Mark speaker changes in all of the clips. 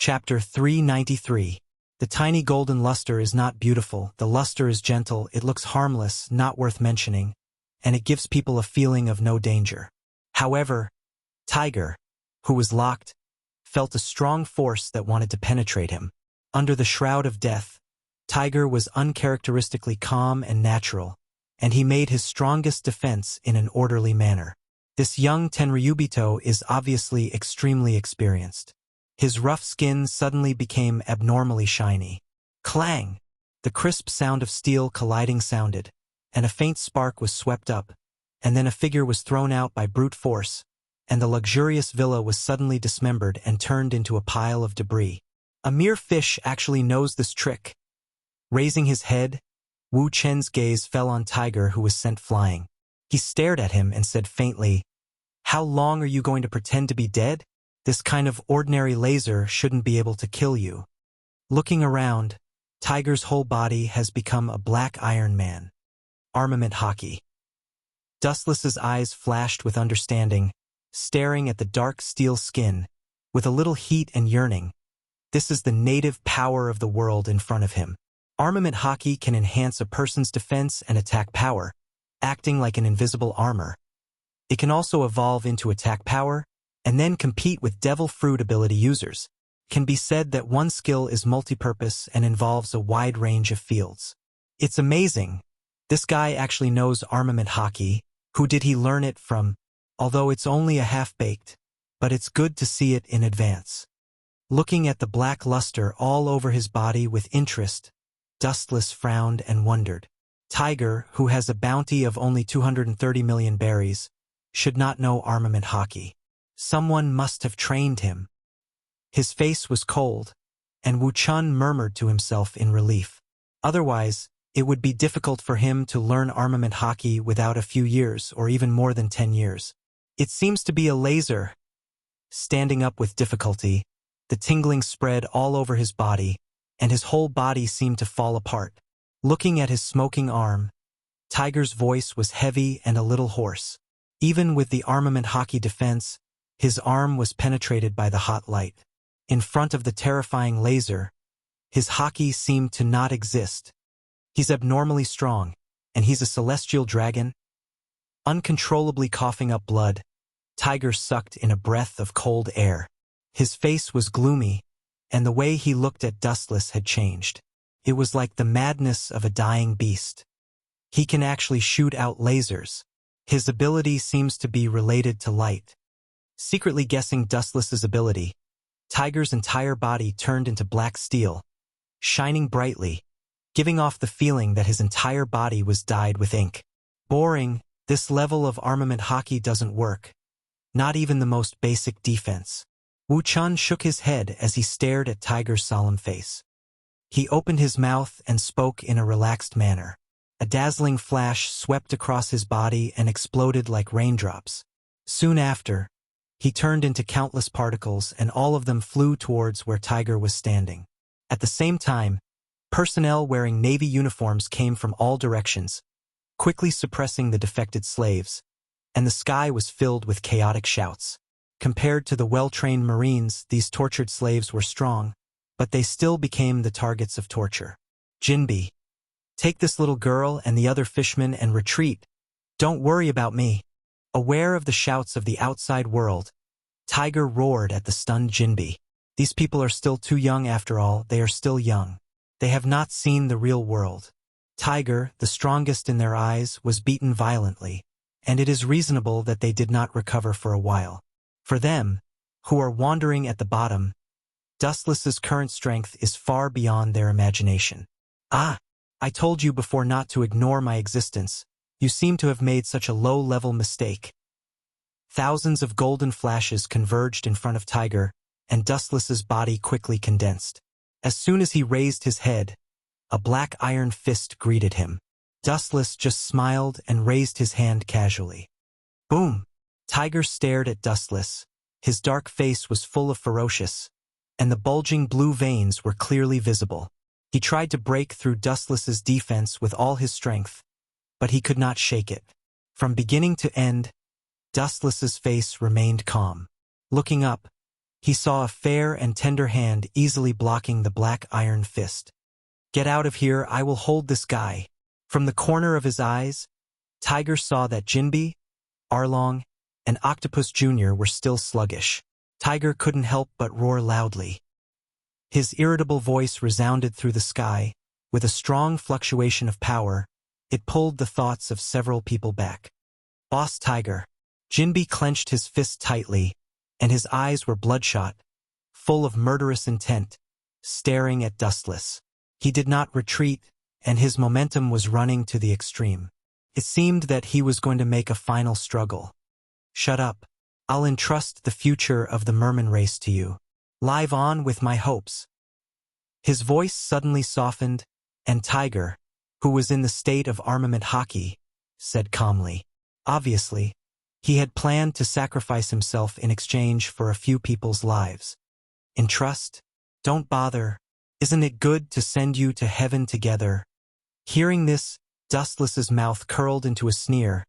Speaker 1: Chapter 393. The tiny golden luster is not beautiful, the luster is gentle, it looks harmless, not worth mentioning, and it gives people a feeling of no danger. However, Tiger, who was locked, felt a strong force that wanted to penetrate him. Under the shroud of death, Tiger was uncharacteristically calm and natural, and he made his strongest defense in an orderly manner. This young Tenryubito is obviously extremely experienced. His rough skin suddenly became abnormally shiny. Clang! The crisp sound of steel colliding sounded, and a faint spark was swept up, and then a figure was thrown out by brute force, and the luxurious villa was suddenly dismembered and turned into a pile of debris. A mere fish actually knows this trick. Raising his head, Wu Chen's gaze fell on Tiger, who was sent flying. He stared at him and said faintly, "How long are you going to pretend to be dead? This kind of ordinary laser shouldn't be able to kill you." Looking around, Tiger's whole body has become a black Iron Man. Armament hockey. Dustless's eyes flashed with understanding, staring at the dark steel skin, with a little heat and yearning. This is the native power of the world in front of him. Armament hockey can enhance a person's defense and attack power, acting like an invisible armor. It can also evolve into attack power, and then compete with Devil Fruit ability users. It can be said that one skill is multi-purpose and involves a wide range of fields. It's amazing. This guy actually knows armament hockey. Who did he learn it from? Although it's only a half-baked, but it's good to see it in advance. Looking at the black luster all over his body with interest, Dustless frowned and wondered. Tiger, who has a bounty of only 230 million berries, should not know armament hockey. Someone must have trained him. His face was cold, and Wu Chun murmured to himself in relief. Otherwise, it would be difficult for him to learn armament hockey without a few years or even more than 10 years. It seems to be a laser. Standing up with difficulty, the tingling spread all over his body, and his whole body seemed to fall apart. Looking at his smoking arm, Tiger's voice was heavy and a little hoarse. Even with the armament hockey defense, his arm was penetrated by the hot light. In front of the terrifying laser, his hockey seemed to not exist. He's abnormally strong, and he's a celestial dragon. Uncontrollably coughing up blood, Tiger sucked in a breath of cold air. His face was gloomy, and the way he looked at Dustless had changed. It was like the madness of a dying beast. He can actually shoot out lasers. His ability seems to be related to light. Secretly guessing Dustless's ability, Tiger's entire body turned into black steel, shining brightly, giving off the feeling that his entire body was dyed with ink. Boring, this level of armament hockey doesn't work. Not even the most basic defense. Wu Chun shook his head as he stared at Tiger's solemn face. He opened his mouth and spoke in a relaxed manner. A dazzling flash swept across his body and exploded like raindrops. Soon after, he turned into countless particles, and all of them flew towards where Tiger was standing. At the same time, personnel wearing Navy uniforms came from all directions, quickly suppressing the defected slaves, and the sky was filled with chaotic shouts. Compared to the well-trained Marines, these tortured slaves were strong, but they still became the targets of torture. "Jinbi, take this little girl and the other fishmen and retreat. Don't worry about me." Aware of the shouts of the outside world, Tiger roared at the stunned Jinbi. These people are still too young after all, they are still young. They have not seen the real world. Tiger, the strongest in their eyes, was beaten violently, and it is reasonable that they did not recover for a while. For them, who are wandering at the bottom, Dustless's current strength is far beyond their imagination. "Ah, I told you before not to ignore my existence. You seem to have made such a low-level mistake." Thousands of golden flashes converged in front of Tiger, and Dustless's body quickly condensed. As soon as he raised his head, a black iron fist greeted him. Dustless just smiled and raised his hand casually. Boom! Tiger stared at Dustless. His dark face was full of ferocious, and the bulging blue veins were clearly visible. He tried to break through Dustless's defense with all his strength, but he could not shake it. From beginning to end, Dustless's face remained calm. Looking up, He saw a fair and tender hand easily blocking the black iron fist. "Get out of here, I will hold this guy." From the corner of his eyes, Tiger saw that Jinbi, Arlong, and Octopus Jr. were still sluggish. Tiger couldn't help but roar loudly. His irritable voice resounded through the sky. With a strong fluctuation of power, it pulled the thoughts of several people back. "Boss Tiger." Jinbi clenched his fist tightly, and his eyes were bloodshot, full of murderous intent, staring at Dustless. He did not retreat, and his momentum was running to the extreme. It seemed that he was going to make a final struggle. "Shut up. I'll entrust the future of the merman race to you. Live on with my hopes." His voice suddenly softened, and Tiger, who was in the state of armament hockey, said calmly. Obviously, he had planned to sacrifice himself in exchange for a few people's lives. "Entrust? Don't bother. Isn't it good to send you to heaven together?" Hearing this, Dustless's mouth curled into a sneer,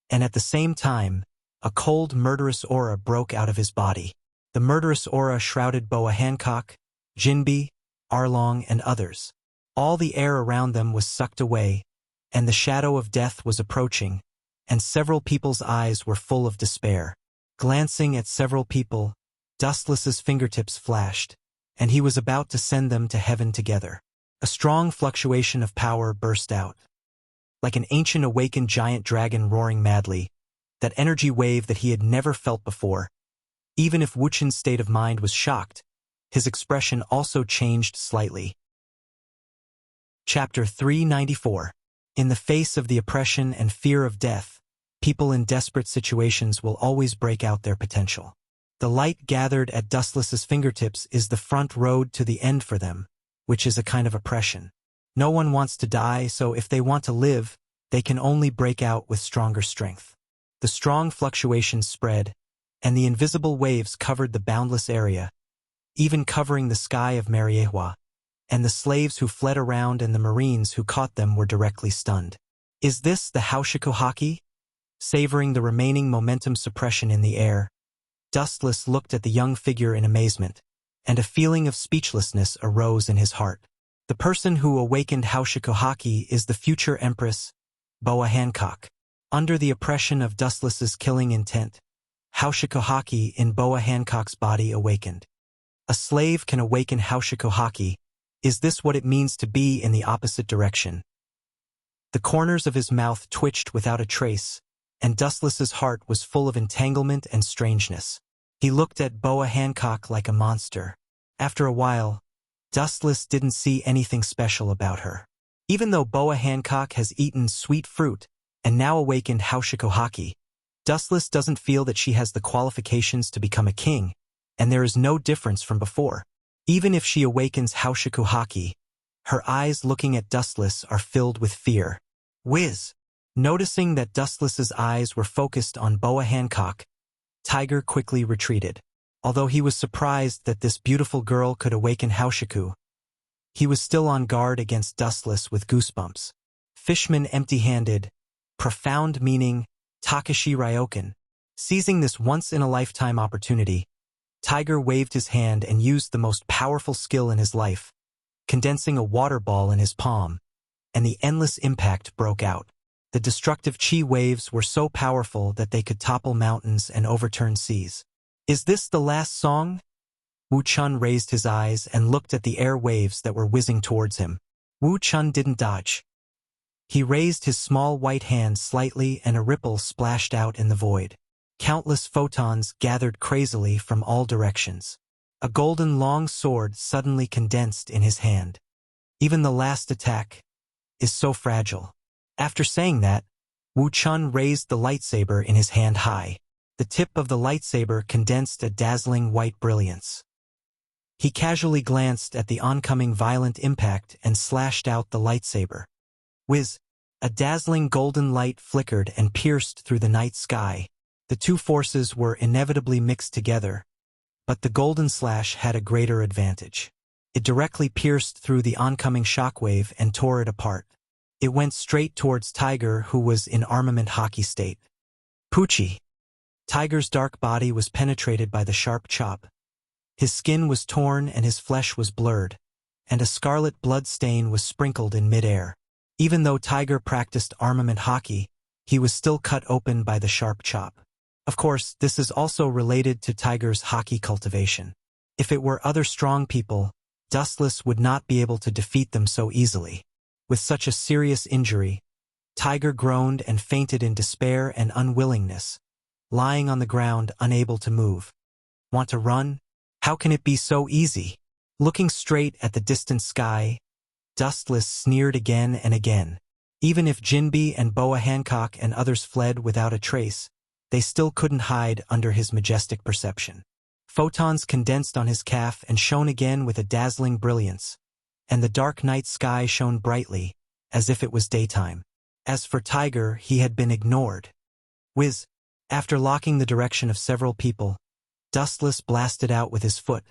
Speaker 1: and at the same time, a cold, murderous aura broke out of his body. The murderous aura shrouded Boa Hancock, Jinbi, Arlong, and others. All the air around them was sucked away, and the shadow of death was approaching, and several people's eyes were full of despair. Glancing at several people, Dustless's fingertips flashed, and he was about to send them to heaven together. A strong fluctuation of power burst out. Like an ancient awakened giant dragon roaring madly, that energy wave that he had never felt before. Even if Wuchen's state of mind was shocked, his expression also changed slightly. Chapter 394. In the face of the oppression and fear of death, people in desperate situations will always break out their potential. The light gathered at Dustless's fingertips is the front road to the end for them, which is a kind of oppression. No one wants to die, so if they want to live, they can only break out with stronger strength. The strong fluctuations spread, and the invisible waves covered the boundless area, even covering the sky of Mariehua, and the slaves who fled around and the marines who caught them were directly stunned. Is this the Haushiku Haki? Savoring the remaining momentum suppression in the air, Dustless looked at the young figure in amazement, and a feeling of speechlessness arose in his heart. The person who awakened Haushiku Haki is the future Empress, Boa Hancock. Under the oppression of Dustless's killing intent, Haushiku Haki in Boa Hancock's body awakened. A slave can awaken Haushiku Haki. Is this what it means to be in the opposite direction? The corners of his mouth twitched without a trace, and Dustless's heart was full of entanglement and strangeness. He looked at Boa Hancock like a monster. After a while, Dustless didn't see anything special about her. Even though Boa Hancock has eaten sweet fruit and now awakened Haushiku Haki, Dustless doesn't feel that she has the qualifications to become a king, and there is no difference from before. Even if she awakens Haushiku Haki, her eyes looking at Dustless are filled with fear. Whiz! Noticing that Dustless's eyes were focused on Boa Hancock, Tiger quickly retreated. Although he was surprised that this beautiful girl could awaken Haushiku, he was still on guard against Dustless with goosebumps. Fishman empty-handed, profound meaning, Takashi Ryokan. Seizing this once-in-a-lifetime opportunity, Tiger waved his hand and used the most powerful skill in his life, condensing a water ball in his palm, and the endless impact broke out. The destructive chi waves were so powerful that they could topple mountains and overturn seas. Is this the last song? Wu Chun raised his eyes and looked at the air waves that were whizzing towards him. Wu Chun didn't dodge. He raised his small white hand slightly and a ripple splashed out in the void. Countless photons gathered crazily from all directions. A golden long sword suddenly condensed in his hand. Even the last attack is so fragile. After saying that, Wu Chun raised the lightsaber in his hand high. The tip of the lightsaber condensed a dazzling white brilliance. He casually glanced at the oncoming violent impact and slashed out the lightsaber. Whiz! A dazzling golden light flickered and pierced through the night sky. The two forces were inevitably mixed together, but the golden slash had a greater advantage. It directly pierced through the oncoming shockwave and tore it apart. It went straight towards Tiger, who was in armament hockey state. Poochie! Tiger's dark body was penetrated by the sharp chop, His skin was torn and his flesh was blurred, and a scarlet blood stain was sprinkled in midair. Even though Tiger practiced armament hockey, he was still cut open by the sharp chop. Of course, this is also related to Tiger's hockey cultivation. If it were other strong people, Dustless would not be able to defeat them so easily. With such a serious injury, Tiger groaned and fainted in despair and unwillingness, lying on the ground unable to move. Want to run? How can it be so easy? Looking straight at the distant sky, Dustless sneered again and again. Even if Jinbe and Boa Hancock and others fled without a trace, they still couldn't hide under his majestic perception. Photons condensed on his calf and shone again with a dazzling brilliance, and the dark night sky shone brightly, as if it was daytime. As for Tiger, he had been ignored. Whiz! After locking the direction of several people, Dustless blasted out with his foot,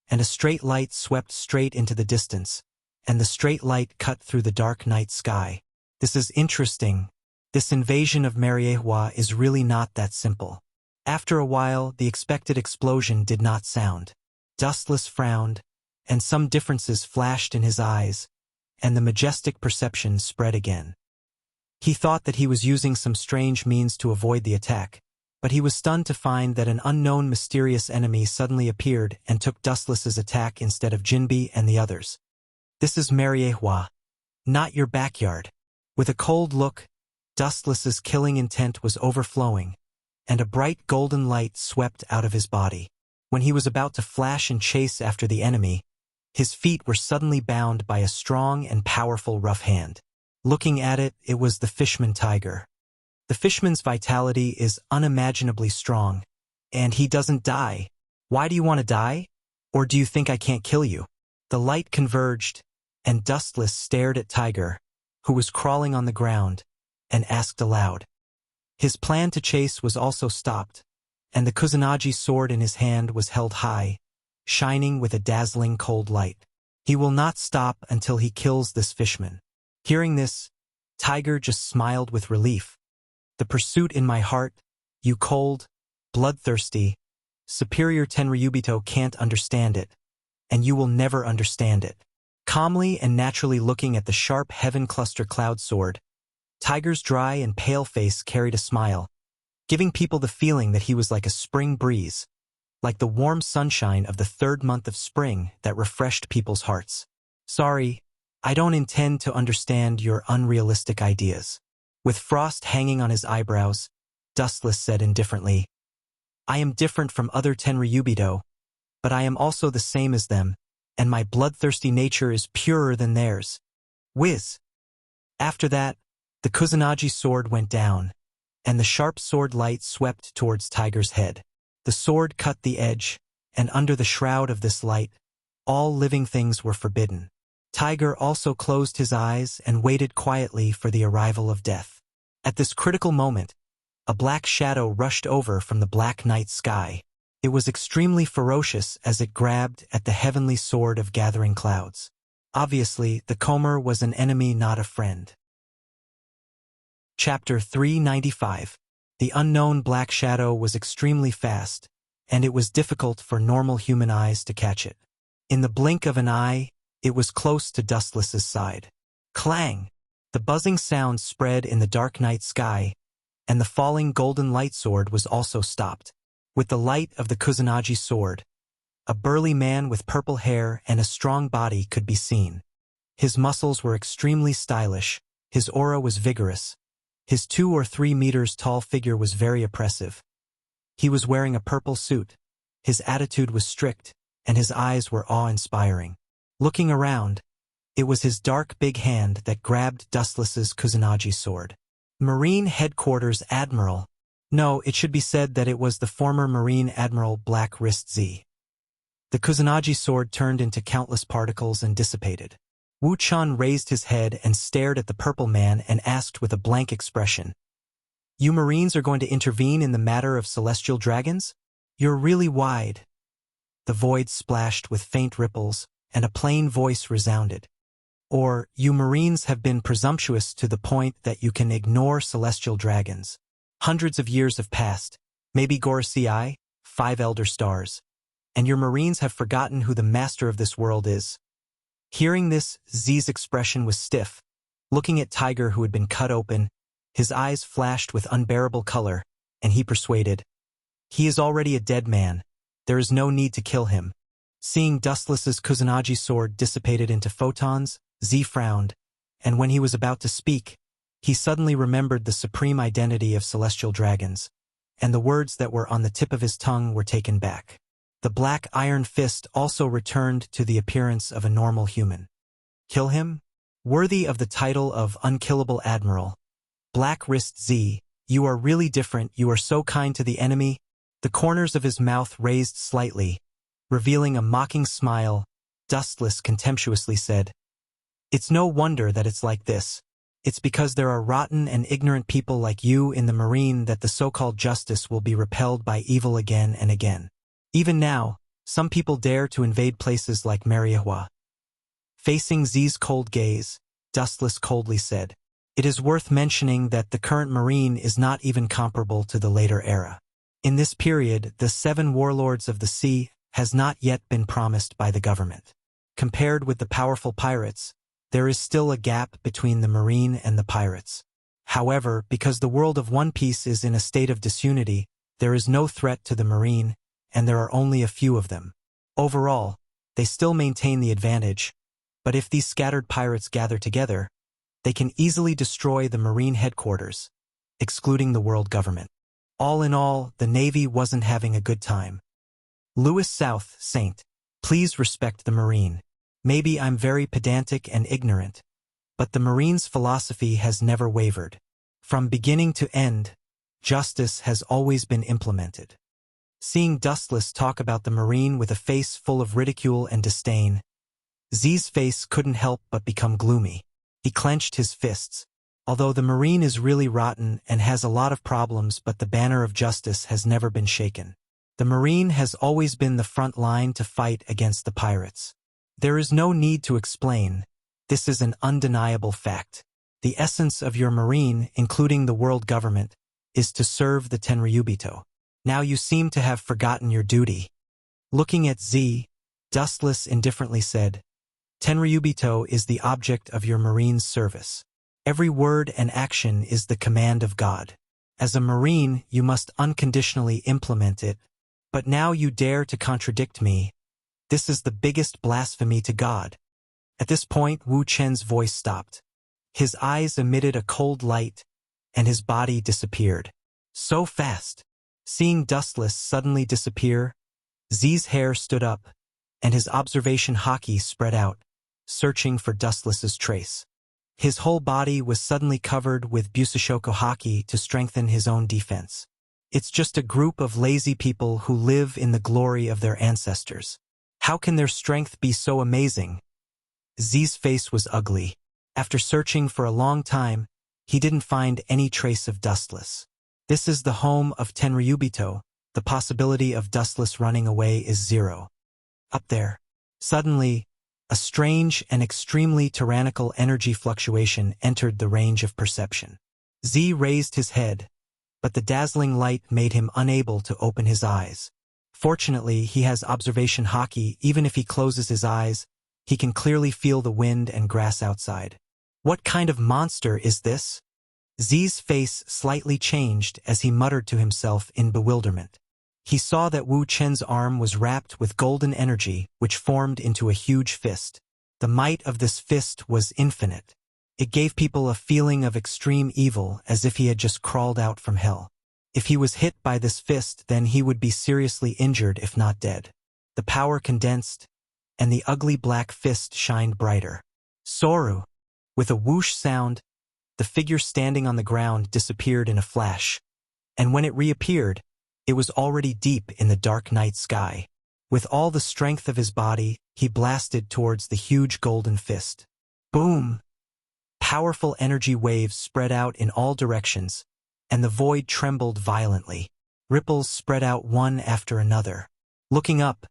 Speaker 1: and a straight light swept straight into the distance, and the straight light cut through the dark night sky. This is interesting. This invasion of Mariehua is really not that simple. After a while, the expected explosion did not sound. Dustless frowned, and some differences flashed in his eyes, and the majestic perception spread again. He thought that he was using some strange means to avoid the attack, but he was stunned to find that an unknown mysterious enemy suddenly appeared and took Dustless's attack instead of Jinbe and the others. This is Mariehua, not your backyard. With a cold look, Dustless's killing intent was overflowing, and a bright golden light swept out of his body. When he was about to flash and chase after the enemy, his feet were suddenly bound by a strong and powerful rough hand. Looking at it, it was the fishman Tiger. The fishman's vitality is unimaginably strong, and he doesn't die. Why do you want to die? Or do you think I can't kill you? The light converged, and Dustless stared at Tiger, who was crawling on the ground, and asked aloud. His plan to chase was also stopped, and the Kusanagi sword in his hand was held high, shining with a dazzling cold light. He will not stop until he kills this fishman. Hearing this, Tiger just smiled with relief. The pursuit in my heart, you cold, bloodthirsty, superior Tenryubito can't understand it, and you will never understand it. Calmly and naturally looking at the sharp heaven cluster cloud sword, Tiger's dry and pale face carried a smile, giving people the feeling that he was like a spring breeze, like the warm sunshine of the third month of spring that refreshed people's hearts. Sorry, I don't intend to understand your unrealistic ideas. With frost hanging on his eyebrows, Dustless said indifferently, I am different from other Tenryubido, but I am also the same as them, and my bloodthirsty nature is purer than theirs. Whiz! After that, the Kusanagi sword went down, and the sharp sword light swept towards Tiger's head. The sword cut the edge, and under the shroud of this light, all living things were forbidden. Tiger also closed his eyes and waited quietly for the arrival of death. At this critical moment, a black shadow rushed over from the black night sky. It was extremely ferocious as it grabbed at the heavenly sword of gathering clouds. Obviously, the Comer was an enemy, not a friend. Chapter 395. The unknown black shadow was extremely fast, and it was difficult for normal human eyes to catch it. In the blink of an eye, it was close to Dustless's side. Clang! The buzzing sound spread in the dark night sky, and the falling golden light sword was also stopped. With the light of the Kusanagi sword, a burly man with purple hair and a strong body could be seen. His muscles were extremely stylish, his aura was vigorous, his 2 or 3 meters tall figure was very oppressive. He was wearing a purple suit, his attitude was strict, and his eyes were awe-inspiring. Looking around, it was his dark big hand that grabbed Dustless's Kusanagi sword. Marine Headquarters Admiral. No, it should be said that it was the former Marine Admiral Black Wrist Z. The Kusanagi sword turned into countless particles and dissipated. Wu Chun raised his head and stared at the purple man and asked with a blank expression, You Marines are going to intervene in the matter of celestial dragons? You're really wide. The void splashed with faint ripples, and a plain voice resounded. Or, you Marines have been presumptuous to the point that you can ignore celestial dragons. Hundreds of years have passed, maybe Gorosei, 5 elder stars. and your marines have forgotten who the master of this world is." Hearing this, Z's expression was stiff. Looking at Tiger, who had been cut open, his eyes flashed with unbearable color, and he persuaded, "He is already a dead man. There is no need to kill him." Seeing Dustless's Kusanagi sword dissipated into photons, Z frowned, and when he was about to speak, he suddenly remembered the supreme identity of celestial dragons, and the words that were on the tip of his tongue were taken back. The black iron fist also returned to the appearance of a normal human. Kill him? Worthy of the title of Unkillable Admiral. Black Wrist Z, you are really different. You are so kind to the enemy. The corners of his mouth raised slightly, revealing a mocking smile. Dustless contemptuously said, "It's no wonder that it's like this. It's because there are rotten and ignorant people like you in the Marine that the so-called justice will be repelled by evil again and again. Even now, some people dare to invade places like Mariahua." Facing Z's cold gaze, Dustless coldly said, "It is worth mentioning that the current Marine is not even comparable to the later era. In this period, the 7 warlords of the sea has not yet been promised by the government. Compared with the powerful pirates, there is still a gap between the Marine and the pirates. However, because the world of One Piece is in a state of disunity, there is no threat to the Marine, and there are only a few of them. Overall, they still maintain the advantage, but if these scattered pirates gather together, they can easily destroy the Marine headquarters, excluding the world government. All in all, the Navy wasn't having a good time. Louis South, Saint, please respect the Marine. Maybe I'm very pedantic and ignorant, but the Marine's philosophy has never wavered. From beginning to end, justice has always been implemented." Seeing Dustless talk about the Marine with a face full of ridicule and disdain, Z's face couldn't help but become gloomy. He clenched his fists. Although the Marine is really rotten and has a lot of problems, but the banner of justice has never been shaken. The Marine has always been the front line to fight against the pirates. There is no need to explain. This is an undeniable fact. The essence of your Marine, including the world government, is to serve the Tenryubito. Now you seem to have forgotten your duty." Looking at Z, Dustless indifferently said, "Tenryubito is the object of your Marine's service. Every word and action is the command of God. As a Marine, you must unconditionally implement it, but now you dare to contradict me. This is the biggest blasphemy to God." At this point, Wu Chen's voice stopped. His eyes emitted a cold light, and his body disappeared. So fast! Seeing Dustless suddenly disappear, Z's hair stood up, and his observation haki spread out, searching for Dustless's trace. His whole body was suddenly covered with Busashoko haki to strengthen his own defense. It's just a group of lazy people who live in the glory of their ancestors. How can their strength be so amazing? Z's face was ugly. After searching for a long time, he didn't find any trace of Dustless. This is the home of Tenryubito. The possibility of Dustless running away is zero. Up there. Suddenly, a strange and extremely tyrannical energy fluctuation entered the range of perception. Z raised his head, but the dazzling light made him unable to open his eyes. Fortunately, he has observation haki. Even if he closes his eyes, he can clearly feel the wind and grass outside. What kind of monster is this? Z's face slightly changed as he muttered to himself in bewilderment. He saw that Wu Chen's arm was wrapped with golden energy, which formed into a huge fist. The might of this fist was infinite. It gave people a feeling of extreme evil, as if he had just crawled out from hell. If he was hit by this fist, then he would be seriously injured if not dead. The power condensed, and the ugly black fist shined brighter. Soru! With a whoosh sound, the figure standing on the ground disappeared in a flash, and when it reappeared, it was already deep in the dark night sky. With all the strength of his body, he blasted towards the huge golden fist. Boom! Powerful energy waves spread out in all directions, and the void trembled violently. Ripples spread out one after another. Looking up,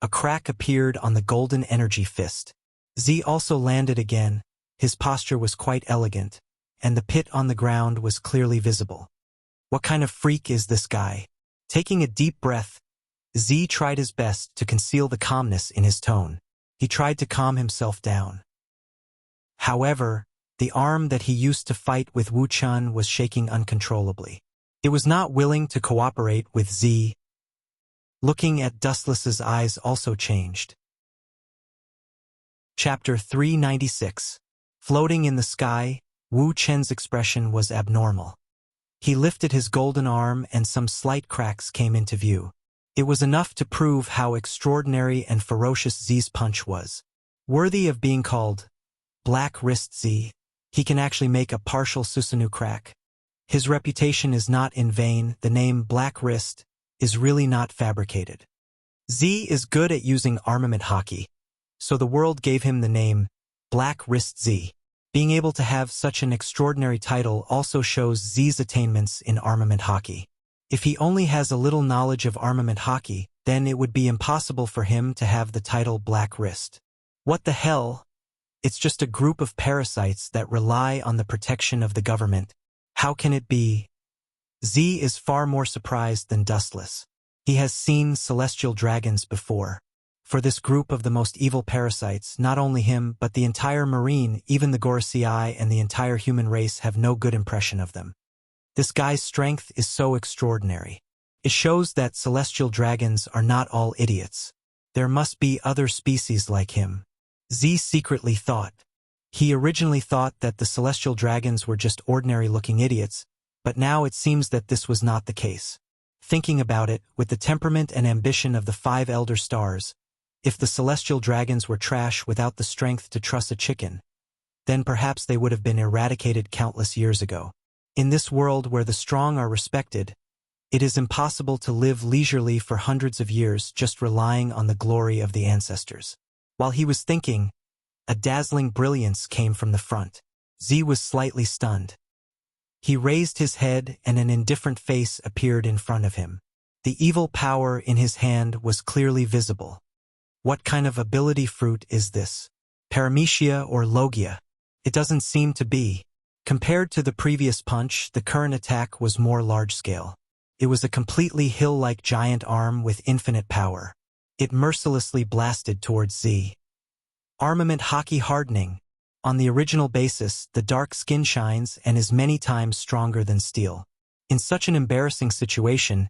Speaker 1: a crack appeared on the golden energy fist. Z also landed again. His posture was quite elegant, and the pit on the ground was clearly visible. What kind of freak is this guy? Taking a deep breath, Z tried his best to conceal the calmness in his tone. He tried to calm himself down. However, the arm that he used to fight with Wu Chun was shaking uncontrollably. It was not willing to cooperate with Z. Looking at Dustless's eyes also changed. Chapter 396. Floating in the sky, Wu Chen's expression was abnormal. He lifted his golden arm and some slight cracks came into view. It was enough to prove how extraordinary and ferocious Z's punch was. Worthy of being called Black Wrist Z, he can actually make a partial Susanoo crack. His reputation is not in vain. The name Black Wrist is really not fabricated. Z is good at using armament hockey, so the world gave him the name Black Wrist Z. Being able to have such an extraordinary title also shows Z's attainments in armament hockey. If he only has a little knowledge of armament hockey, then it would be impossible for him to have the title Black Wrist. What the hell? It's just a group of parasites that rely on the protection of the government. How can it be? Z is far more surprised than Dustless. He has seen celestial dragons before. For this group of the most evil parasites, not only him but the entire marine, even the Gorosei and the entire human race have no good impression of them. This guy's strength is so extraordinary. It shows that celestial dragons are not all idiots. There must be other species like him. Z secretly thought. He originally thought that the celestial dragons were just ordinary-looking idiots, but now it seems that this was not the case. Thinking about it, with the temperament and ambition of the 5 elder stars, if the celestial dragons were trash without the strength to truss a chicken, then perhaps they would have been eradicated countless years ago. In this world where the strong are respected, it is impossible to live leisurely for hundreds of years just relying on the glory of the ancestors. While he was thinking, a dazzling brilliance came from the front. Z was slightly stunned. He raised his head and an indifferent face appeared in front of him. The evil power in his hand was clearly visible. What kind of ability fruit is this? Paramecia or Logia? It doesn't seem to be. Compared to the previous punch, the current attack was more large-scale. It was a completely hill-like giant arm with infinite power. It mercilessly blasted towards Z. Armament hockey hardening. On the original basis, the dark skin shines and is many times stronger than steel. In such an embarrassing situation,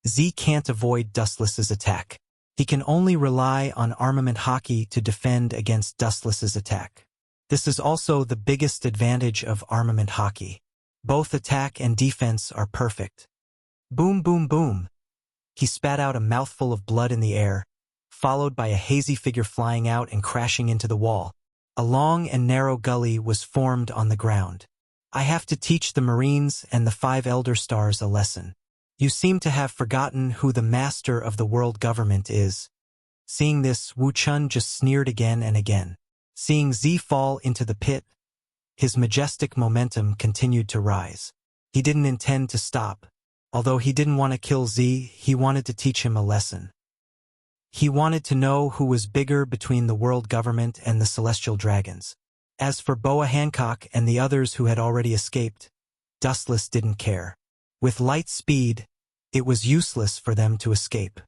Speaker 1: Z can't avoid Dustless's attack. He can only rely on armament hockey to defend against Dustless's attack. This is also the biggest advantage of armament hockey. Both attack and defense are perfect. Boom, boom, boom. He spat out a mouthful of blood in the air, followed by a hazy figure flying out and crashing into the wall. A long and narrow gully was formed on the ground. I have to teach the Marines and the 5 elder stars a lesson. You seem to have forgotten who the master of the world government is. Seeing this, Wu Chun just sneered again and again. Seeing Z fall into the pit, his majestic momentum continued to rise. He didn't intend to stop. Although he didn't want to kill Z, he wanted to teach him a lesson. He wanted to know who was bigger between the world government and the celestial dragons. As for Boa Hancock and the others who had already escaped, Dustless didn't care. With light speed, it was useless for them to escape.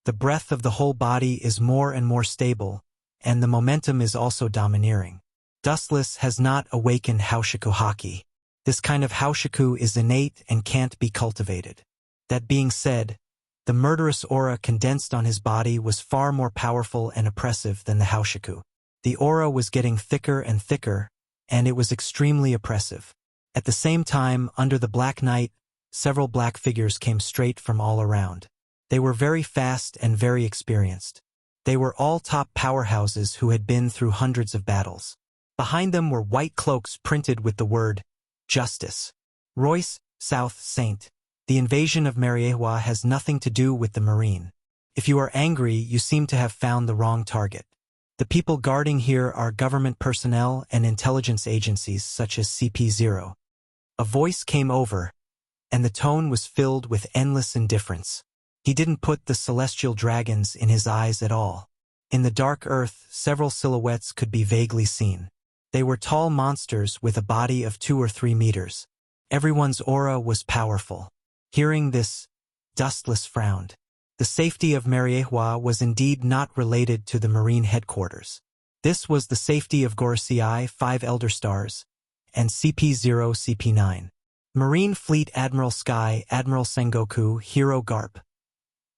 Speaker 1: The breath of the whole body is more and more stable, and the momentum is also domineering. Dustless has not awakened Haoshiku Haki. This kind of Haoshiku is innate and can't be cultivated. That being said, the murderous aura condensed on his body was far more powerful and oppressive than the Haoshiku. The aura was getting thicker and thicker, and it was extremely oppressive. At the same time, under the black night, several black figures came straight from all around. They were very fast and very experienced. They were all top powerhouses who had been through hundreds of battles. Behind them were white cloaks printed with the word, Justice. Royce, South Saint. The invasion of Mariewa has nothing to do with the Marine. If you are angry, you seem to have found the wrong target. The people guarding here are government personnel and intelligence agencies such as CP0. A voice came over, and the tone was filled with endless indifference. He didn't put the celestial dragons in his eyes at all. In the dark earth, several silhouettes could be vaguely seen. They were tall monsters with a body of 2 or 3 meters. Everyone's aura was powerful. Hearing this, Dustless frowned. The safety of Mariehua was indeed not related to the Marine headquarters. This was the safety of Gorosei 5 Elder Stars, and CP0 CP9. Marine Fleet Admiral Sky Admiral Sengoku Hiro Garp.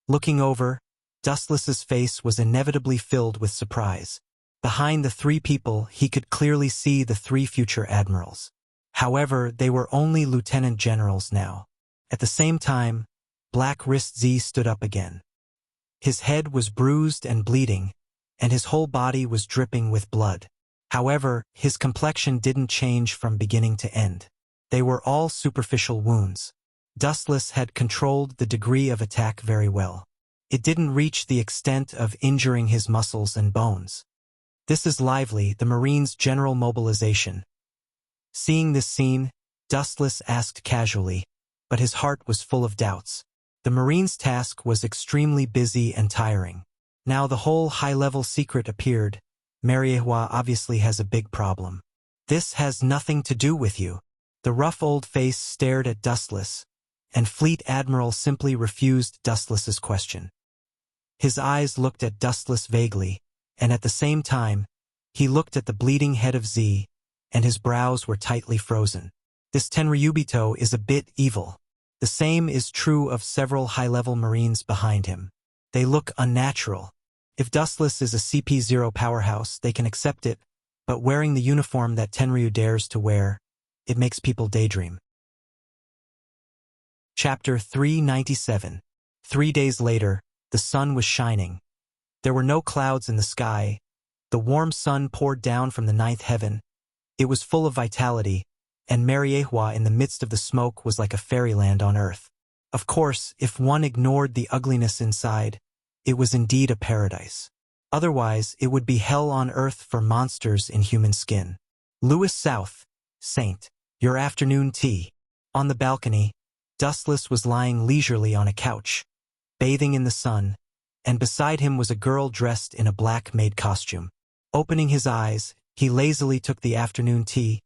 Speaker 1: Looking over, Dustless's face was inevitably filled with surprise. Behind the three people, he could clearly see the three future admirals. However, they were only lieutenant generals now. At the same time, Black Wrist Z stood up again. His head was bruised and bleeding, and his whole body was dripping with blood. However, his complexion didn't change from beginning to end. They were all superficial wounds. Dustless had controlled the degree of attack very well. It didn't reach the extent of injuring his muscles and bones. This is lively, the Marines' general mobilization. Seeing this scene, Dustless asked casually, but his heart was full of doubts. The Marines' task was extremely busy and tiring. Now the whole high-level secret appeared. Mariehua obviously has a big problem. This has nothing to do with you. The rough old face stared at Dustless, and Fleet Admiral simply refused Dustless's question. His eyes looked at Dustless vaguely, and at the same time, he looked at the bleeding head of Z, and his brows were tightly frozen. This Tenryubito is a bit evil. The same is true of several high-level Marines behind him. They look unnatural. If Dustless is a CP0 powerhouse, they can accept it, but wearing the uniform that Tenryu dares to wear, it makes people daydream. Chapter 397. 3 days later, the sun was shining. There were no clouds in the sky. The warm sun poured down from the ninth heaven. It was full of vitality, and Mariehua in the midst of the smoke was like a fairyland on earth. Of course, if one ignored the ugliness inside, it was indeed a paradise. Otherwise, it would be hell on earth for monsters in human skin. Louis South, Saint. Your afternoon tea. On the balcony, Dustless was lying leisurely on a couch, bathing in the sun, and beside him was a girl dressed in a black maid costume. Opening his eyes, he lazily took the afternoon tea.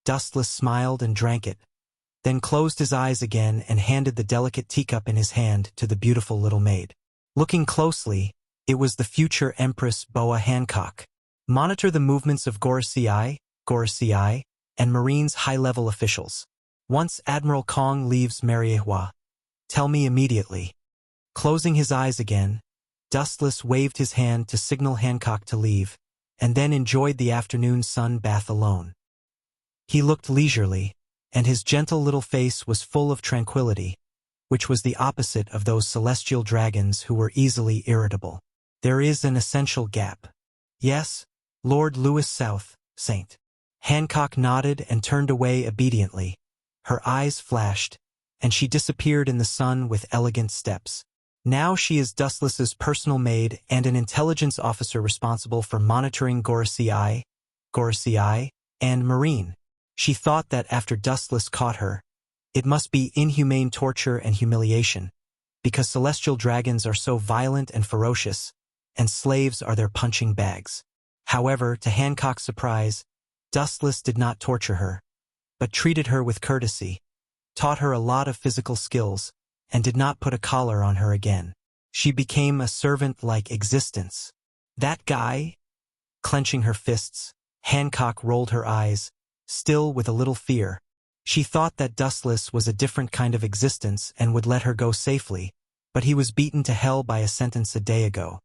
Speaker 1: Dustless smiled and drank it, then closed his eyes again and handed the delicate teacup in his hand to the beautiful little maid. Looking closely, it was the future Empress Boa Hancock. Monitor the movements of Gorosei, and Marines' high-level officials. Once Admiral Kong leaves Mariehua, tell me immediately. Closing his eyes again, Dustless waved his hand to signal Hancock to leave, and then enjoyed the afternoon sun bath alone. He looked leisurely, and his gentle little face was full of tranquility, which was the opposite of those celestial dragons who were easily irritable. There is an essential gap. Yes, Lord Louis South, Saint. Hancock nodded and turned away obediently. Her eyes flashed, and she disappeared in the sun with elegant steps. Now she is Dustless's personal maid and an intelligence officer responsible for monitoring Gorosei, and Marine. She thought that after Dustless caught her, it must be inhumane torture and humiliation, because celestial dragons are so violent and ferocious, and slaves are their punching bags. However, to Hancock's surprise, Dustless did not torture her, but treated her with courtesy, taught her a lot of physical skills, and did not put a collar on her again. She became a servant-like existence. That guy? Clenching her fists, Hancock rolled her eyes, still with a little fear. She thought that Dustless was a different kind of existence and would let her go safely, but he was beaten to hell by a sentence a day ago.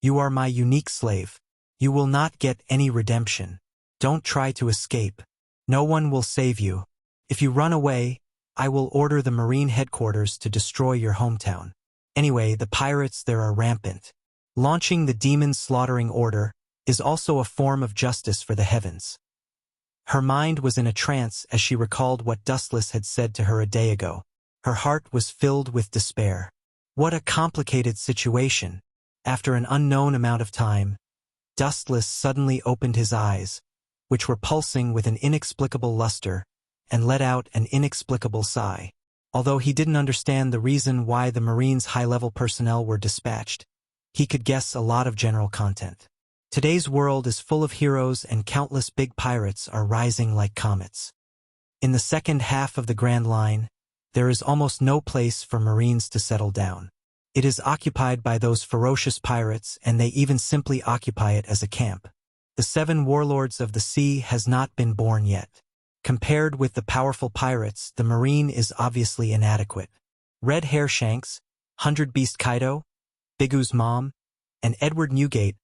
Speaker 1: You are my unique slave. You will not get any redemption. Don't try to escape. No one will save you. If you run away, I will order the Marine headquarters to destroy your hometown. Anyway, the pirates there are rampant. Launching the demon slaughtering order is also a form of justice for the heavens. Her mind was in a trance as she recalled what Dustless had said to her a day ago. Her heart was filled with despair. What a complicated situation. After an unknown amount of time, Dustless suddenly opened his eyes, which were pulsing with an inexplicable luster, and let out an inexplicable sigh. Although he didn't understand the reason why the Marines' high-level personnel were dispatched, he could guess a lot of general content. Today's world is full of heroes and countless big pirates are rising like comets. In the second half of the Grand Line, there is almost no place for Marines to settle down. It is occupied by those ferocious pirates, and they even simply occupy it as a camp. The 7 warlords of the sea has not been born yet. Compared with the powerful pirates, the marine is obviously inadequate. Red Hairshanks, 100 Beast Kaido, Bigu's mom, and Edward Newgate,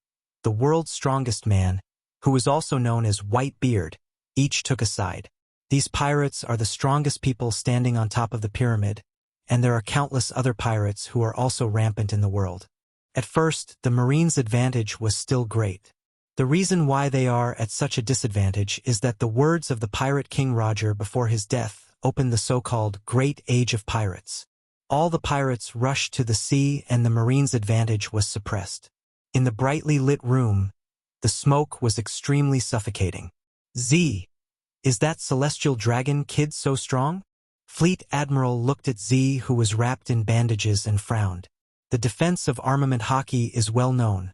Speaker 1: the world's strongest man, who was also known as White Beard, each took a side. These pirates are the strongest people standing on top of the pyramid, and there are countless other pirates who are also rampant in the world. At first, the Marines' advantage was still great. The reason why they are at such a disadvantage is that the words of the pirate King Roger before his death opened the so-called Great Age of Pirates. All the pirates rushed to the sea and the Marines' advantage was suppressed. In the brightly lit room, the smoke was extremely suffocating. Z, is that celestial dragon kid so strong? Fleet Admiral looked at Z, who was wrapped in bandages, and frowned. The defense of armament hockey is well known,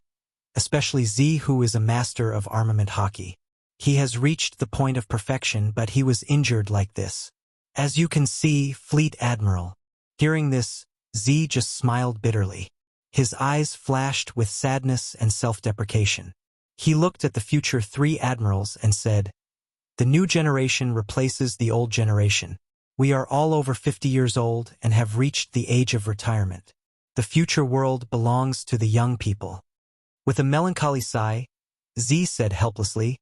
Speaker 1: especially Z, who is a master of armament hockey. He has reached the point of perfection, but he was injured like this. As you can see, Fleet Admiral. Hearing this, Z just smiled bitterly. His eyes flashed with sadness and self-deprecation. He looked at the future 3 admirals and said, "The new generation replaces the old generation. We are all over 50 years old and have reached the age of retirement. The future world belongs to the young people." With a melancholy sigh, Z said helplessly,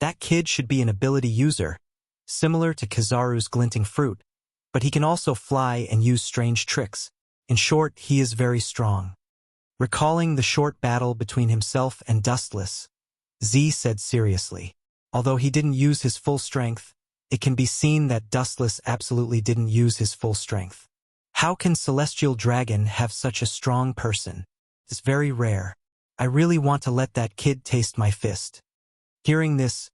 Speaker 1: "That kid should be an ability user, similar to Kizaru's glinting fruit, but he can also fly and use strange tricks. In short, he is very strong." Recalling the short battle between himself and Dustless, Z said seriously, "Although he didn't use his full strength, it can be seen that Dustless absolutely didn't use his full strength. How can Celestial Dragon have such a strong person? It's very rare. I really want to let that kid taste my fist." Hearing this,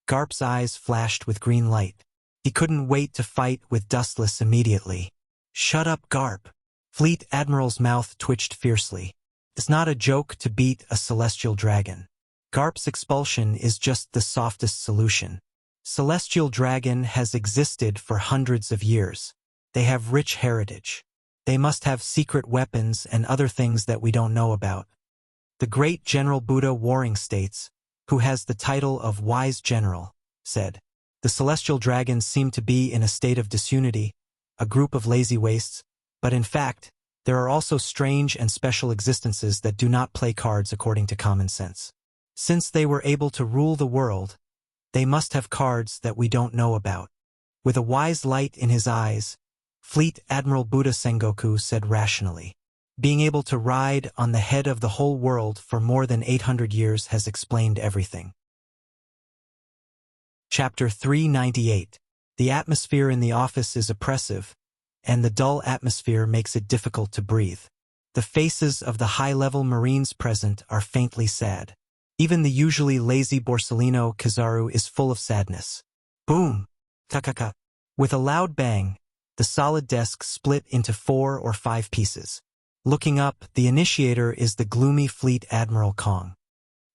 Speaker 1: Garp's eyes flashed with green light. He couldn't wait to fight with Dustless immediately. "Shut up, Garp." Fleet Admiral's mouth twitched fiercely. It's not a joke to beat a Celestial Dragon. Garp's expulsion is just the softest solution. Celestial Dragon has existed for hundreds of years. They have rich heritage. They must have secret weapons and other things that we don't know about. The great General Buddha Warring States, who has the title of Wise General, said, "The Celestial Dragons seem to be in a state of disunity, a group of lazy wastes, but in fact, there are also strange and special existences that do not play cards according to common sense. Since they were able to rule the world, they must have cards that we don't know about." With a wise light in his eyes, Fleet Admiral Buddha Sengoku said rationally, "Being able to ride on the head of the whole world for more than 800 years has explained everything." Chapter 398. The atmosphere in the office is oppressive, and the dull atmosphere makes it difficult to breathe. The faces of the high-level Marines present are faintly sad. Even the usually lazy Borsellino Kizaru is full of sadness. Boom! Kakaka! With a loud bang, the solid desk split into 4 or 5 pieces. Looking up, the initiator is the gloomy Fleet Admiral Kong.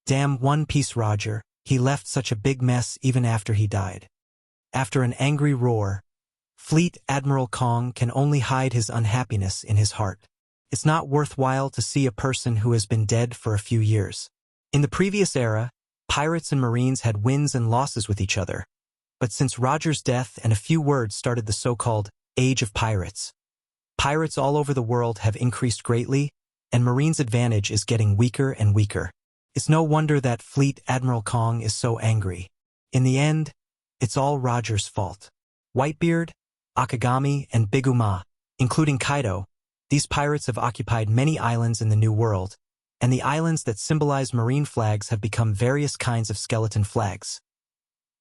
Speaker 1: "Damn One Piece Roger, he left such a big mess even after he died." After an angry roar, Fleet Admiral Kong can only hide his unhappiness in his heart. It's not worthwhile to see a person who has been dead for a few years. In the previous era, pirates and Marines had wins and losses with each other. But since Roger's death and a few words started the so-called Age of Pirates, pirates all over the world have increased greatly, and Marines' advantage is getting weaker and weaker. It's no wonder that Fleet Admiral Kong is so angry. In the end, it's all Roger's fault. Whitebeard, Akagami, and Biguma, including Kaido, these pirates have occupied many islands in the New World, and the islands that symbolize marine flags have become various kinds of skeleton flags.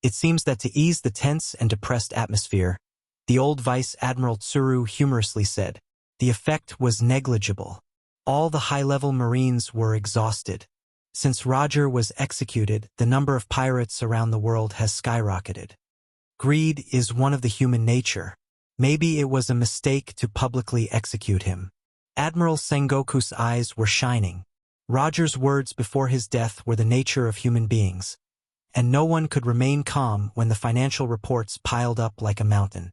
Speaker 1: It seems that to ease the tense and depressed atmosphere, the old Vice Admiral Tsuru humorously said, the effect was negligible. All the high-level Marines were exhausted. Since Roger was executed, the number of pirates around the world has skyrocketed. Greed is one of the human nature. Maybe it was a mistake to publicly execute him. Admiral Sengoku's eyes were shining. Roger's words before his death were the nature of human beings, and no one could remain calm when the financial reports piled up like a mountain.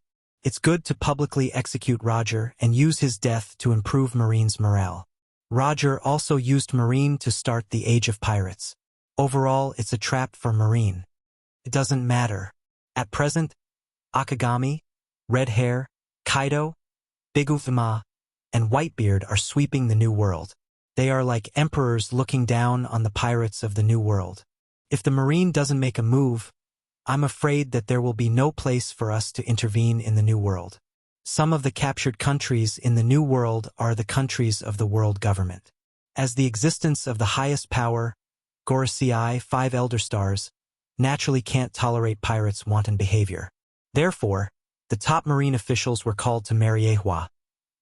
Speaker 1: It's good to publicly execute Roger and use his death to improve Marine's morale. Roger also used Marine to start the Age of Pirates. Overall, it's a trap for Marine. It doesn't matter. At present, Akagami, Red Hair, Kaido, Big Ufuma, and Whitebeard are sweeping the New World. They are like emperors looking down on the pirates of the New World. If the Marine doesn't make a move, I'm afraid that there will be no place for us to intervene in the New World. Some of the captured countries in the New World are the countries of the world government. As the existence of the highest power, Gorosei, 5 Elder Stars, naturally can't tolerate pirates' wanton behavior. Therefore, the top Marine officials were called to Mariehua,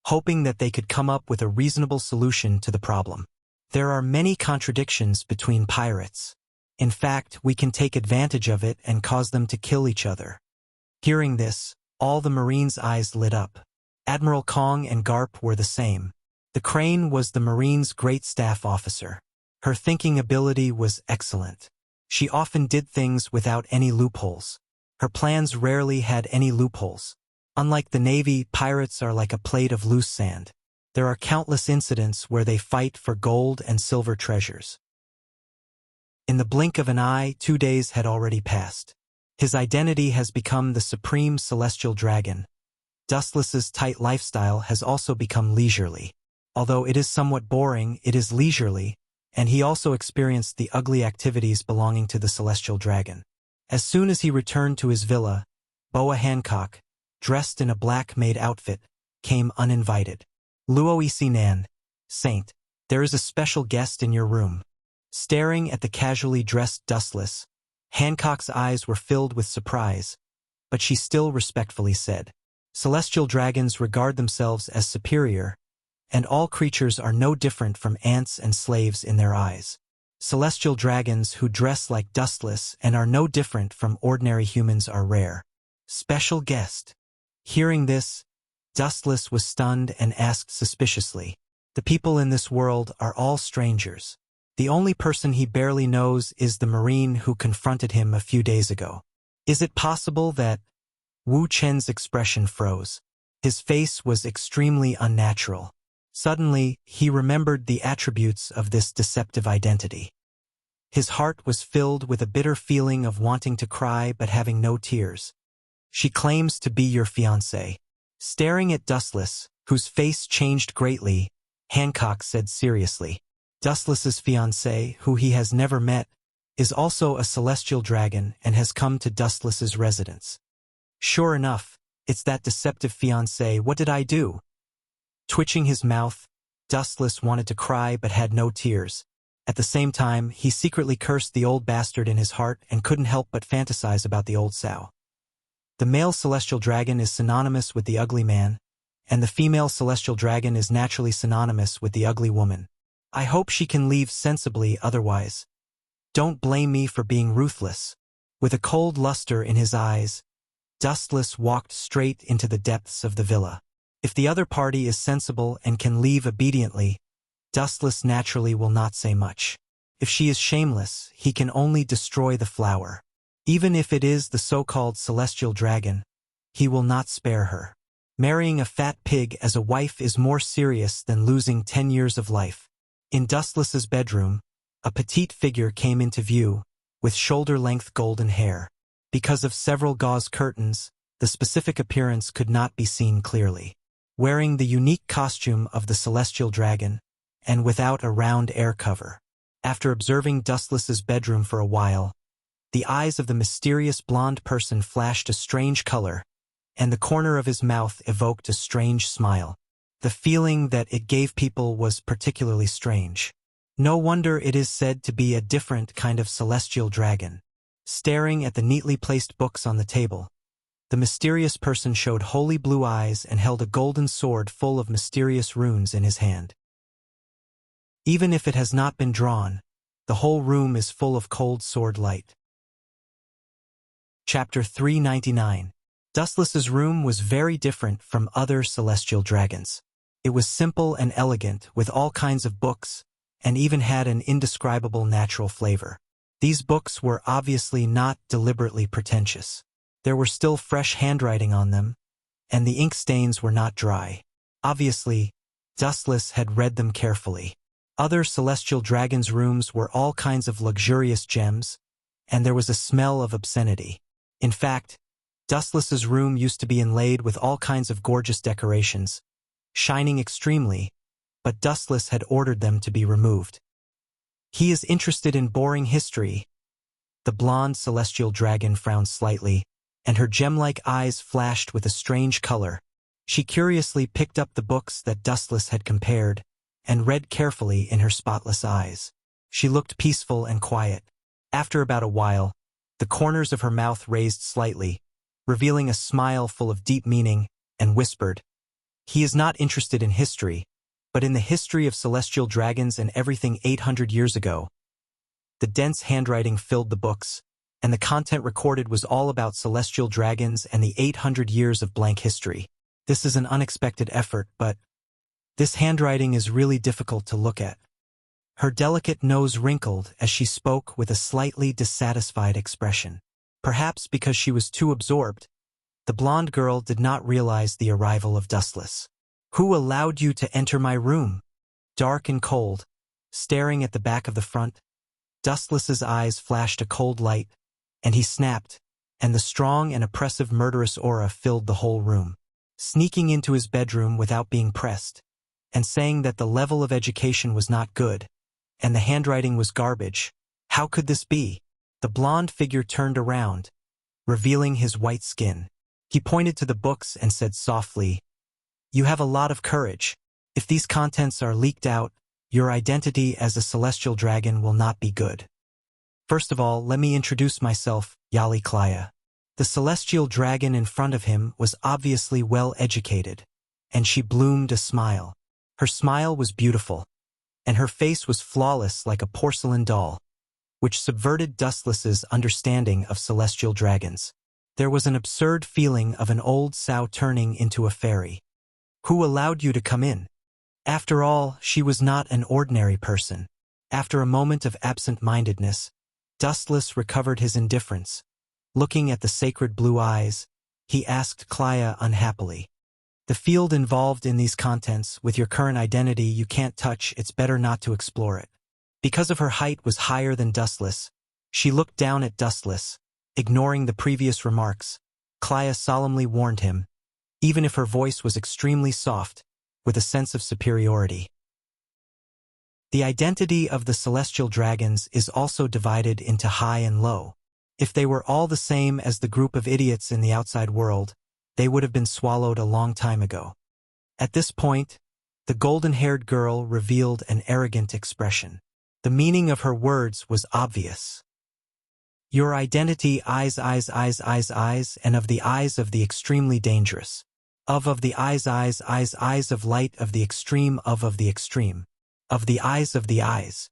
Speaker 1: hoping that they could come up with a reasonable solution to the problem. There are many contradictions between pirates. In fact, we can take advantage of it and cause them to kill each other. Hearing this, all the Marines' eyes lit up. Admiral Kong and Garp were the same. The Crane was the Marines' great staff officer. Her thinking ability was excellent. She often did things without any loopholes. Her plans rarely had any loopholes. Unlike the Navy, pirates are like a plate of loose sand. There are countless incidents where they fight for gold and silver treasures. In the blink of an eye, 2 days had already passed. His identity has become the supreme celestial dragon. Dustless's tight lifestyle has also become leisurely. Although it is somewhat boring, it is leisurely, and he also experienced the ugly activities belonging to the celestial dragon. As soon as he returned to his villa, Boa Hancock, dressed in a black maid outfit, came uninvited. Luo Isinan, Saint, there is a special guest in your room. Staring at the casually dressed Dustless, Hancock's eyes were filled with surprise, but she still respectfully said, "Celestial dragons regard themselves as superior, and all creatures are no different from ants and slaves in their eyes. Celestial dragons who dress like Dustless and are no different from ordinary humans are rare." Special guest. Hearing this, Dustless was stunned and asked suspiciously, "The people in this world are all strangers. The only person he barely knows is the Marine who confronted him a few days ago. Is it possible that—" Wu Chen's expression froze. His face was extremely unnatural. Suddenly, he remembered the attributes of this deceptive identity. His heart was filled with a bitter feeling of wanting to cry but having no tears. "She claims to be your fiancé." Staring at Dustless, whose face changed greatly, Hancock said seriously, "Dustless's fiancé, who he has never met, is also a celestial dragon and has come to Dustless's residence." "Sure enough, it's that deceptive fiancé. What did I do?" Twitching his mouth, Dustless wanted to cry but had no tears. At the same time, he secretly cursed the old bastard in his heart and couldn't help but fantasize about the old sow. The male celestial dragon is synonymous with the ugly man, and the female celestial dragon is naturally synonymous with the ugly woman. I hope she can leave sensibly otherwise. Don't blame me for being ruthless. With a cold luster in his eyes, Dustless walked straight into the depths of the villa. If the other party is sensible and can leave obediently, Dustless naturally will not say much. If she is shameless, he can only destroy the flower. Even if it is the so-called celestial dragon, he will not spare her. Marrying a fat pig as a wife is more serious than losing 10 years of life. In Dustless's bedroom, a petite figure came into view, with shoulder-length golden hair. Because of several gauze curtains, the specific appearance could not be seen clearly. Wearing the unique costume of the celestial dragon, and without a round air cover. After observing Dustless's bedroom for a while, the eyes of the mysterious blonde person flashed a strange color, and the corner of his mouth evoked a strange smile. The feeling that it gave people was particularly strange. No wonder it is said to be a different kind of celestial dragon. Staring at the neatly placed books on the table, the mysterious person showed holy blue eyes and held a golden sword full of mysterious runes in his hand. Even if it has not been drawn, the whole room is full of cold sword light. Chapter 399. Dustless's room was very different from other celestial dragons. It was simple and elegant, with all kinds of books, and even had an indescribable natural flavor. These books were obviously not deliberately pretentious. There were still fresh handwriting on them, and the ink stains were not dry. Obviously, Dustless had read them carefully. Other celestial dragons' rooms were all kinds of luxurious gems, and there was a smell of obscenity. In fact, Dustless's room used to be inlaid with all kinds of gorgeous decorations, shining extremely, but Dustless had ordered them to be removed. He is interested in boring history. The blonde celestial dragon frowned slightly, and her gem-like eyes flashed with a strange color. She curiously picked up the books that Dustless had compared, and read carefully in her spotless eyes. She looked peaceful and quiet. After about a while, the corners of her mouth raised slightly, revealing a smile full of deep meaning, and whispered, "He is not interested in history, but in the history of celestial dragons and everything 800 years ago." The dense handwriting filled the books, and the content recorded was all about celestial dragons and the 800 years of blank history. This is an unexpected effort, but this handwriting is really difficult to look at. Her delicate nose wrinkled as she spoke with a slightly dissatisfied expression. Perhaps because she was too absorbed, the blonde girl did not realize the arrival of Dustless. "Who allowed you to enter my room?" Dark and cold, staring at the back of the front, Dustless's eyes flashed a cold light, and he snapped, and the strong and oppressive murderous aura filled the whole room. Sneaking into his bedroom without being pressed, and saying that the level of education was not good, and the handwriting was garbage. How could this be? The blonde figure turned around, revealing his white skin. He pointed to the books and said softly, "You have a lot of courage. If these contents are leaked out, your identity as a celestial dragon will not be good. First of all, let me introduce myself, Yali Klaya." The celestial dragon in front of him was obviously well educated, and she bloomed a smile. Her smile was beautiful, and her face was flawless like a porcelain doll, which subverted Dustless's understanding of celestial dragons. There was an absurd feeling of an old sow turning into a fairy. "Who allowed you to come in?" After all, she was not an ordinary person. After a moment of absent-mindedness, Dustless recovered his indifference. Looking at the sacred blue eyes, he asked Klaya unhappily, "The field involved in these contents, with your current identity you can't touch, it's better not to explore it." Because of her height was higher than Dustless, she looked down at Dustless, ignoring the previous remarks. Klaya solemnly warned him, even if her voice was extremely soft, with a sense of superiority. The identity of the celestial dragons is also divided into high and low. If they were all the same as the group of idiots in the outside world, they would have been swallowed a long time ago. At this point, the golden-haired girl revealed an arrogant expression. The meaning of her words was obvious. "Your identity eyes, and of the eyes of the extremely dangerous. Of the eyes of light of the extreme of the extreme. Of the eyes, the eyes.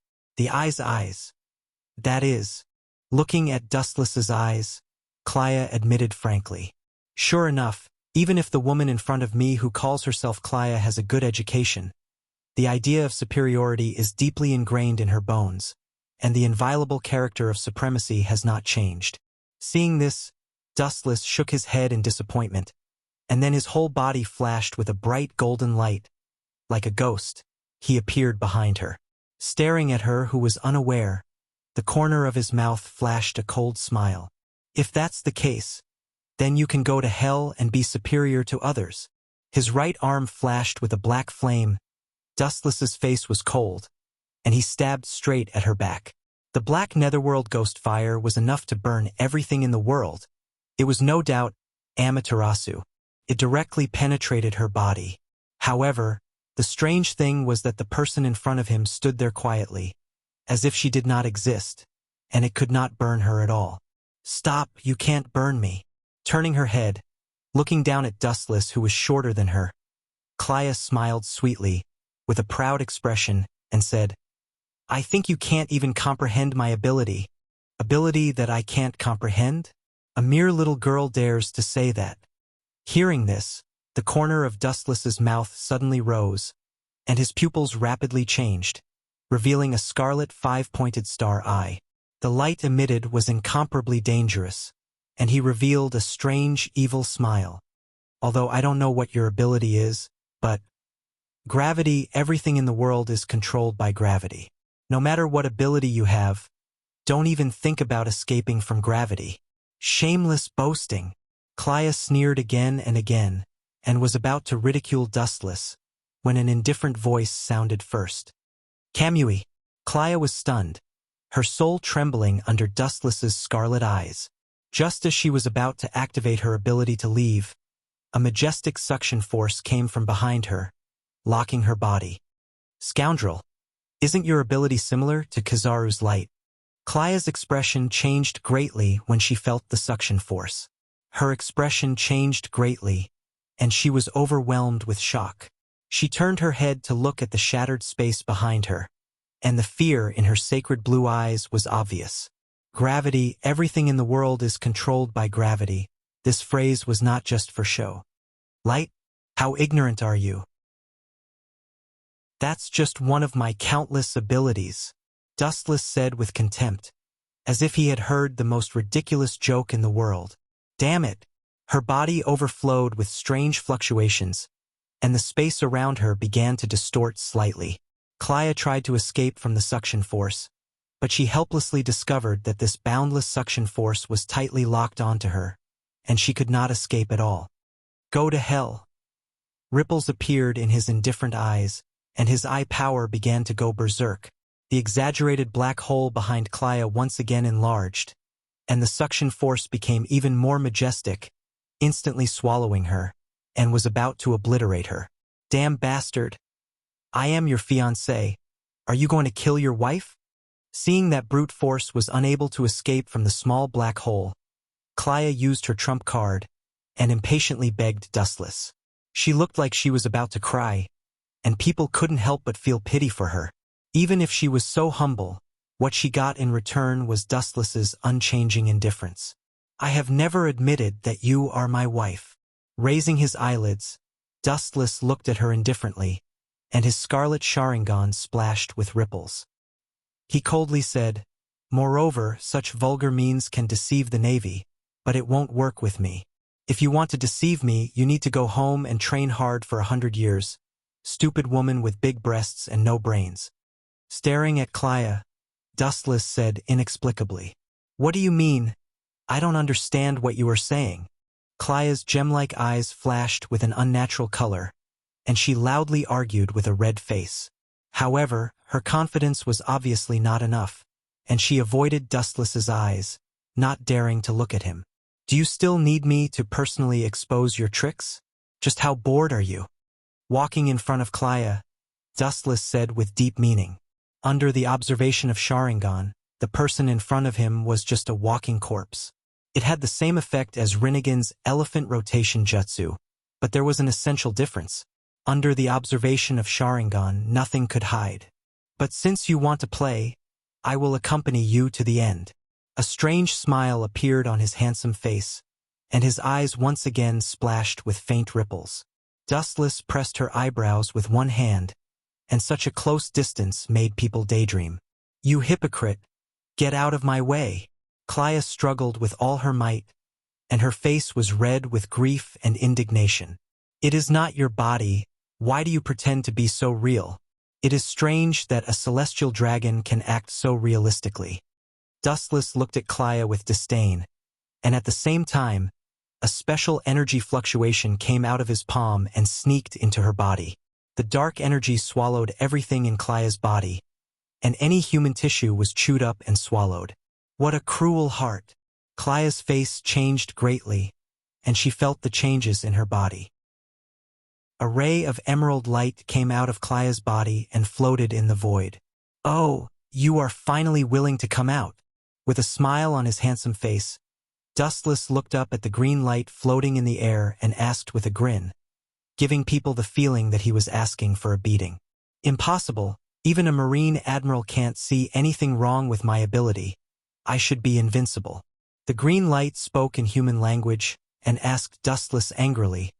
Speaker 1: That is." Looking at Dustless's eyes, Klaya admitted frankly, "Sure enough, even if the woman in front of me who calls herself Klaya has a good education, the idea of superiority is deeply ingrained in her bones, and the inviolable character of supremacy has not changed." Seeing this, Dustless shook his head in disappointment, and then his whole body flashed with a bright golden light. Like a ghost, he appeared behind her. Staring at her who was unaware, the corner of his mouth flashed a cold smile. "If that's the case, then you can go to hell and be superior to others." His right arm flashed with a black flame. Dustless's face was cold, and he stabbed straight at her back. The black netherworld ghost fire was enough to burn everything in the world. It was no doubt Amaterasu. It directly penetrated her body. However, the strange thing was that the person in front of him stood there quietly, as if she did not exist, and it could not burn her at all. "Stop, you can't burn me." Turning her head, looking down at Dustless who was shorter than her, Klaya smiled sweetly, with a proud expression, and said, "I think you can't even comprehend my ability." "Ability that I can't comprehend? A mere little girl dares to say that." Hearing this, the corner of Dustless's mouth suddenly rose, and his pupils rapidly changed, revealing a scarlet five-pointed star eye. The light emitted was incomparably dangerous, and he revealed a strange, evil smile. although I don't know what your ability is, but gravity, everything in the world is controlled by gravity. No matter what ability you have, don't even think about escaping from gravity. Shameless boasting. Clea sneered again and again, and was about to ridicule Dustless, when an indifferent voice sounded first. Kamui. Clea was stunned, her soul trembling under Dustless's scarlet eyes. Just as she was about to activate her ability to leave, a majestic suction force came from behind her, locking her body. Scoundrel. Isn't your ability similar to Kizaru's light? Clea's expression changed greatly when she felt the suction force. Her expression changed greatly, and she was overwhelmed with shock. She turned her head to look at the shattered space behind her, and the fear in her sacred blue eyes was obvious. Gravity, everything in the world is controlled by gravity. This phrase was not just for show. Light? How ignorant are you? That's just one of my countless abilities, Dustless said with contempt, as if he had heard the most ridiculous joke in the world. Damn it! Her body overflowed with strange fluctuations, and the space around her began to distort slightly. Clea tried to escape from the suction force, but she helplessly discovered that this boundless suction force was tightly locked onto her, and she could not escape at all. Go to hell. Ripples appeared in his indifferent eyes, and his eye power began to go berserk. The exaggerated black hole behind Clea once again enlarged, and the suction force became even more majestic, instantly swallowing her, and was about to obliterate her. Damn bastard. I am your fiancé. Are you going to kill your wife? Seeing that brute force was unable to escape from the small black hole, Clea used her trump card and impatiently begged Dustless. She looked like she was about to cry, and people couldn't help but feel pity for her. Even if she was so humble, what she got in return was Dustless's unchanging indifference. I have never admitted that you are my wife. Raising his eyelids, Dustless looked at her indifferently, and his scarlet Sharingan splashed with ripples. He coldly said, Moreover, such vulgar means can deceive the Navy, but it won't work with me. If you want to deceive me, you need to go home and train hard for 100 years. Stupid woman with big breasts and no brains. Staring at Clea, Dustless said inexplicably, What do you mean? I don't understand what you are saying. Clea's gem-like eyes flashed with an unnatural color, and she loudly argued with a red face. However, her confidence was obviously not enough, and she avoided Dustless's eyes, not daring to look at him. Do you still need me to personally expose your tricks? Just how bored are you? Walking in front of Clea, Dustless said with deep meaning. Under the observation of Sharingan, the person in front of him was just a walking corpse. It had the same effect as Rinnegan's elephant rotation jutsu, but there was an essential difference. Under the observation of Sharingan, nothing could hide. But since you want to play, I will accompany you to the end. A strange smile appeared on his handsome face, and his eyes once again splashed with faint ripples. Dustless pressed her eyebrows with one hand, and such a close distance made people daydream. You hypocrite! Get out of my way! Clea struggled with all her might, and her face was red with grief and indignation. It is not your body. Why do you pretend to be so real? It is strange that a celestial dragon can act so realistically. Dustless looked at Clea with disdain, and at the same time, a special energy fluctuation came out of his palm and sneaked into her body. The dark energy swallowed everything in Clea's body, and any human tissue was chewed up and swallowed. What a cruel heart! Clea's face changed greatly, and she felt the changes in her body. A ray of emerald light came out of Clea's body and floated in the void. Oh, you are finally willing to come out. With a smile on his handsome face, Dustless looked up at the green light floating in the air and asked with a grin, giving people the feeling that he was asking for a beating. Impossible, even a Marine Admiral can't see anything wrong with my ability. I should be invincible. The green light spoke in human language and asked Dustless angrily,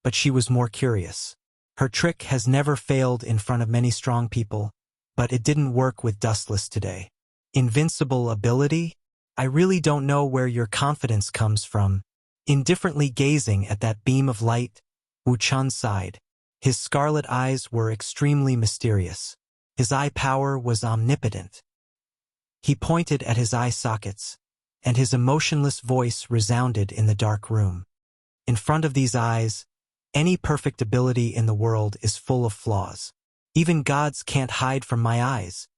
Speaker 1: but she was more curious. Her trick has never failed in front of many strong people, but it didn't work with Dustless today. Invincible ability? I really don't know where your confidence comes from. Indifferently gazing at that beam of light, Wu Chun sighed. His scarlet eyes were extremely mysterious. His eye power was omnipotent. He pointed at his eye sockets, and his emotionless voice resounded in the dark room. In front of these eyes, any perfect ability in the world is full of flaws. Even gods can't hide from my eyes.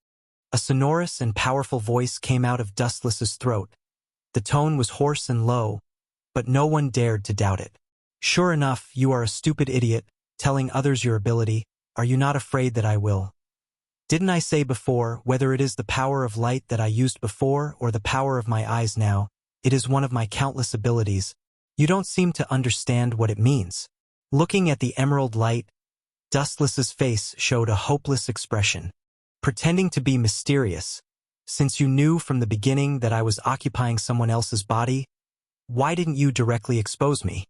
Speaker 1: A sonorous and powerful voice came out of Dustless's throat. The tone was hoarse and low, but no one dared to doubt it. Sure enough, you are a stupid idiot, telling others your ability. Are you not afraid that I will? Didn't I say before, whether it is the power of light that I used before or the power of my eyes now, it is one of my countless abilities. You don't seem to understand what it means. Looking at the emerald light, Dustless's face showed a hopeless expression. Pretending to be mysterious, since you knew from the beginning that I was occupying someone else's body, why didn't you directly expose me?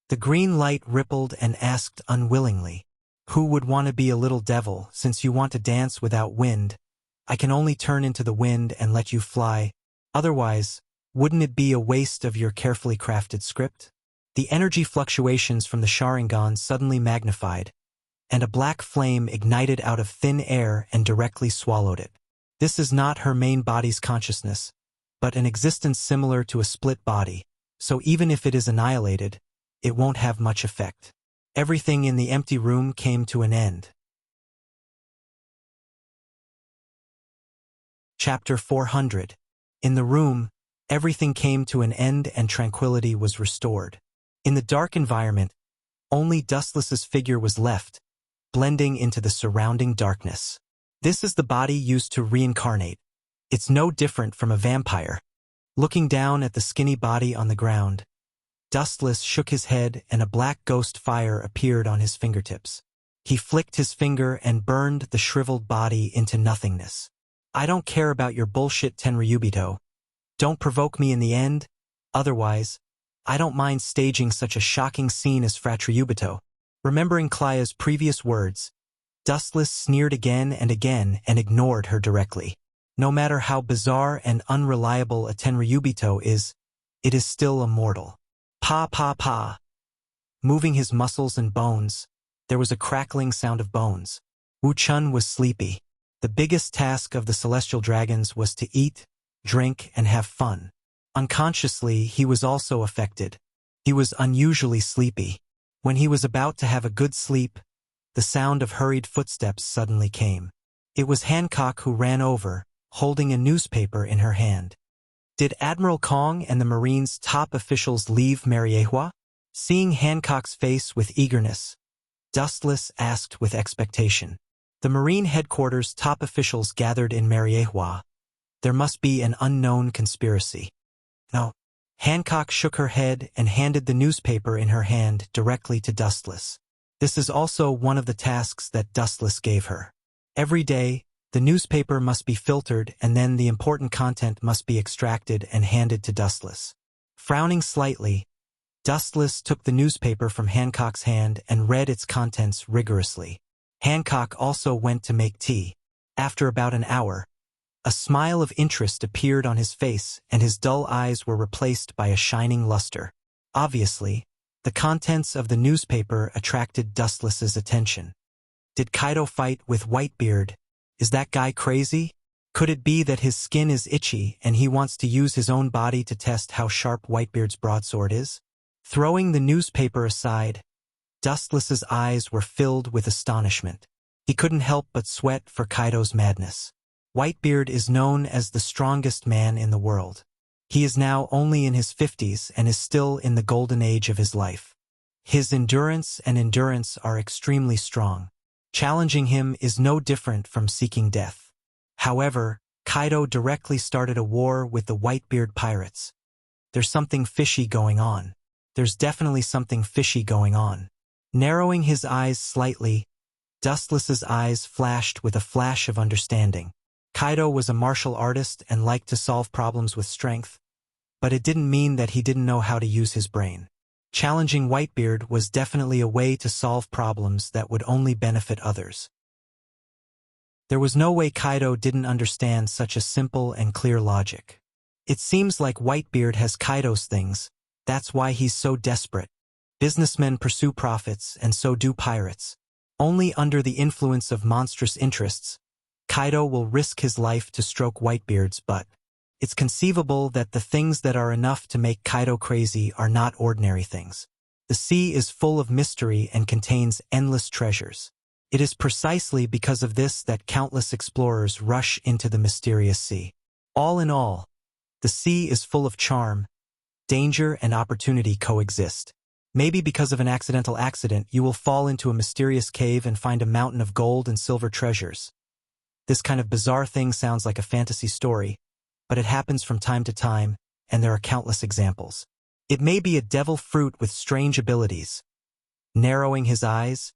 Speaker 1: The green light rippled and asked unwillingly, who would want to be a little devil since you want to dance without wind? I can only turn into the wind and let you fly. Otherwise, wouldn't it be a waste of your carefully crafted script? The energy fluctuations from the Sharingan suddenly magnified, and a black flame ignited out of thin air and directly swallowed it. This is not her main body's consciousness, but an existence similar to a split body, so even if it is annihilated, it won't have much effect. Everything in the empty room came to an end. Chapter 400. In the room, everything came to an end and tranquility was restored. In the dark environment, only Dustless's figure was left, blending into the surrounding darkness. This is the body used to reincarnate. It's no different from a vampire. Looking down at the skinny body on the ground, Dustless shook his head and a black ghost fire appeared on his fingertips. He flicked his finger and burned the shriveled body into nothingness. I don't care about your bullshit Tenryubito. Don't provoke me in the end, otherwise, I don't mind staging such a shocking scene as Fratriubito. Remembering Klaya's previous words, Dustless sneered again and ignored her directly. No matter how bizarre and unreliable a Tenryubito is, it is still immortal. Pa pa pa. Moving his muscles and bones, there was a crackling sound of bones. Wu Chun was sleepy. The biggest task of the celestial dragons was to eat, drink, and have fun. Unconsciously, he was also affected. He was unusually sleepy. When he was about to have a good sleep, the sound of hurried footsteps suddenly came. It was Hancock who ran over, holding a newspaper in her hand. Did Admiral Kong and the Marine's top officials leave Mariehua? Seeing Hancock's face with eagerness, Dustless asked with expectation. The Marine headquarters top officials gathered in Mariehua. There must be an unknown conspiracy. No. Hancock shook her head and handed the newspaper in her hand directly to Dustless. This is also one of the tasks that Dustless gave her. Every day, the newspaper must be filtered and then the important content must be extracted and handed to Dustless. Frowning slightly, Dustless took the newspaper from Hancock's hand and read its contents rigorously. Hancock also went to make tea. After about an hour, a smile of interest appeared on his face and his dull eyes were replaced by a shining luster. Obviously, the contents of the newspaper attracted Dustless's attention. Did Kaido fight with Whitebeard? Is that guy crazy? Could it be that his skin is itchy and he wants to use his own body to test how sharp Whitebeard's broadsword is? Throwing the newspaper aside, Dustless's eyes were filled with astonishment. He couldn't help but sweat for Kaido's madness. Whitebeard is known as the strongest man in the world. He is now only in his 50s and is still in the golden age of his life. His endurance are extremely strong. Challenging him is no different from seeking death. However, Kaido directly started a war with the Whitebeard pirates. There's something fishy going on. There's definitely something fishy going on. Narrowing his eyes slightly, Dustless's eyes flashed with a flash of understanding. Kaido was a martial artist and liked to solve problems with strength, but it didn't mean that he didn't know how to use his brain. Challenging Whitebeard was definitely a way to solve problems that would only benefit others. There was no way Kaido didn't understand such a simple and clear logic. It seems like Whitebeard has Kaido's things, That's why he's so desperate. Businessmen pursue profits, and so do pirates. Only under the influence of monstrous interests, Kaido will risk his life to stroke Whitebeard's butt. It's conceivable that the things that are enough to make Kaido crazy are not ordinary things. The sea is full of mystery and contains endless treasures. It is precisely because of this that countless explorers rush into the mysterious sea. All in all, the sea is full of charm. Danger and opportunity coexist. Maybe because of an accidental accident, you will fall into a mysterious cave and find a mountain of gold and silver treasures. This kind of bizarre thing sounds like a fantasy story, but it happens from time to time, and there are countless examples. It may be a devil fruit with strange abilities. Narrowing his eyes,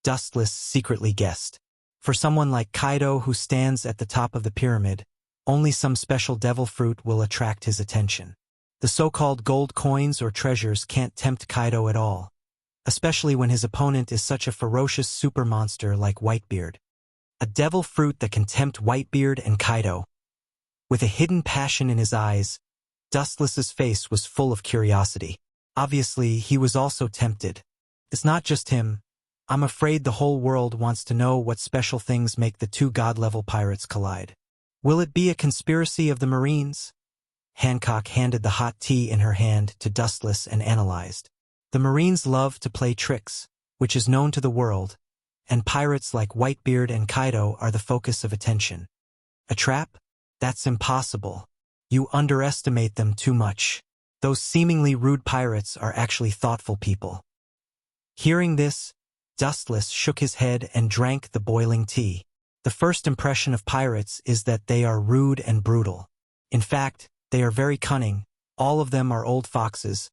Speaker 1: Dustless secretly guessed. For someone like Kaido who stands at the top of the pyramid, only some special devil fruit will attract his attention. The so-called gold coins or treasures can't tempt Kaido at all, especially when his opponent is such a ferocious super monster like Whitebeard. A devil fruit that can tempt Whitebeard and Kaido. With a hidden passion in his eyes, Dustless's face was full of curiosity. Obviously, he was also tempted. It's not just him. I'm afraid the whole world wants to know what special things make the two god-level pirates collide. Will it be a conspiracy of the Marines? Hancock handed the hot tea in her hand to Dustless and analyzed. The Marines love to play tricks, which is known to the world, and pirates like Whitebeard and Kaido are the focus of attention. A trap? That's impossible. You underestimate them too much. Those seemingly rude pirates are actually thoughtful people. Hearing this, Dustless shook his head and drank the boiling tea. The first impression of pirates is that they are rude and brutal. In fact, they are very cunning. All of them are old foxes,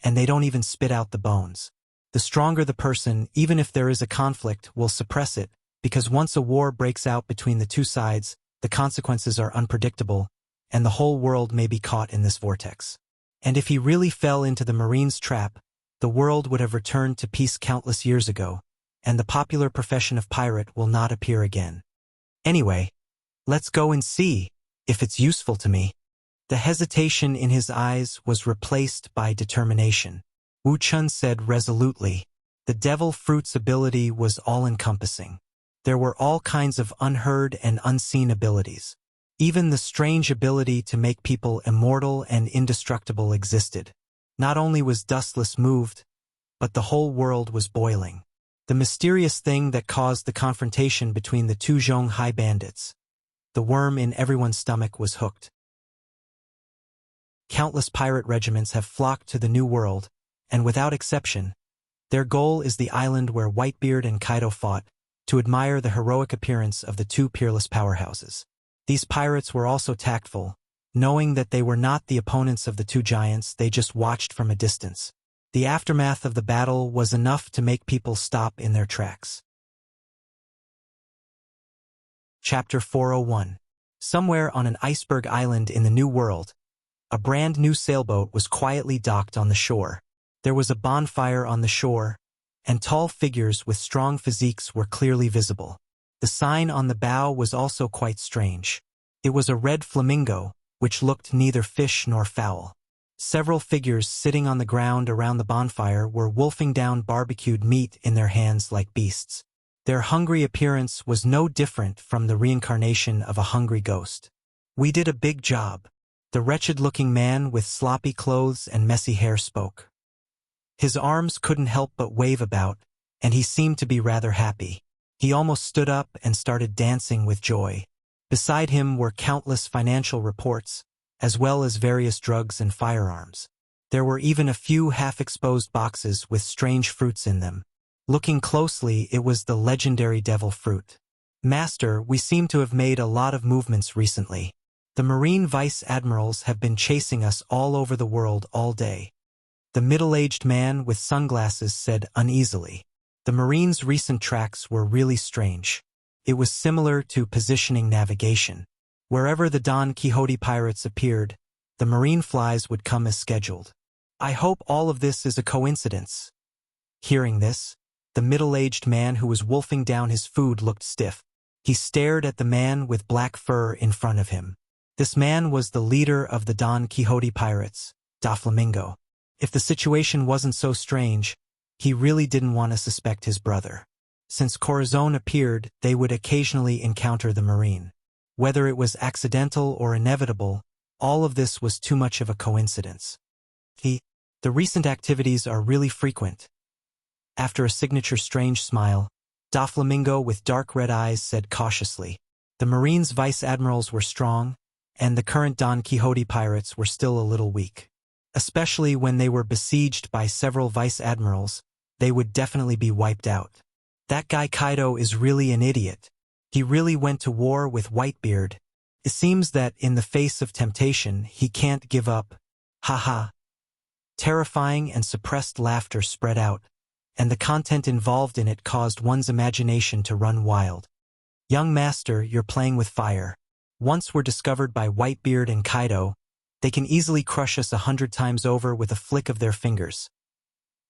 Speaker 1: and they don't even spit out the bones. The stronger the person, even if there is a conflict, will suppress it, because once a war breaks out between the two sides, the consequences are unpredictable, and the whole world may be caught in this vortex. And if he really fell into the Marines' trap, the world would have returned to peace countless years ago, and the popular profession of pirate will not appear again. Anyway, let's go and see if it's useful to me. The hesitation in his eyes was replaced by determination. Wu Chun said resolutely. The devil fruit's ability was all-encompassing. There were all kinds of unheard and unseen abilities. Even the strange ability to make people immortal and indestructible existed. Not only was Dustless moved, but the whole world was boiling. The mysterious thing that caused the confrontation between the two Zhonghai bandits. The worm in everyone's stomach was hooked. Countless pirate regiments have flocked to the New World, and without exception, their goal is the island where Whitebeard and Kaido fought, to admire the heroic appearance of the two peerless powerhouses. These pirates were also tactful, knowing that they were not the opponents of the two giants, they just watched from a distance. The aftermath of the battle was enough to make people stop in their tracks. Chapter 401. Somewhere on an iceberg island in the New World, a brand new sailboat was quietly docked on the shore. There was a bonfire on the shore, and tall figures with strong physiques were clearly visible. The sign on the bow was also quite strange. It was a red flamingo, which looked neither fish nor fowl. Several figures sitting on the ground around the bonfire were wolfing down barbecued meat in their hands like beasts. Their hungry appearance was no different from the reincarnation of a hungry ghost. "We did a big job," the wretched-looking man with sloppy clothes and messy hair spoke. His arms couldn't help but wave about, and he seemed to be rather happy. He almost stood up and started dancing with joy. Beside him were countless financial reports, as well as various drugs and firearms. There were even a few half-exposed boxes with strange fruits in them. Looking closely, it was the legendary devil fruit. "Master, we seem to have made a lot of movements recently. The Marine Vice Admirals have been chasing us all over the world all day," the middle-aged man with sunglasses said uneasily. The Marines' recent tracks were really strange. It was similar to positioning navigation. Wherever the Don Quixote pirates appeared, the Marine flies would come as scheduled. "I hope all of this is a coincidence." Hearing this, the middle-aged man who was wolfing down his food looked stiff. He stared at the man with black fur in front of him. This man was the leader of the Don Quixote pirates, Doflamingo. If the situation wasn't so strange, he really didn't want to suspect his brother. Since Corazon appeared, they would occasionally encounter the Marine. Whether it was accidental or inevitable, all of this was too much of a coincidence. The recent activities are really frequent. After a signature strange smile, Doflamingo with dark red eyes said cautiously, the Marine's vice admirals were strong, and the current Don Quixote pirates were still a little weak. Especially when they were besieged by several vice admirals, they would definitely be wiped out. That guy Kaido is really an idiot. He really went to war with Whitebeard. It seems that in the face of temptation, he can't give up. Haha. Terrifying and suppressed laughter spread out, and the content involved in it caused one's imagination to run wild. Young master, you're playing with fire. Once we're discovered by Whitebeard and Kaido, they can easily crush us 100 times over with a flick of their fingers.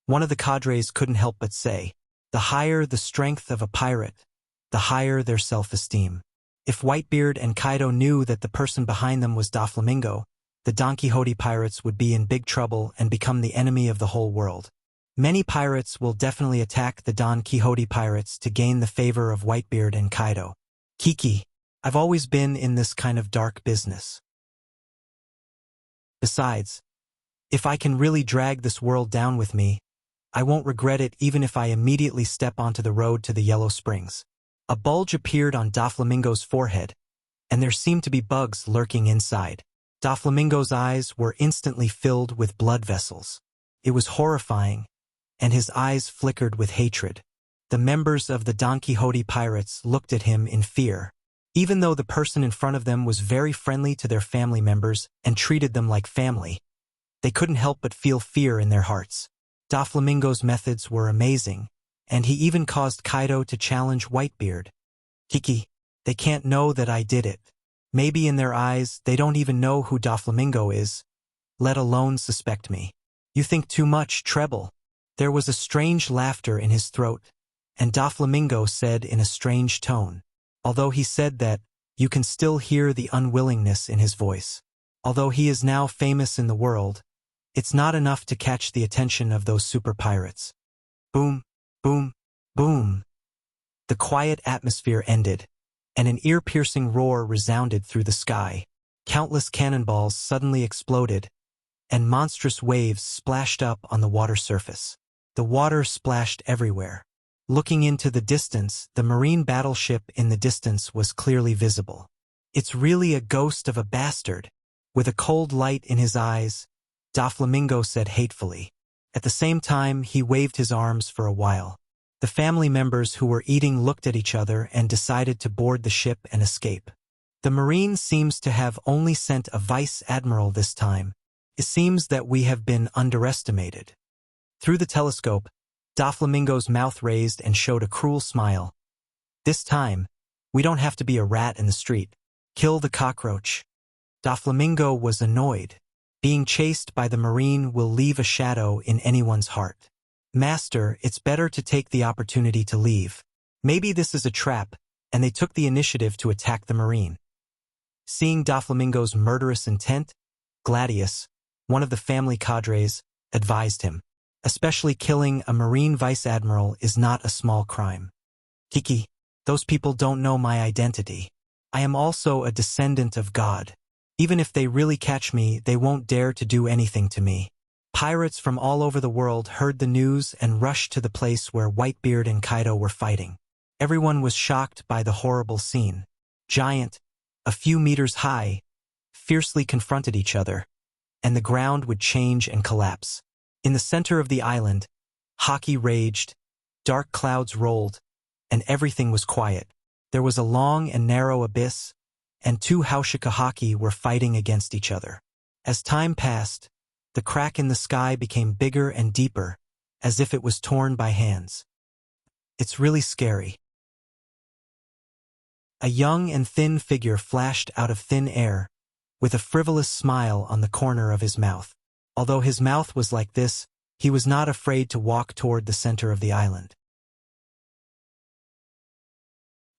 Speaker 1: One of the cadres couldn't help but say, the higher the strength of a pirate, the higher their self-esteem. If Whitebeard and Kaido knew that the person behind them was Doflamingo, the Don Quixote pirates would be in big trouble and become the enemy of the whole world. Many pirates will definitely attack the Don Quixote pirates to gain the favor of Whitebeard and Kaido. Kiki, I've always been in this kind of dark business. Besides, if I can really drag this world down with me, I won't regret it even if I immediately step onto the road to the Yellow Springs. A bulge appeared on Doflamingo's forehead, and there seemed to be bugs lurking inside. Doflamingo's eyes were instantly filled with blood vessels. It was horrifying, and his eyes flickered with hatred. The members of the Don Quixote pirates looked at him in fear. Even though the person in front of them was very friendly to their family members and treated them like family, they couldn't help but feel fear in their hearts. Doflamingo's methods were amazing, and he even caused Kaido to challenge Whitebeard. Kiki, they can't know that I did it. Maybe in their eyes, they don't even know who Doflamingo is, let alone suspect me. You think too much, Treble. There was a strange laughter in his throat, and Doflamingo said in a strange tone. Although he said that, you can still hear the unwillingness in his voice. Although he is now famous in the world, it's not enough to catch the attention of those super pirates. Boom, boom, boom. The quiet atmosphere ended, and an ear-piercing roar resounded through the sky. Countless cannonballs suddenly exploded, and monstrous waves splashed up on the water surface. The water splashed everywhere. Looking into the distance, the marine battleship in the distance was clearly visible. It's really a ghost of a bastard. With a cold light in his eyes, Doflamingo said hatefully. At the same time, he waved his arms for a while. The family members who were eating looked at each other and decided to board the ship and escape. The Marine seems to have only sent a vice admiral this time. It seems that we have been underestimated. Through the telescope, Doflamingo's mouth raised and showed a cruel smile. This time, we don't have to be a rat in the street. Kill the cockroach. Doflamingo was annoyed. Being chased by the Marine will leave a shadow in anyone's heart. Master, it's better to take the opportunity to leave. Maybe this is a trap, and they took the initiative to attack the Marine. Seeing Doflamingo's murderous intent, Gladius, one of the family cadres, advised him. Especially killing a Marine vice admiral is not a small crime. Kiki, those people don't know my identity. I am also a descendant of God. Even if they really catch me, they won't dare to do anything to me. Pirates from all over the world heard the news and rushed to the place where Whitebeard and Kaido were fighting. Everyone was shocked by the horrible scene. Giant, a few meters high, fiercely confronted each other, and the ground would change and collapse. In the center of the island, hockey raged, dark clouds rolled, and everything was quiet. There was a long and narrow abyss, and two Haushika hockey were fighting against each other. As time passed, the crack in the sky became bigger and deeper, as if it was torn by hands. It's really scary. A young and thin figure flashed out of thin air, with a frivolous smile on the corner of his mouth. Although his mouth was like this, he was not afraid to walk toward the center of the island.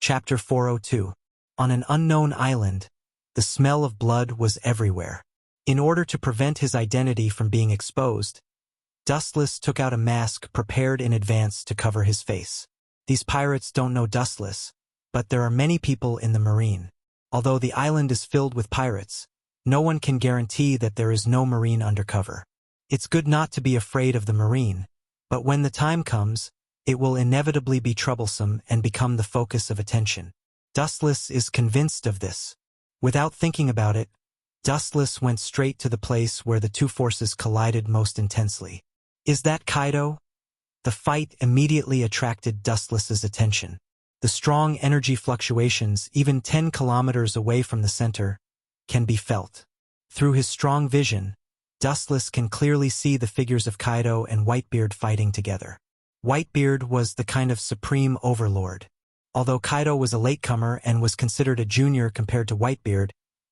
Speaker 1: Chapter 402. On an unknown island, the smell of blood was everywhere. In order to prevent his identity from being exposed, Dustless took out a mask prepared in advance to cover his face. These pirates don't know Dustless, but there are many people in the marine. Although the island is filled with pirates, no one can guarantee that there is no marine undercover. It's good not to be afraid of the marine, but when the time comes, it will inevitably be troublesome and become the focus of attention. Dustless is convinced of this. Without thinking about it, Dustless went straight to the place where the two forces collided most intensely. Is that Kaido? The fight immediately attracted Dustless's attention. The strong energy fluctuations, even 10 kilometers away from the center, can be felt. Through his strong vision, Dustless can clearly see the figures of Kaido and Whitebeard fighting together. Whitebeard was the kind of supreme overlord. Although Kaido was a latecomer and was considered a junior compared to Whitebeard,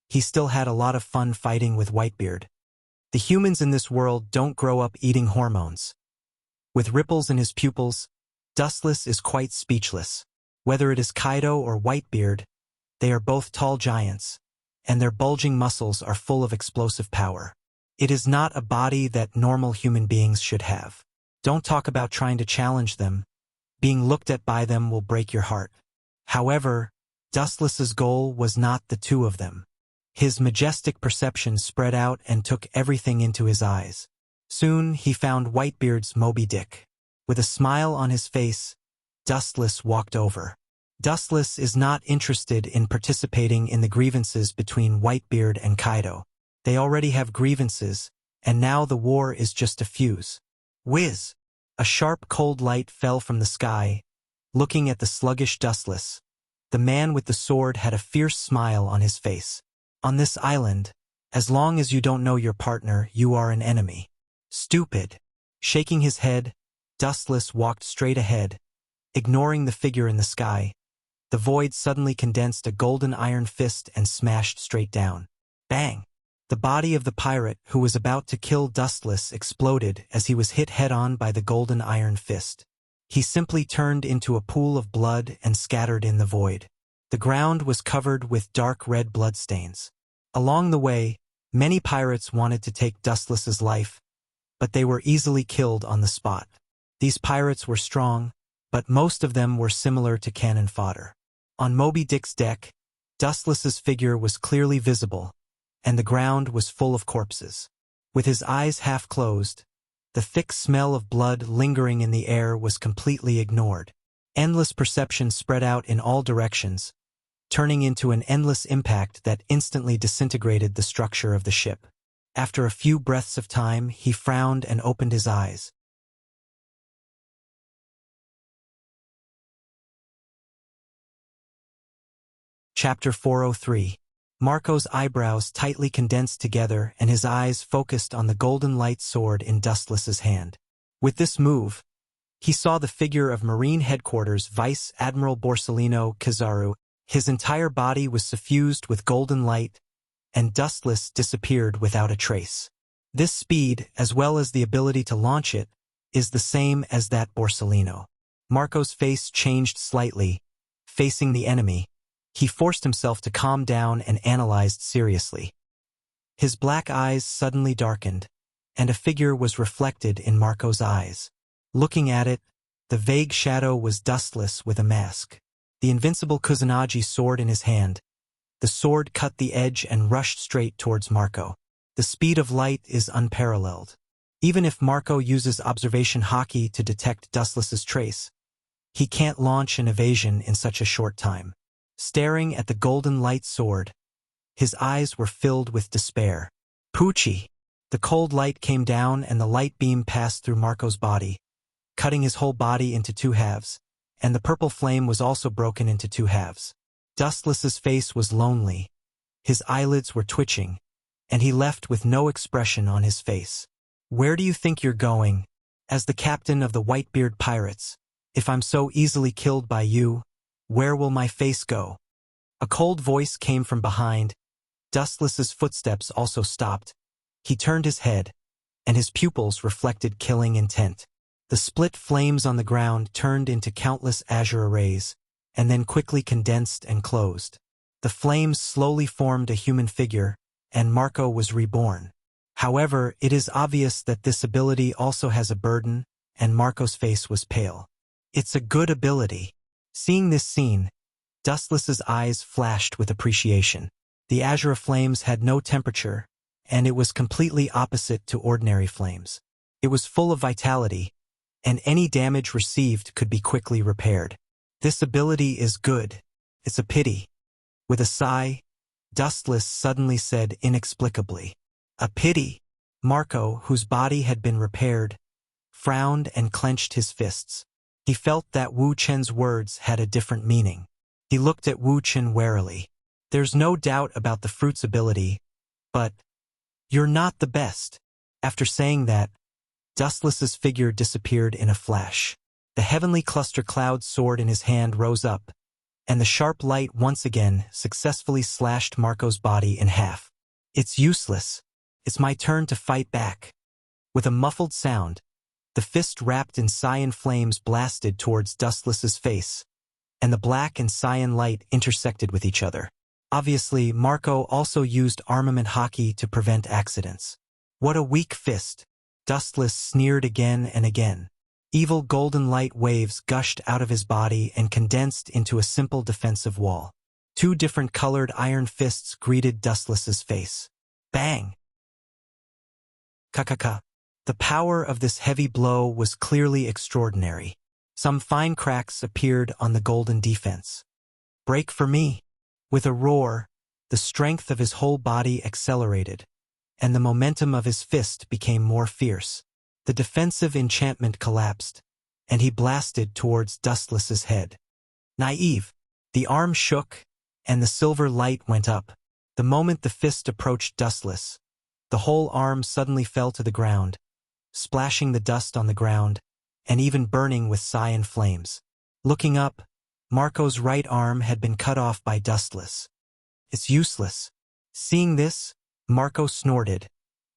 Speaker 1: he still had a lot of fun fighting with Whitebeard. The humans in this world don't grow up eating hormones. With ripples in his pupils, Dustless is quite speechless. Whether it is Kaido or Whitebeard, they are both tall giants, and their bulging muscles are full of explosive power. It is not a body that normal human beings should have. Don't talk about trying to challenge them. Being looked at by them will break your heart. However, Dustless's goal was not the two of them. His majestic perception spread out and took everything into his eyes. Soon he found Whitebeard's Moby Dick. With a smile on his face, Dustless walked over. Dustless is not interested in participating in the grievances between Whitebeard and Kaido. They already have grievances, and now the war is just a fuse. Whiz! A sharp cold light fell from the sky. Looking at the sluggish Dustless, the man with the sword had a fierce smile on his face. On this island, as long as you don't know your partner, you are an enemy. Stupid. Shaking his head, Dustless walked straight ahead, ignoring the figure in the sky. The void suddenly condensed a golden iron fist and smashed straight down. Bang! The body of the pirate who was about to kill Dustless exploded as he was hit head-on by the golden iron fist. He simply turned into a pool of blood and scattered in the void. The ground was covered with dark red bloodstains. Along the way, many pirates wanted to take Dustless's life, but they were easily killed on the spot. These pirates were strong, but most of them were similar to cannon fodder. On Moby Dick's deck, Dustless's figure was clearly visible, and the ground was full of corpses. With his eyes half closed, the thick smell of blood lingering in the air was completely ignored. Endless perception spread out in all directions, turning into an endless impact that instantly disintegrated the structure of the ship. After a few breaths of time, he frowned and opened his eyes. Chapter 403. Marco's eyebrows tightly condensed together and his eyes focused on the golden light sword in Dustless's hand. With this move, he saw the figure of Marine Headquarters Vice Admiral Borsellino Kizaru. His entire body was suffused with golden light, and Dustless disappeared without a trace. This speed, as well as the ability to launch it, is the same as that Borsellino. Marco's face changed slightly. Facing the enemy, he forced himself to calm down and analyzed seriously. His black eyes suddenly darkened, and a figure was reflected in Marco's eyes. Looking at it, the vague shadow was Dustless with a mask. The invincible Kusanagi sword in his hand. The sword cut the edge and rushed straight towards Marco. The speed of light is unparalleled. Even if Marco uses observation haki to detect Dustless's trace, he can't launch an evasion in such a short time. Staring at the golden light sword, his eyes were filled with despair. Poochie! The cold light came down and the light beam passed through Marco's body, cutting his whole body into two halves, and the purple flame was also broken into two halves. Dustless's face was lonely. His eyelids were twitching, and he left with no expression on his face. Where do you think you're going? As the captain of the Whitebeard pirates, if I'm so easily killed by you, where will my face go? A cold voice came from behind. Dustless's footsteps also stopped. He turned his head, and his pupils reflected killing intent. The split flames on the ground turned into countless azure rays, and then quickly condensed and closed. The flames slowly formed a human figure, and Marco was reborn. However, it is obvious that this ability also has a burden, and Marco's face was pale. It's a good ability. Seeing this scene, Dustless's eyes flashed with appreciation. The azure flames had no temperature, and it was completely opposite to ordinary flames. It was full of vitality, and any damage received could be quickly repaired. This ability is good. It's a pity. With a sigh, Dustless suddenly said inexplicably, "A pity." Marco, whose body had been repaired, frowned and clenched his fists. He felt that Wu Chen's words had a different meaning. He looked at Wu Chen warily. "There's no doubt about the fruit's ability, but you're not the best." After saying that, Dustless's figure disappeared in a flash. The heavenly cluster cloud sword in his hand rose up, and the sharp light once again successfully slashed Marco's body in half. "It's useless. It's my turn to fight back." With a muffled sound, the fist wrapped in cyan flames blasted towards Dustless's face, and the black and cyan light intersected with each other. Obviously, Marco also used armament hockey to prevent accidents. "What a weak fist." Dustless sneered again and again. Evil golden light waves gushed out of his body and condensed into a simple defensive wall. Two different colored iron fists greeted Dustless's face. Bang! Ka-ka-ka. The power of this heavy blow was clearly extraordinary. Some fine cracks appeared on the golden defense. "Break for me." With a roar, the strength of his whole body accelerated, and the momentum of his fist became more fierce. The defensive enchantment collapsed, and he blasted towards Dustless's head. Naive. The arm shook, and the silver light went up. The moment the fist approached Dustless, the whole arm suddenly fell to the ground, splashing the dust on the ground, and even burning with cyan flames. Looking up, Marco's right arm had been cut off by Dustless. "It's useless." Seeing this, Marco snorted,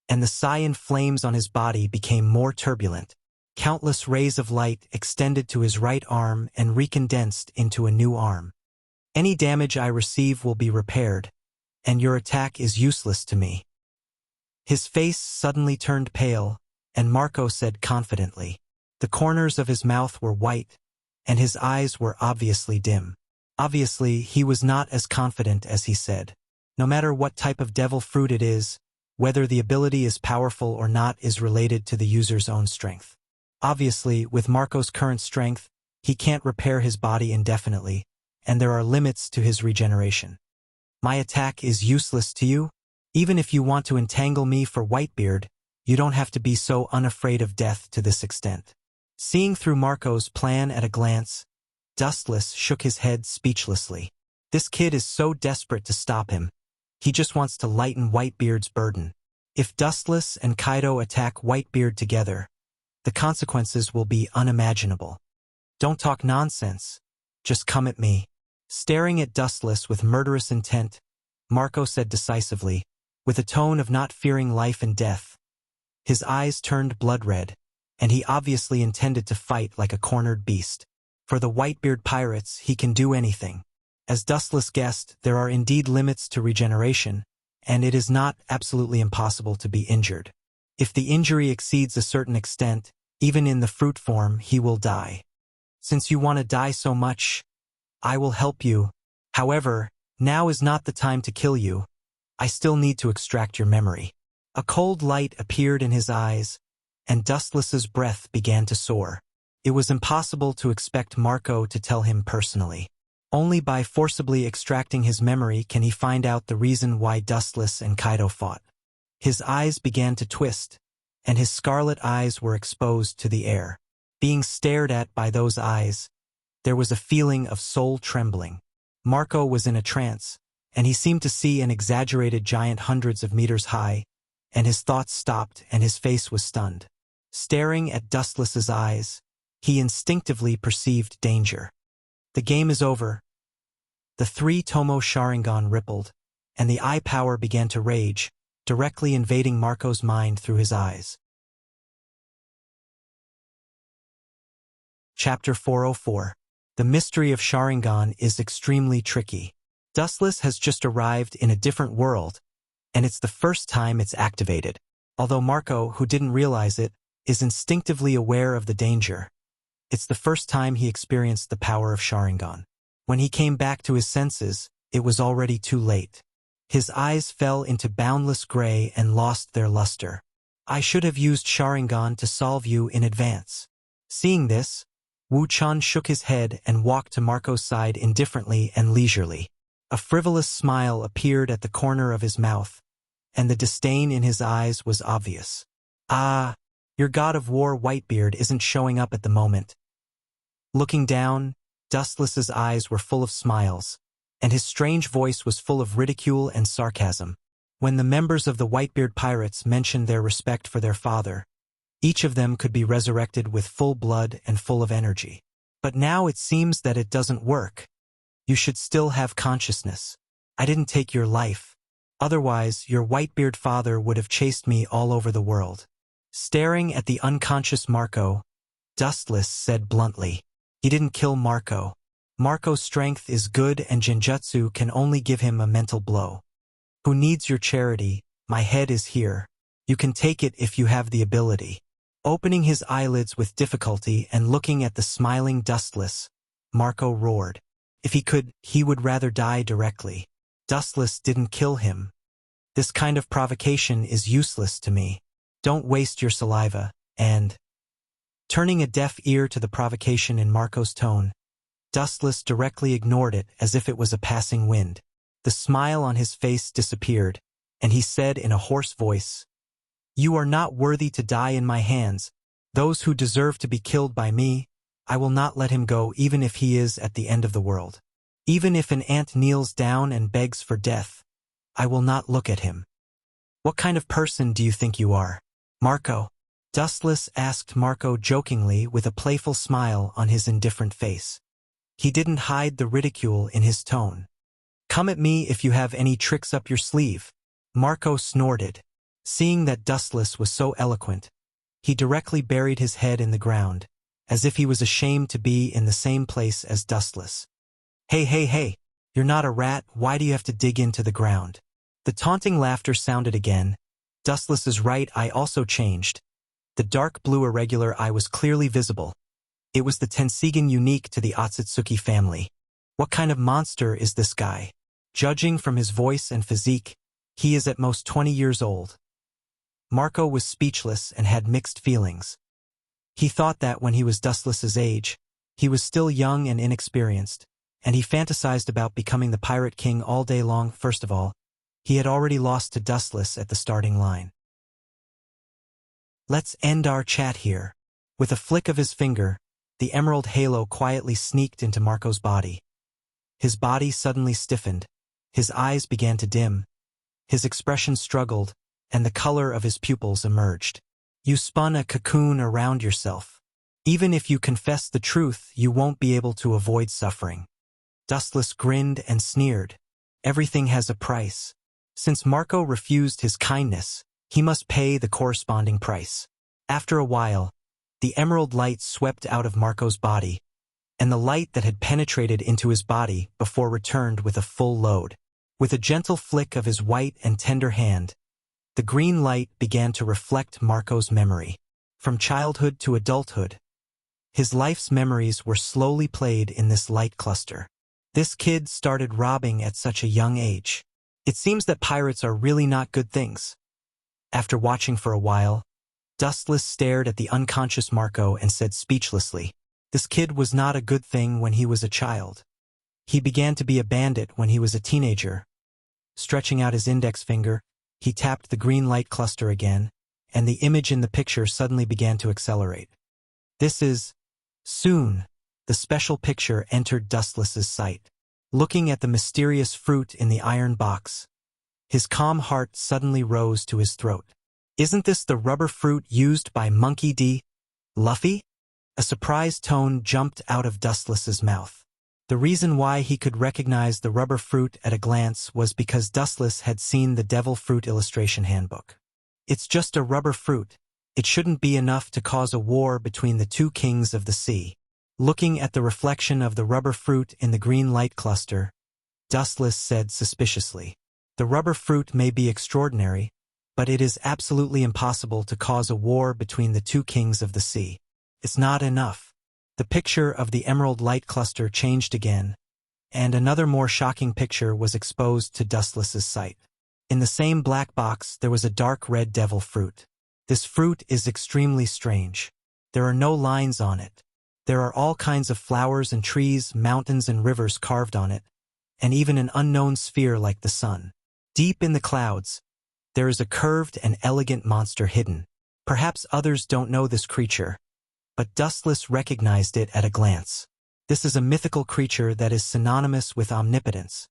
Speaker 1: and the cyan flames on his body became more turbulent. Countless rays of light extended to his right arm and recondensed into a new arm. "Any damage I receive will be repaired, and your attack is useless to me." His face suddenly turned pale, and Marco said confidently. The corners of his mouth were white, and his eyes were obviously dim. Obviously, he was not as confident as he said. No matter what type of devil fruit it is, whether the ability is powerful or not is related to the user's own strength. Obviously, with Marco's current strength, he can't repair his body indefinitely, and there are limits to his regeneration. "My attack is useless to you? Even if you want to entangle me for Whitebeard, you don't have to be so unafraid of death to this extent." Seeing through Marco's plan at a glance, Dustless shook his head speechlessly. This kid is so desperate to stop him. He just wants to lighten Whitebeard's burden. If Dustless and Kaido attack Whitebeard together, the consequences will be unimaginable. "Don't talk nonsense. Just come at me." Staring at Dustless with murderous intent, Marco said decisively, with a tone of not fearing life and death. His eyes turned blood-red, and he obviously intended to fight like a cornered beast. For the Whitebeard pirates, he can do anything. As Dustless guessed, there are indeed limits to regeneration, and it is not absolutely impossible to be injured. If the injury exceeds a certain extent, even in the fruit form, he will die. "Since you want to die so much, I will help you. However, now is not the time to kill you. I still need to extract your memory." A cold light appeared in his eyes, and Dustless's breath began to soar. It was impossible to expect Marco to tell him personally. Only by forcibly extracting his memory can he find out the reason why Dustless and Kaido fought. His eyes began to twist, and his scarlet eyes were exposed to the air. Being stared at by those eyes, there was a feeling of soul trembling. Marco was in a trance, and he seemed to see an exaggerated giant hundreds of meters high, and his thoughts stopped and his face was stunned. Staring at Dustless's eyes, he instinctively perceived danger. The game is over. The 3 Tomo Sharingan rippled, and the eye power began to rage, directly invading Marco's mind through his eyes. Chapter 404. The mystery of Sharingan is extremely tricky. Dustless has just arrived in a different world, and it's the first time it's activated. although Marco, who didn't realize it, is instinctively aware of the danger. It's the first time he experienced the power of Sharingan. When he came back to his senses, it was already too late. His eyes fell into boundless gray and lost their luster. I should have used Sharingan to solve you in advance. Seeing this, Wu Chan shook his head and walked to Marco's side indifferently and leisurely. A frivolous smile appeared at the corner of his mouth, and the disdain in his eyes was obvious. Ah, your god of war Whitebeard isn't showing up at the moment. Looking down, Dustless's eyes were full of smiles, and his strange voice was full of ridicule and sarcasm. When the members of the Whitebeard pirates mentioned their respect for their father, each of them could be resurrected with full blood and full of energy. But now it seems that it doesn't work. You should still have consciousness. I didn't take your life. Otherwise, your Whitebeard father would have chased me all over the world. Staring at the unconscious Marco, Dustless said bluntly, "He didn't kill Marco. Marco's strength is good and Genjutsu can only give him a mental blow. Who needs your charity? My head is here. You can take it if you have the ability." Opening his eyelids with difficulty and looking at the smiling Dustless, Marco roared. If he could, he would rather die directly. Dustless didn't kill him. This kind of provocation is useless to me. Don't waste your saliva, and... Turning a deaf ear to the provocation in Marco's tone, Dustless directly ignored it as if it was a passing wind. The smile on his face disappeared, and he said in a hoarse voice, "You are not worthy to die in my hands. Those who deserve to be killed by me, I will not let him go even if he is at the end of the world. Even if an ant kneels down and begs for death, I will not look at him." "What kind of person do you think you are, Marco?" Dustless asked Marco jokingly with a playful smile on his indifferent face. He didn't hide the ridicule in his tone. "Come at me if you have any tricks up your sleeve." Marco snorted. Seeing that Dustless was so eloquent, he directly buried his head in the ground, as if he was ashamed to be in the same place as Dustless. Hey, you're not a rat, why do you have to dig into the ground?" The taunting laughter sounded again. Dustless's right eye also changed. The dark blue irregular eye was clearly visible. It was the Tensigen unique to the Otsutsuki family. What kind of monster is this guy? Judging from his voice and physique, he is at most 20 years old. Marco was speechless and had mixed feelings. He thought that when he was Dustless's age, he was still young and inexperienced, and he fantasized about becoming the Pirate King all day long. First of all, he had already lost to Dustless at the starting line. "Let's end our chat here." With a flick of his finger, the emerald halo quietly sneaked into Marco's body. His body suddenly stiffened, his eyes began to dim, his expression struggled, and the color of his pupils emerged. "You spun a cocoon around yourself. Even if you confess the truth, you won't be able to avoid suffering." Dustless grinned and sneered. Everything has a price. Since Marco refused his kindness, he must pay the corresponding price. After a while, the emerald light swept out of Marco's body, and the light that had penetrated into his body before returned with a full load. With a gentle flick of his white and tender hand, the green light began to reflect Marco's memory. From childhood to adulthood, his life's memories were slowly played in this light cluster. This kid started robbing at such a young age. It seems that pirates are really not good things. After watching for a while, Dustless stared at the unconscious Marco and said speechlessly, "This kid was not a good thing when he was a child. He began to be a bandit when he was a teenager." Stretching out his index finger, he tapped the green light cluster again, and the image in the picture suddenly began to accelerate. This is... Soon, the special picture entered Dustless's sight. Looking at the mysterious fruit in the iron box, his calm heart suddenly rose to his throat. "Isn't this the rubber fruit used by Monkey D. Luffy?" A surprised tone jumped out of Dustless's mouth. The reason why he could recognize the rubber fruit at a glance was because Dustless had seen the Devil Fruit illustration handbook. "It's just a rubber fruit. It shouldn't be enough to cause a war between the two kings of the sea." Looking at the reflection of the rubber fruit in the green light cluster, Dustless said suspiciously, "The rubber fruit may be extraordinary, but it is absolutely impossible to cause a war between the two kings of the sea. It's not enough. The picture of the emerald light cluster changed again, and another more shocking picture was exposed to Dustless's sight. In the same black box there was a dark red devil fruit. This fruit is extremely strange. There are no lines on it. There are all kinds of flowers and trees, mountains and rivers carved on it, and even an unknown sphere like the sun. Deep in the clouds, there is a curved and elegant monster hidden. Perhaps others don't know this creature, but Dustless recognized it at a glance. This is a mythical creature that is synonymous with omnipotence.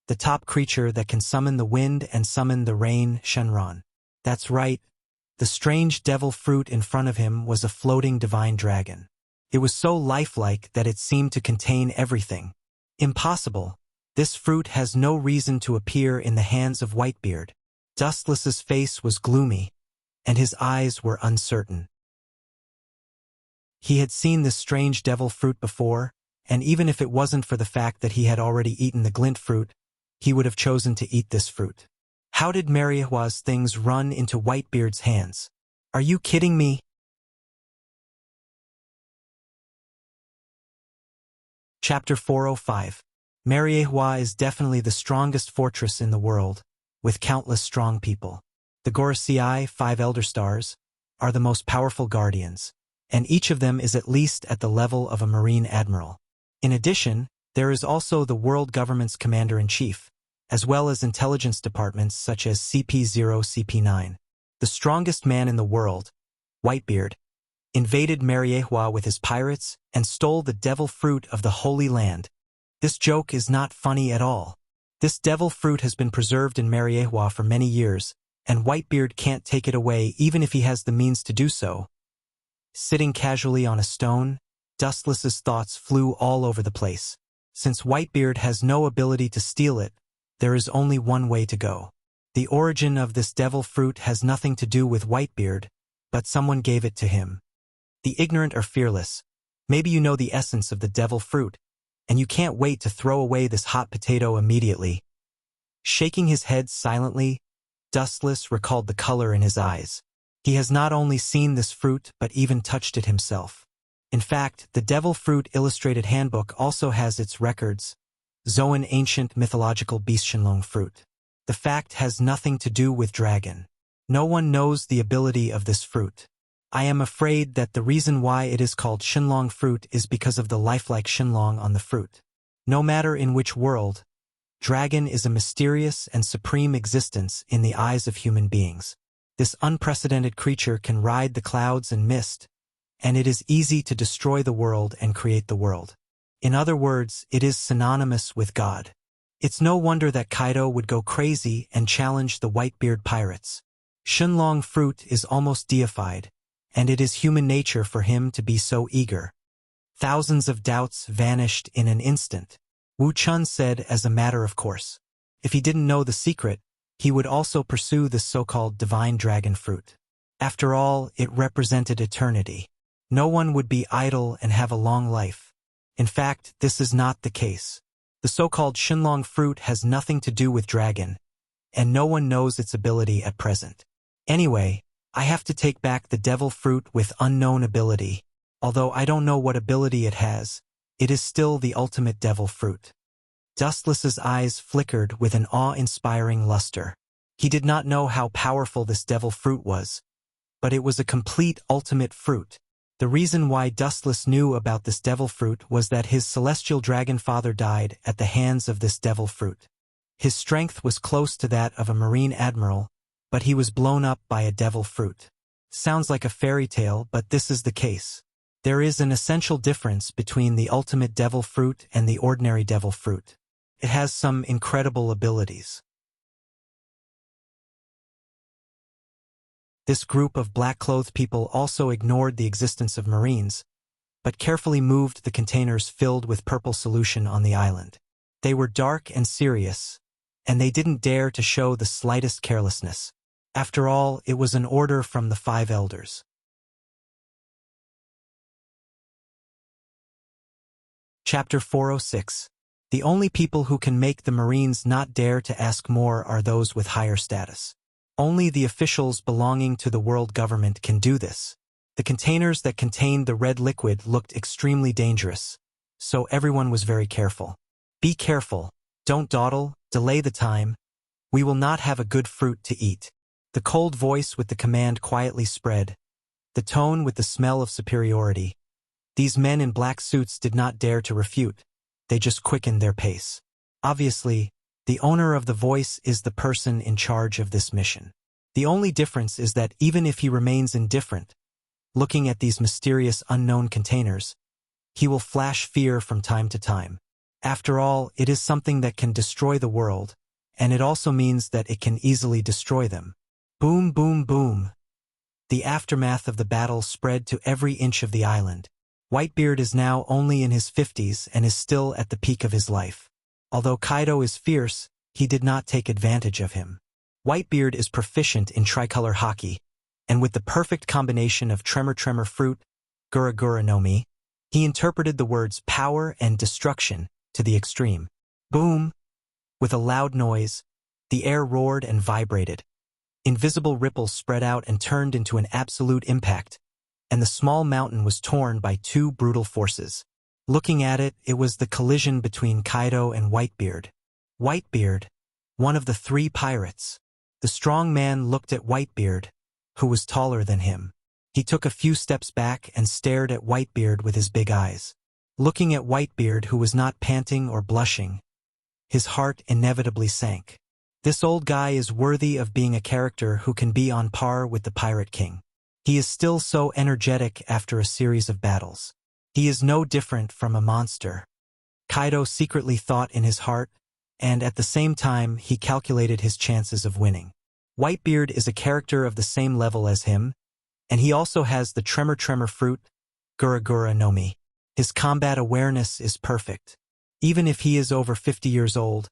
Speaker 1: The top creature that can summon the wind and summon the rain, Shenron. That's right. The strange devil fruit in front of him was a floating divine dragon. It was so lifelike that it seemed to contain everything. Impossible. This fruit has no reason to appear in the hands of Whitebeard. Dustless's face was gloomy, and his eyes were uncertain. He had seen this strange devil fruit before, and even if it wasn't for the fact that he had already eaten the glint fruit, he would have chosen to eat this fruit. How did Mariehwa's things run into Whitebeard's hands? Are you kidding me? Chapter 405. Mariehwa is definitely the strongest fortress in the world, with countless strong people. The Gorosei, 5 Elder Stars, are the most powerful guardians, and each of them is at least at the level of a Marine Admiral. In addition, there is also the world government's commander-in-chief, as well as intelligence departments such as CP0, CP9. The strongest man in the world, Whitebeard, invaded Mariehwa with his pirates and stole the devil fruit of the Holy Land. This joke is not funny at all. This devil fruit has been preserved in Mariehwa for many years, and Whitebeard can't take it away even if he has the means to do so. Sitting casually on a stone, Dustless's thoughts flew all over the place. Since Whitebeard has no ability to steal it, there is only one way to go. The origin of this devil fruit has nothing to do with Whitebeard, but someone gave it to him. The ignorant are fearless. Maybe you know the essence of the devil fruit, and you can't wait to throw away this hot potato immediately. Shaking his head silently, Dustless recalled the color in his eyes. He has not only seen this fruit but even touched it himself. In fact, the Devil Fruit Illustrated Handbook also has its records. Zoan Ancient Mythological Beast Shenlong Fruit. The fact has nothing to do with dragon. No one knows the ability of this fruit. I am afraid that the reason why it is called Shenlong fruit is because of the lifelike Shenlong on the fruit. No matter in which world, dragon is a mysterious and supreme existence in the eyes of human beings. This unprecedented creature can ride the clouds and mist, and it is easy to destroy the world and create the world. In other words, it is synonymous with God. It's no wonder that Kaido would go crazy and challenge the Whitebeard pirates. Shenlong fruit is almost deified, and it is human nature for him to be so eager. Thousands of doubts vanished in an instant. Wu Chun said as a matter of course. If he didn't know the secret, he would also pursue this so-called divine dragon fruit. After all, it represented eternity. No one would be idle and have a long life. In fact, this is not the case. The so-called Shenlong fruit has nothing to do with dragon, and no one knows its ability at present. Anyway, I have to take back the devil fruit with unknown ability. Although I don't know what ability it has, it is still the ultimate devil fruit. Dustless's eyes flickered with an awe-inspiring luster. He did not know how powerful this devil fruit was, but it was a complete ultimate fruit. The reason why Dustless knew about this devil fruit was that his celestial dragon father died at the hands of this devil fruit. His strength was close to that of a marine admiral, but he was blown up by a devil fruit. Sounds like a fairy tale, but this is the case. There is an essential difference between the ultimate devil fruit and the ordinary devil fruit. It has some incredible abilities. This group of black-clothed people also ignored the existence of Marines, but carefully moved the containers filled with purple solution on the island. They were dark and serious, and they didn't dare to show the slightest carelessness. After all, it was an order from the 5 elders. Chapter 406. The only people who can make the Marines not dare to ask more are those with higher status. Only the officials belonging to the world government can do this. The containers that contained the red liquid looked extremely dangerous, so everyone was very careful. Be careful, don't dawdle, delay the time. We will not have a good fruit to eat. The cold voice with the command quietly spread, the tone with the smell of superiority. These men in black suits did not dare to refute, they just quickened their pace. Obviously, the owner of the voice is the person in charge of this mission. The only difference is that even if he remains indifferent, looking at these mysterious unknown containers, he will flash fear from time to time. After all, it is something that can destroy the world, and it also means that it can easily destroy them. Boom, boom, boom. The aftermath of the battle spread to every inch of the island. Whitebeard is now only in his 50s and is still at the peak of his life. Although Kaido is fierce, he did not take advantage of him. Whitebeard is proficient in tricolor hockey, and with the perfect combination of tremor fruit, gura no mi, he interpreted the words power and destruction to the extreme. Boom! With a loud noise, the air roared and vibrated. Invisible ripples spread out and turned into an absolute impact, and the small mountain was torn by two brutal forces. Looking at it, it was the collision between Kaido and Whitebeard. Whitebeard, one of the three pirates. The strong man looked at Whitebeard, who was taller than him. He took a few steps back and stared at Whitebeard with his big eyes. Looking at Whitebeard, who was not panting or blushing, his heart inevitably sank. This old guy is worthy of being a character who can be on par with the Pirate King. He is still so energetic after a series of battles. He is no different from a monster. Kaido secretly thought in his heart, and at the same time he calculated his chances of winning. Whitebeard is a character of the same level as him, and he also has the tremor fruit, gura no mi. His combat awareness is perfect. Even if he is over 50 years old,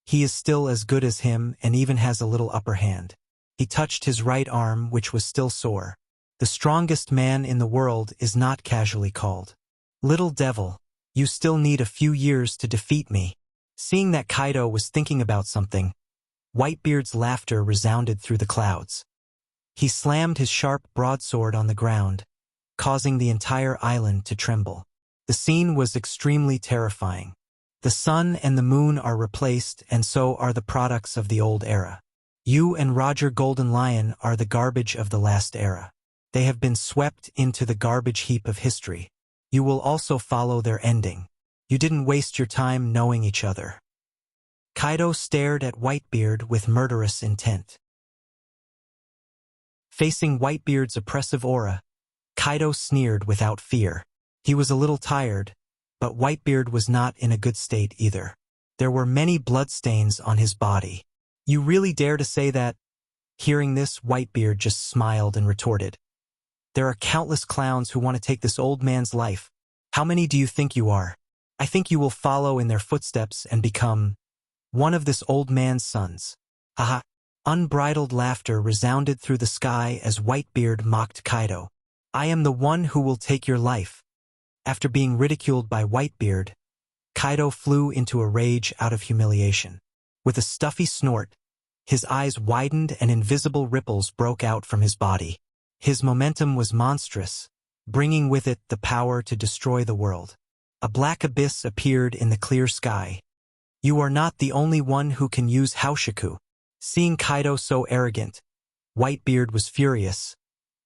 Speaker 1: he is still as good as him and even has a little upper hand. He touched his right arm, which was still sore. The strongest man in the world is not casually called. Little devil, you still need a few years to defeat me. Seeing that Kaido was thinking about something, Whitebeard's laughter resounded through the clouds. He slammed his sharp broadsword on the ground, causing the entire island to tremble. The scene was extremely terrifying. The sun and the moon are replaced, and so are the products of the old era. You and Roger Golden Lion are the garbage of the last era. They have been swept into the garbage heap of history. You will also follow their ending. You didn't waste your time knowing each other. Kaido stared at Whitebeard with murderous intent. Facing Whitebeard's oppressive aura, Kaido sneered without fear. He was a little tired, but Whitebeard was not in a good state either. There were many bloodstains on his body. You really dare to say that? Hearing this, Whitebeard just smiled and retorted. There are countless clowns who want to take this old man's life. How many do you think you are? I think you will follow in their footsteps and become one of this old man's sons. Haha. Unbridled laughter resounded through the sky as Whitebeard mocked Kaido. I am the one who will take your life. After being ridiculed by Whitebeard, Kaido flew into a rage out of humiliation. With a stuffy snort, his eyes widened and invisible ripples broke out from his body. His momentum was monstrous, bringing with it the power to destroy the world. A black abyss appeared in the clear sky. You are not the only one who can use Haoshiku. Seeing Kaido so arrogant, Whitebeard was furious.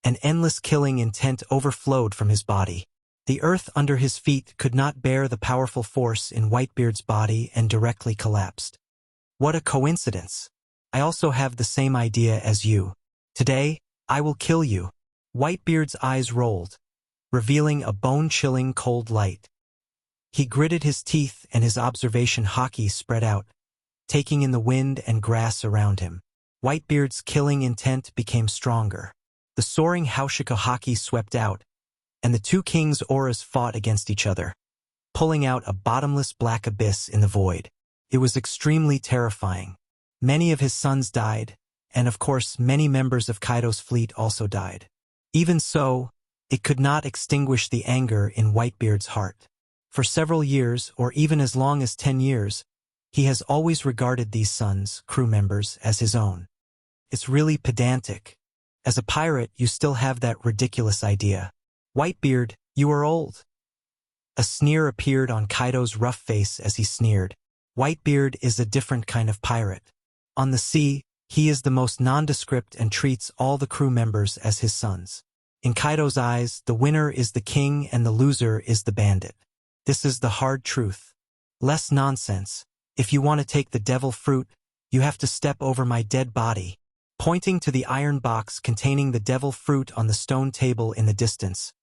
Speaker 1: An endless killing intent overflowed from his body. The earth under his feet could not bear the powerful force in Whitebeard's body and directly collapsed. What a coincidence! I also have the same idea as you. Today, I will kill you. Whitebeard's eyes rolled, revealing a bone-chilling cold light. He gritted his teeth and his observation haki spread out, taking in the wind and grass around him. Whitebeard's killing intent became stronger. The soaring Haoshiku haki swept out, and the two kings' auras fought against each other, pulling out a bottomless black abyss in the void. It was extremely terrifying. Many of his sons died, and of course many members of Kaido's fleet also died. Even so, it could not extinguish the anger in Whitebeard's heart. For several years, or even as long as 10 years, he has always regarded these sons, crew members, as his own. It's really pedantic. As a pirate, you still have that ridiculous idea. Whitebeard, you are old. A sneer appeared on Kaido's rough face as he sneered. Whitebeard is a different kind of pirate. On the sea, he is the most nondescript and treats all the crew members as his sons. In Kaido's eyes, the winner is the king and the loser is the bandit. This is the hard truth. Less nonsense. If you want to take the devil fruit, you have to step over my dead body. Pointing to the iron box containing the devil fruit on the stone table in the distance,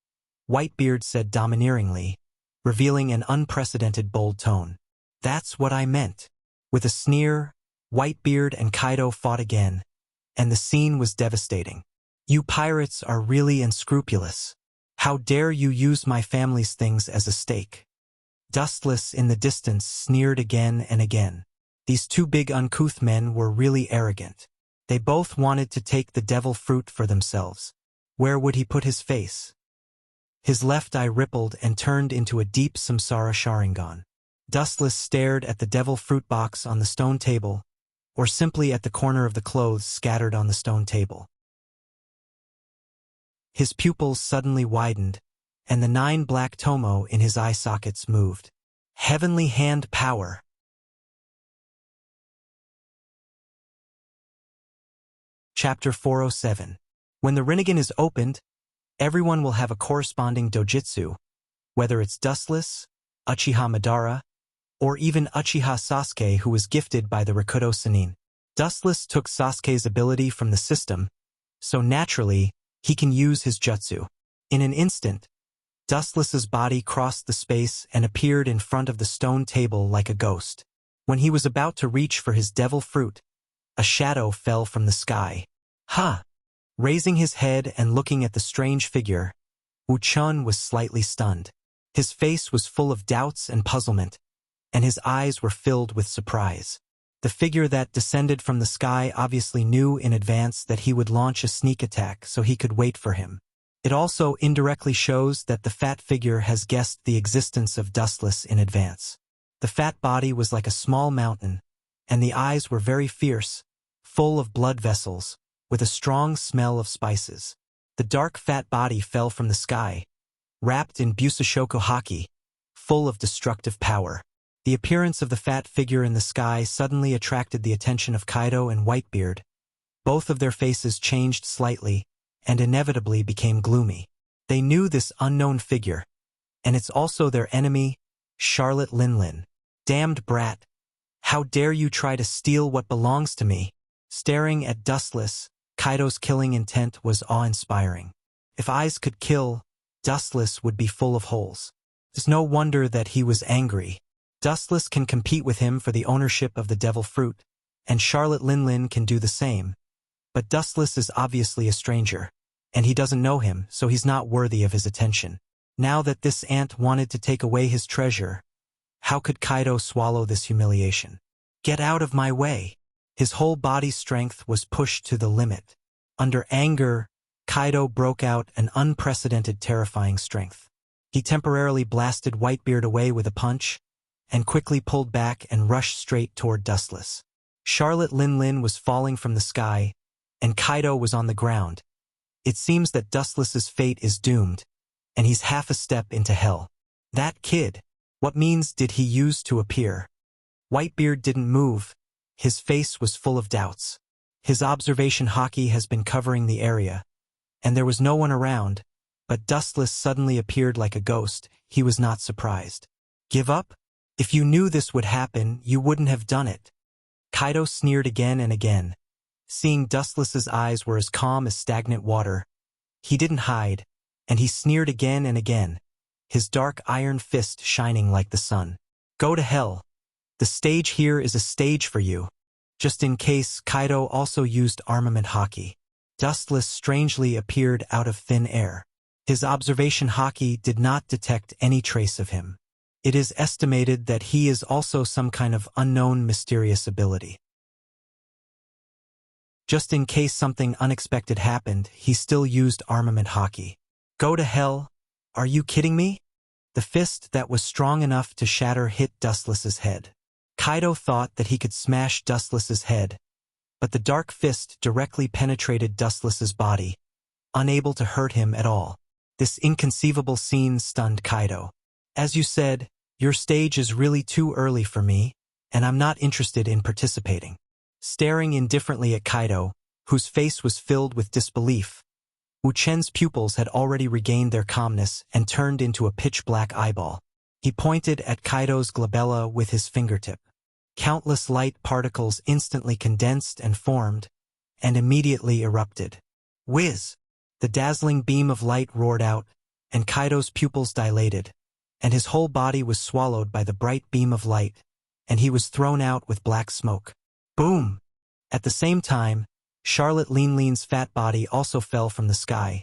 Speaker 1: Whitebeard said domineeringly, revealing an unprecedented bold tone. That's what I meant. With a sneer, Whitebeard and Kaido fought again, and the scene was devastating. You pirates are really unscrupulous. How dare you use my family's things as a stake? Dustless in the distance sneered again and again. These two big uncouth men were really arrogant. They both wanted to take the devil fruit for themselves. Where would he put his face? His left eye rippled and turned into a deep samsara Sharingan. Dustless stared at the devil fruit box on the stone table, or simply at the corner of the clothes scattered on the stone table. His pupils suddenly widened, and the 9 black tomo in his eye sockets moved. Heavenly hand power. Chapter 407. When the Rinnegan is opened, everyone will have a corresponding dojutsu, whether it's Dustless, Uchiha Madara, or even Uchiha Sasuke, who was gifted by the Rakuto Sannin. Dustless took Sasuke's ability from the system, so naturally, he can use his jutsu. In an instant, Dustless's body crossed the space and appeared in front of the stone table like a ghost. When he was about to reach for his devil fruit, a shadow fell from the sky. Ha! Raising his head and looking at the strange figure, Wu Chun was slightly stunned. His face was full of doubts and puzzlement, and his eyes were filled with surprise. The figure that descended from the sky obviously knew in advance that he would launch a sneak attack, so he could wait for him. It also indirectly shows that the fat figure has guessed the existence of Dustless in advance. The fat body was like a small mountain, and the eyes were very fierce, full of blood vessels, with a strong smell of spices. The dark fat body fell from the sky, wrapped in Busashoko Haki, full of destructive power. The appearance of the fat figure in the sky suddenly attracted the attention of Kaido and Whitebeard. Both of their faces changed slightly, and inevitably became gloomy. They knew this unknown figure, and it's also their enemy, Charlotte Linlin. Damned brat! How dare you try to steal what belongs to me? Staring at Dustless, Kaido's killing intent was awe-inspiring. If eyes could kill, Dustless would be full of holes. It's no wonder that he was angry. Dustless can compete with him for the ownership of the devil fruit, and Charlotte Linlin can do the same. But Dustless is obviously a stranger, and he doesn't know him, so he's not worthy of his attention. Now that this ant wanted to take away his treasure, how could Kaido swallow this humiliation? Get out of my way! His whole body's strength was pushed to the limit. Under anger, Kaido broke out an unprecedented terrifying strength. He temporarily blasted Whitebeard away with a punch, and quickly pulled back and rushed straight toward Dustless. Charlotte Linlin was falling from the sky, and Kaido was on the ground. It seems that Dustless's fate is doomed, and he's half a step into hell. That kid, what means did he use to appear? Whitebeard didn't move. His face was full of doubts. His observation haki has been covering the area, and there was no one around, but Dustless suddenly appeared like a ghost. He was not surprised. Give up? If you knew this would happen, you wouldn't have done it. Kaido sneered again and again. Seeing Dustless's eyes were as calm as stagnant water, he didn't hide, and he sneered again and again, his dark iron fist shining like the sun. Go to hell. The stage here is a stage for you. Just in case, Kaido also used armament haki. Dustless strangely appeared out of thin air. His observation haki did not detect any trace of him. It is estimated that he is also some kind of unknown mysterious ability. Just in case something unexpected happened, he still used armament haki. Go to hell? Are you kidding me? The fist that was strong enough to shatter hit Dustless's head. Kaido thought that he could smash Dustless's head, but the dark fist directly penetrated Dustless's body, unable to hurt him at all. This inconceivable scene stunned Kaido. As you said, your stage is really too early for me, and I'm not interested in participating. Staring indifferently at Kaido, whose face was filled with disbelief, Wu Chen's pupils had already regained their calmness and turned into a pitch-black eyeball. He pointed at Kaido's glabella with his fingertip. Countless light particles instantly condensed and formed, and immediately erupted. Whiz! The dazzling beam of light roared out, and Kaido's pupils dilated, and his whole body was swallowed by the bright beam of light, and he was thrown out with black smoke. Boom! At the same time, Charlotte Linlin's fat body also fell from the sky,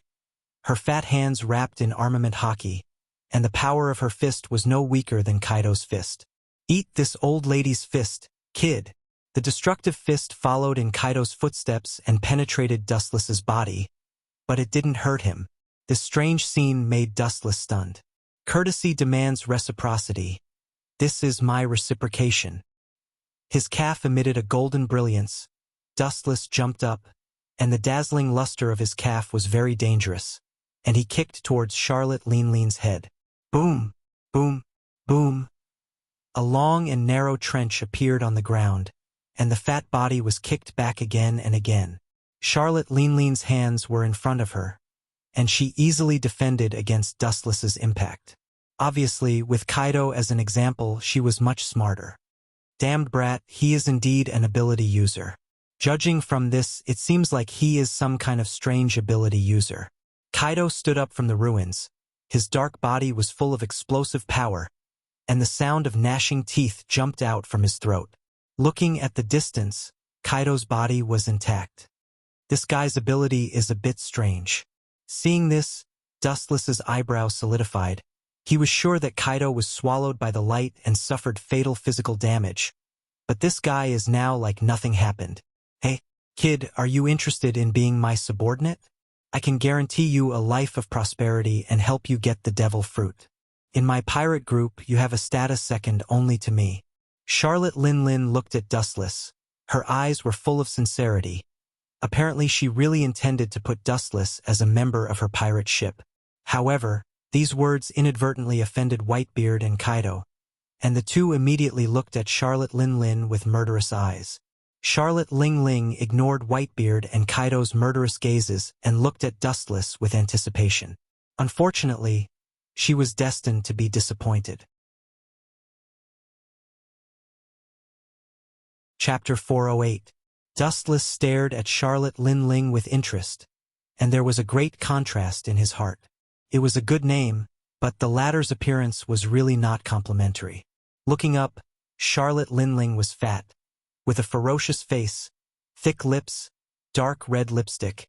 Speaker 1: her fat hands wrapped in armament hockey, and the power of her fist was no weaker than Kaido's fist. Eat this old lady's fist, kid! The destructive fist followed in Kaido's footsteps and penetrated Dustless's body, but it didn't hurt him. This strange scene made Dustless stunned. Courtesy demands reciprocity. This is my reciprocation. His calf emitted a golden brilliance. Dustless jumped up, and the dazzling luster of his calf was very dangerous, and he kicked towards Charlotte Linlin's head. Boom! Boom! Boom! A long and narrow trench appeared on the ground, and the fat body was kicked back again and again. Charlotte Linlin's hands were in front of her, and she easily defended against Dustless's impact. Obviously, with Kaido as an example, she was much smarter. Damned brat, he is indeed an ability user. Judging from this, it seems like he is some kind of strange ability user. Kaido stood up from the ruins. His dark body was full of explosive power, and the sound of gnashing teeth jumped out from his throat. Looking at the distance, Kaido's body was intact. This guy's ability is a bit strange. Seeing this, Dustless's eyebrows solidified. He was sure that Kaido was swallowed by the light and suffered fatal physical damage. But this guy is now like nothing happened. Hey, kid, are you interested in being my subordinate? I can guarantee you a life of prosperity and help you get the devil fruit. In my pirate group, you have a status second only to me. Charlotte Linlin looked at Dustless. Her eyes were full of sincerity. Apparently she really intended to put Dustless as a member of her pirate ship. However, these words inadvertently offended Whitebeard and Kaido, and the two immediately looked at Charlotte Linlin with murderous eyes. Charlotte Ling ignored Whitebeard and Kaido's murderous gazes and looked at Dustless with anticipation. Unfortunately, she was destined to be disappointed. Chapter 408. Dustless stared at Charlotte Linling with interest, and there was a great contrast in his heart. It was a good name, but the latter's appearance was really not complimentary. Looking up, Charlotte Linling was fat, with a ferocious face, thick lips, dark red lipstick,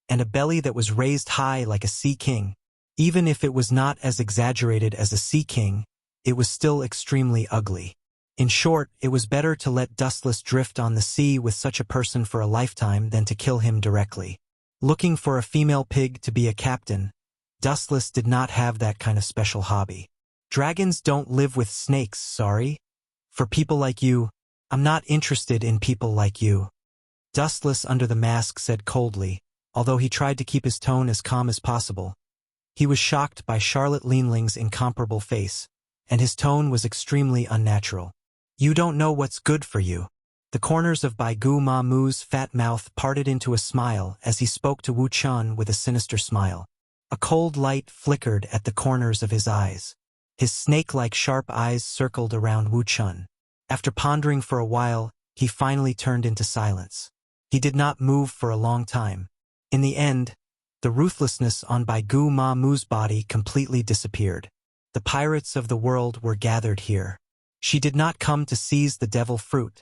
Speaker 1: and a belly that was raised high like a sea king. Even if it was not as exaggerated as a sea king, it was still extremely ugly. In short, it was better to let Dustless drift on the sea with such a person for a lifetime than to kill him directly. Looking for a female pig to be a captain, Dustless did not have that kind of special hobby. Dragons don't live with snakes, sorry. For people like you, I'm not interested in people like you. Dustless under the mask said coldly, although he tried to keep his tone as calm as possible. He was shocked by Charlotte Linling's incomparable face, and his tone was extremely unnatural. You don't know what's good for you. The corners of Baigu Ma Mu's fat mouth parted into a smile as he spoke to Wu Chun with a sinister smile. A cold light flickered at the corners of his eyes. His snake-like sharp eyes circled around Wu Chun. After pondering for a while, he finally turned into silence. He did not move for a long time. In the end, the ruthlessness on Baigu Ma Mu's body completely disappeared. The pirates of the world were gathered here. She did not come to seize the devil fruit,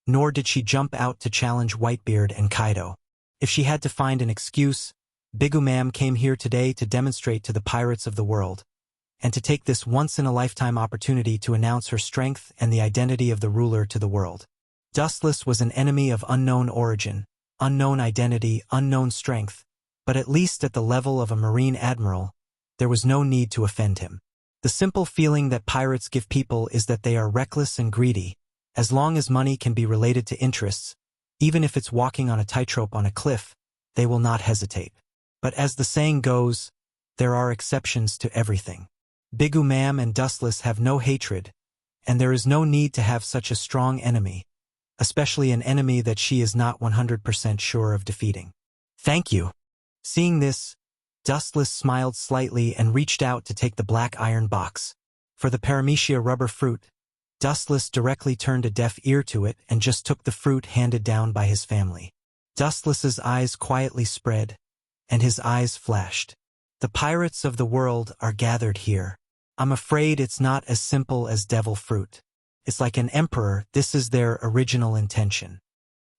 Speaker 1: nor did she jump out to challenge Whitebeard and Kaido. If she had to find an excuse, Bigumam came here today to demonstrate to the pirates of the world, and to take this once-in-a-lifetime opportunity to announce her strength and the identity of the ruler to the world. Dustless was an enemy of unknown origin, unknown identity, unknown strength, but at least at the level of a marine admiral, there was no need to offend him. The simple feeling that pirates give people is that they are reckless and greedy. As long as money can be related to interests, Even if it's walking on a tightrope on a cliff, they will not hesitate. But as the saying goes, there are exceptions to everything. Bigumam and Dustless have no hatred, and there is no need to have such a strong enemy, especially an enemy that she is not 100% sure of defeating. Thank you. Seeing this, Dustless smiled slightly and reached out to take the black iron box. For the paramecia rubber fruit, Dustless directly turned a deaf ear to it and just took the fruit handed down by his family. Dustless's eyes quietly spread, and his eyes flashed. The pirates of the world are gathered here. I'm afraid it's not as simple as devil fruit. It's like an emperor, this is their original intention.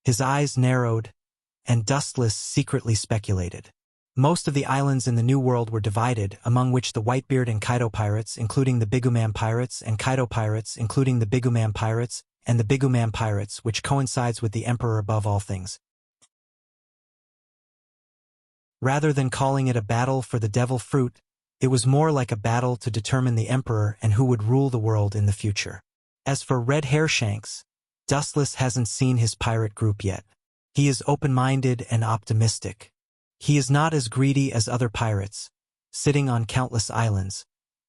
Speaker 1: His eyes narrowed, and Dustless secretly speculated. Most of the islands in the New World were divided, among which the Whitebeard and Kaido pirates, including the Bigumam pirates, and Kaido pirates, including the Bigumam pirates, and the Bigumam pirates, which coincides with the emperor above all things. Rather than calling it a battle for the devil fruit, it was more like a battle to determine the emperor and who would rule the world in the future. As for Red Hairshanks, Dustless hasn't seen his pirate group yet. He is open-minded and optimistic. He is not as greedy as other pirates, sitting on countless islands,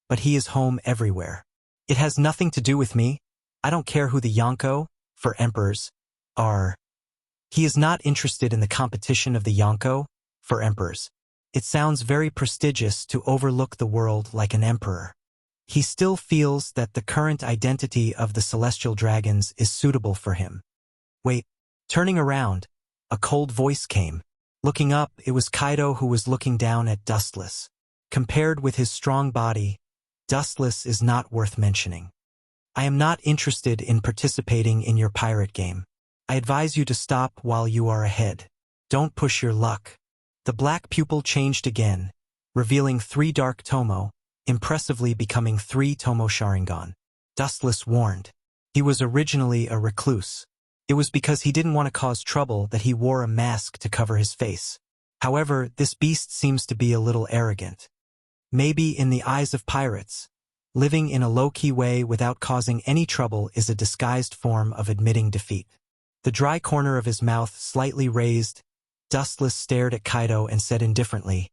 Speaker 1: but he is home everywhere. It has nothing to do with me. I don't care who the Yonko, for emperors, are. He is not interested in the competition of the Yonko, for emperors. It sounds very prestigious to overlook the world like an emperor. He still feels that the current identity of the celestial dragons is suitable for him. Wait, turning around, a cold voice came. Looking up, it was Kaido who was looking down at Dustless. Compared with his strong body, Dustless is not worth mentioning. I am not interested in participating in your pirate game. I advise you to stop while you are ahead. Don't push your luck. The black pupil changed again, revealing 3 dark Tomo, impressively becoming 3 Tomo Sharingan. Dustless warned. He was originally a recluse. It was because he didn't want to cause trouble that he wore a mask to cover his face. However, this beast seems to be a little arrogant. Maybe in the eyes of pirates, living in a low-key way without causing any trouble is a disguised form of admitting defeat. The dry corner of his mouth slightly raised, Dustless stared at Kaido and said indifferently,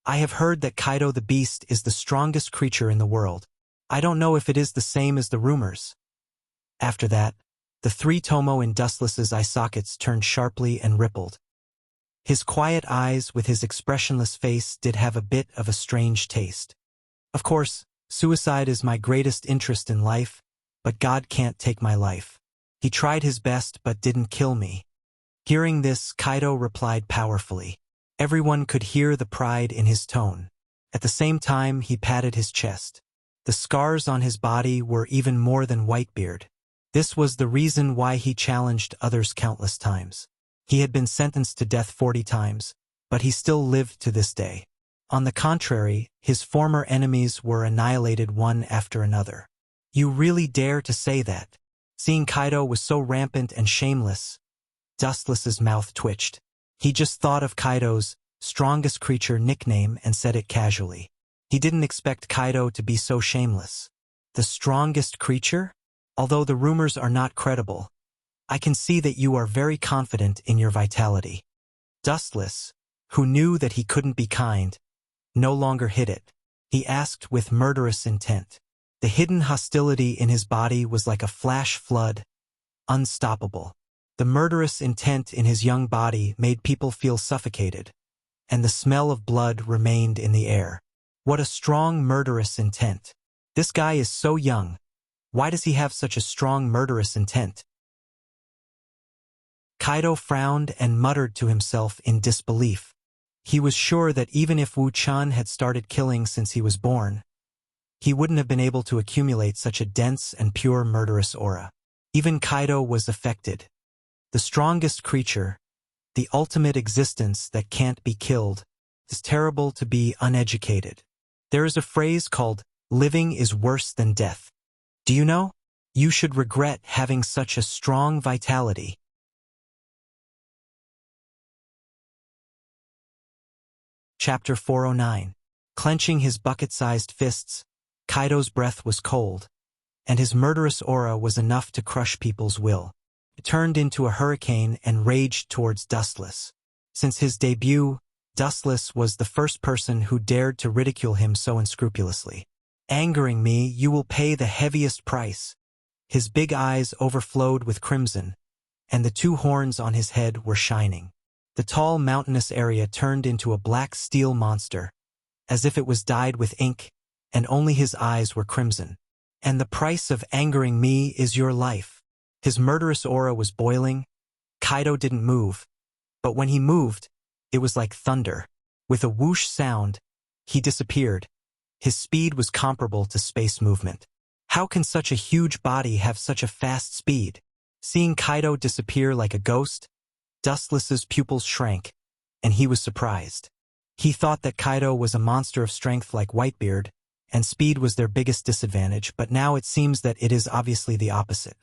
Speaker 1: I have heard that Kaido the Beast is the strongest creature in the world. I don't know if it is the same as the rumors. After that, the 3 Tomo in Dustless's eye sockets turned sharply and rippled. His quiet eyes with his expressionless face did have a bit of a strange taste. Of course, suicide is my greatest interest in life, but God can't take my life. He tried his best but didn't kill me. Hearing this, Kaido replied powerfully. Everyone could hear the pride in his tone. At the same time, he patted his chest. The scars on his body were even more than Whitebeard. This was the reason why he challenged others countless times. He had been sentenced to death 40 times, but he still lived to this day. On the contrary, his former enemies were annihilated one after another. You really dare to say that? Seeing Kaido was so rampant and shameless, Dustless's mouth twitched. He just thought of Kaido's strongest creature nickname and said it casually. He didn't expect Kaido to be so shameless. The strongest creature? Although the rumors are not credible, I can see that you are very confident in your vitality. Dustless, who knew that he couldn't be kind, no longer hid it. He asked with murderous intent. The hidden hostility in his body was like a flash flood, unstoppable. The murderous intent in his young body made people feel suffocated, and the smell of blood remained in the air. What a strong murderous intent. This guy is so young. Why does he have such a strong murderous intent? Kaido frowned and muttered to himself in disbelief. He was sure that even if Wu-chan had started killing since he was born, he wouldn't have been able to accumulate such a dense and pure murderous aura. Even Kaido was affected. The strongest creature, the ultimate existence that can't be killed, is terrible to be uneducated. There is a phrase called, living is worse than death. Do you know? You should regret having such a strong vitality. Chapter 409. Clenching his bucket-sized fists, Kaido's breath was cold, and his murderous aura was enough to crush people's will. It turned into a hurricane and raged towards Dustless. Since his debut, Dustless was the first person who dared to ridicule him so unscrupulously. Angering me, you will pay the heaviest price. His big eyes overflowed with crimson, and the two horns on his head were shining. The tall mountainous area turned into a black steel monster, as if it was dyed with ink, and only his eyes were crimson. And the price of angering me is your life. His murderous aura was boiling. Kaido didn't move, but when he moved, it was like thunder. With a whoosh sound, he disappeared. His speed was comparable to space movement. How can such a huge body have such a fast speed? Seeing Kaido disappear like a ghost, Dustless's pupils shrank, and he was surprised. He thought that Kaido was a monster of strength like Whitebeard, and speed was their biggest disadvantage, but now it seems that it is obviously the opposite.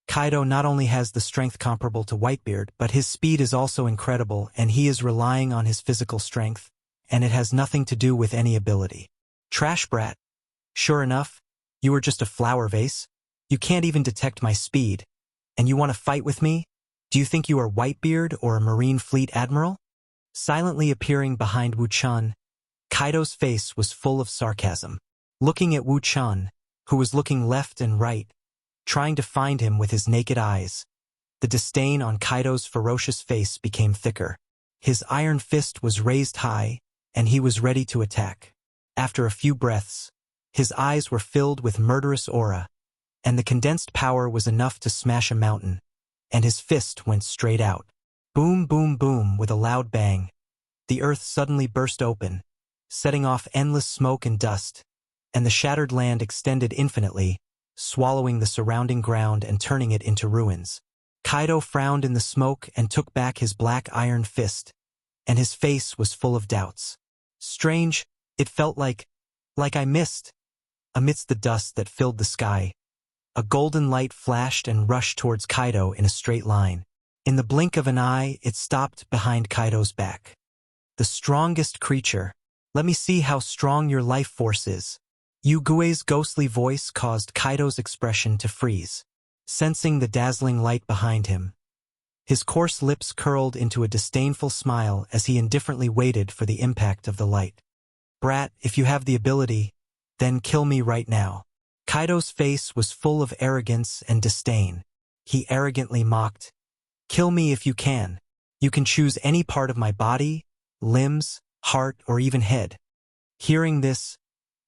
Speaker 1: Kaido not only has the strength comparable to Whitebeard, but his speed is also incredible, and he is relying on his physical strength, and it has nothing to do with any ability. Trash brat. Sure enough, you are just a flower vase. You can't even detect my speed, and you want to fight with me? Do you think you are Whitebeard or a Marine Fleet Admiral? Silently appearing behind Wu Chun, Kaido's face was full of sarcasm. Looking at Wu Chun, who was looking left and right, trying to find him with his naked eyes, the disdain on Kaido's ferocious face became thicker. His iron fist was raised high, and he was ready to attack. After a few breaths, his eyes were filled with murderous aura, and the condensed power was enough to smash a mountain, and his fist went straight out. Boom, boom, boom, with a loud bang. The earth suddenly burst open, setting off endless smoke and dust, and the shattered land extended infinitely, swallowing the surrounding ground and turning it into ruins. Kaido frowned in the smoke and took back his black iron fist, and his face was full of doubts. Strange, it felt like I missed. Amidst the dust that filled the sky, a golden light flashed and rushed towards Kaido in a straight line. In the blink of an eye, it stopped behind Kaido's back. The strongest creature. Let me see how strong your life force is. Yu Gui's ghostly voice caused Kaido's expression to freeze. Sensing the dazzling light behind him, his coarse lips curled into a disdainful smile as he indifferently waited for the impact of the light. Brat, if you have the ability, then kill me right now. Kaido's face was full of arrogance and disdain. He arrogantly mocked, kill me if you can. You can choose any part of my body, limbs, heart, or even head. Hearing this,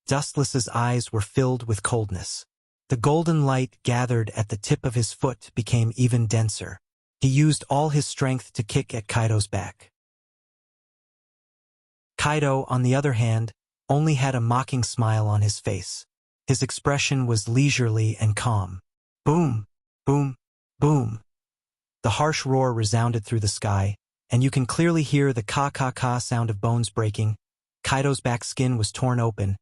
Speaker 1: Dustless's eyes were filled with coldness. The golden light gathered at the tip of his foot became even denser. He used all his strength to kick at Kaido's back. Kaido, on the other hand, only had a mocking smile on his face. His expression was leisurely and calm. Boom, boom, boom. The harsh roar resounded through the sky, and you can clearly hear the ka-ka-ka sound of bones breaking. Kaido's back skin was torn open.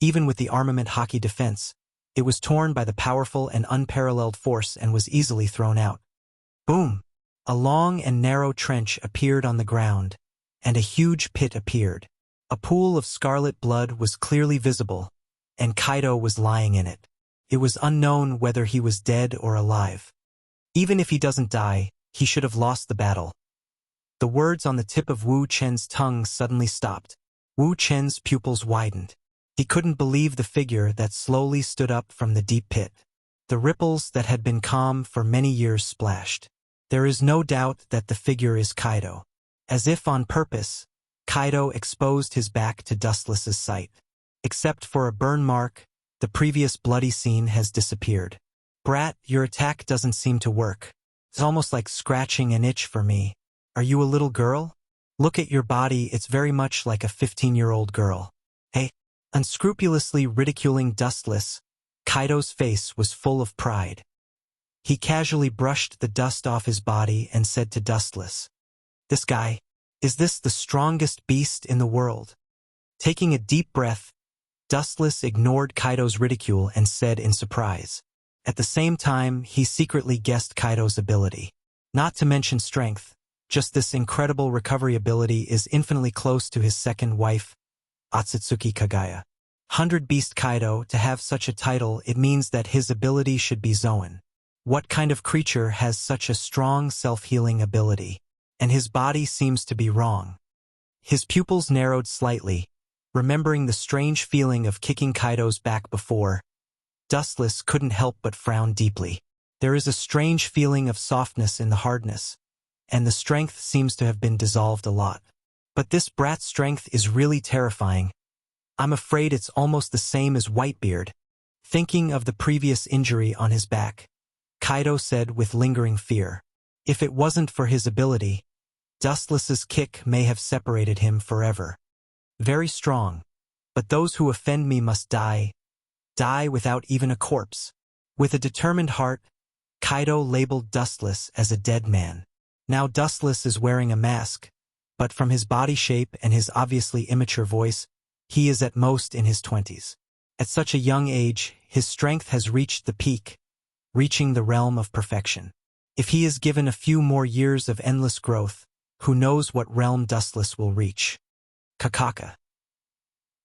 Speaker 1: Even with the armament Haki defense, it was torn by the powerful and unparalleled force and was easily thrown out. Boom! A long and narrow trench appeared on the ground, and a huge pit appeared. A pool of scarlet blood was clearly visible, and Kaido was lying in it. It was unknown whether he was dead or alive. Even if he doesn't die, he should have lost the battle. The words on the tip of Wu Chen's tongue suddenly stopped. Wu Chen's pupils widened. He couldn't believe the figure that slowly stood up from the deep pit. The ripples that had been calm for many years splashed. There is no doubt that the figure is Kaido. As if on purpose, Kaido exposed his back to Dustless's sight. Except for a burn mark, the previous bloody scene has disappeared. Brat, your attack doesn't seem to work. It's almost like scratching an itch for me. Are you a little girl? Look at your body, it's very much like a 15-year-old girl. Hey. Unscrupulously ridiculing Dustless, Kaido's face was full of pride. He casually brushed the dust off his body and said to Dustless, "This guy, is this the strongest beast in the world?" Taking a deep breath, Dustless ignored Kaido's ridicule and said in surprise. At the same time, he secretly guessed Kaido's ability. Not to mention strength, just this incredible recovery ability is infinitely close to his second wife, Otsutsuki Kagaya. 100 Beast Kaido, to have such a title, it means that his ability should be Zoan. What kind of creature has such a strong self-healing ability? And his body seems to be wrong. His pupils narrowed slightly, remembering the strange feeling of kicking Kaido's back before. Dustless couldn't help but frown deeply. There is a strange feeling of softness in the hardness, and the strength seems to have been dissolved a lot. But this brat's strength is really terrifying. I'm afraid it's almost the same as Whitebeard. Thinking of the previous injury on his back, Kaido said with lingering fear. If it wasn't for his ability, Dustless's kick may have separated him forever. Very strong, but those who offend me must die without even a corpse. With a determined heart, Kaido labeled Dustless as a dead man. Now Dustless is wearing a mask, but from his body shape and his obviously immature voice, he is at most in his 20s. At such a young age, his strength has reached the peak, reaching the realm of perfection. If he is given a few more years of endless growth, who knows what realm Dustless will reach. Kakaka.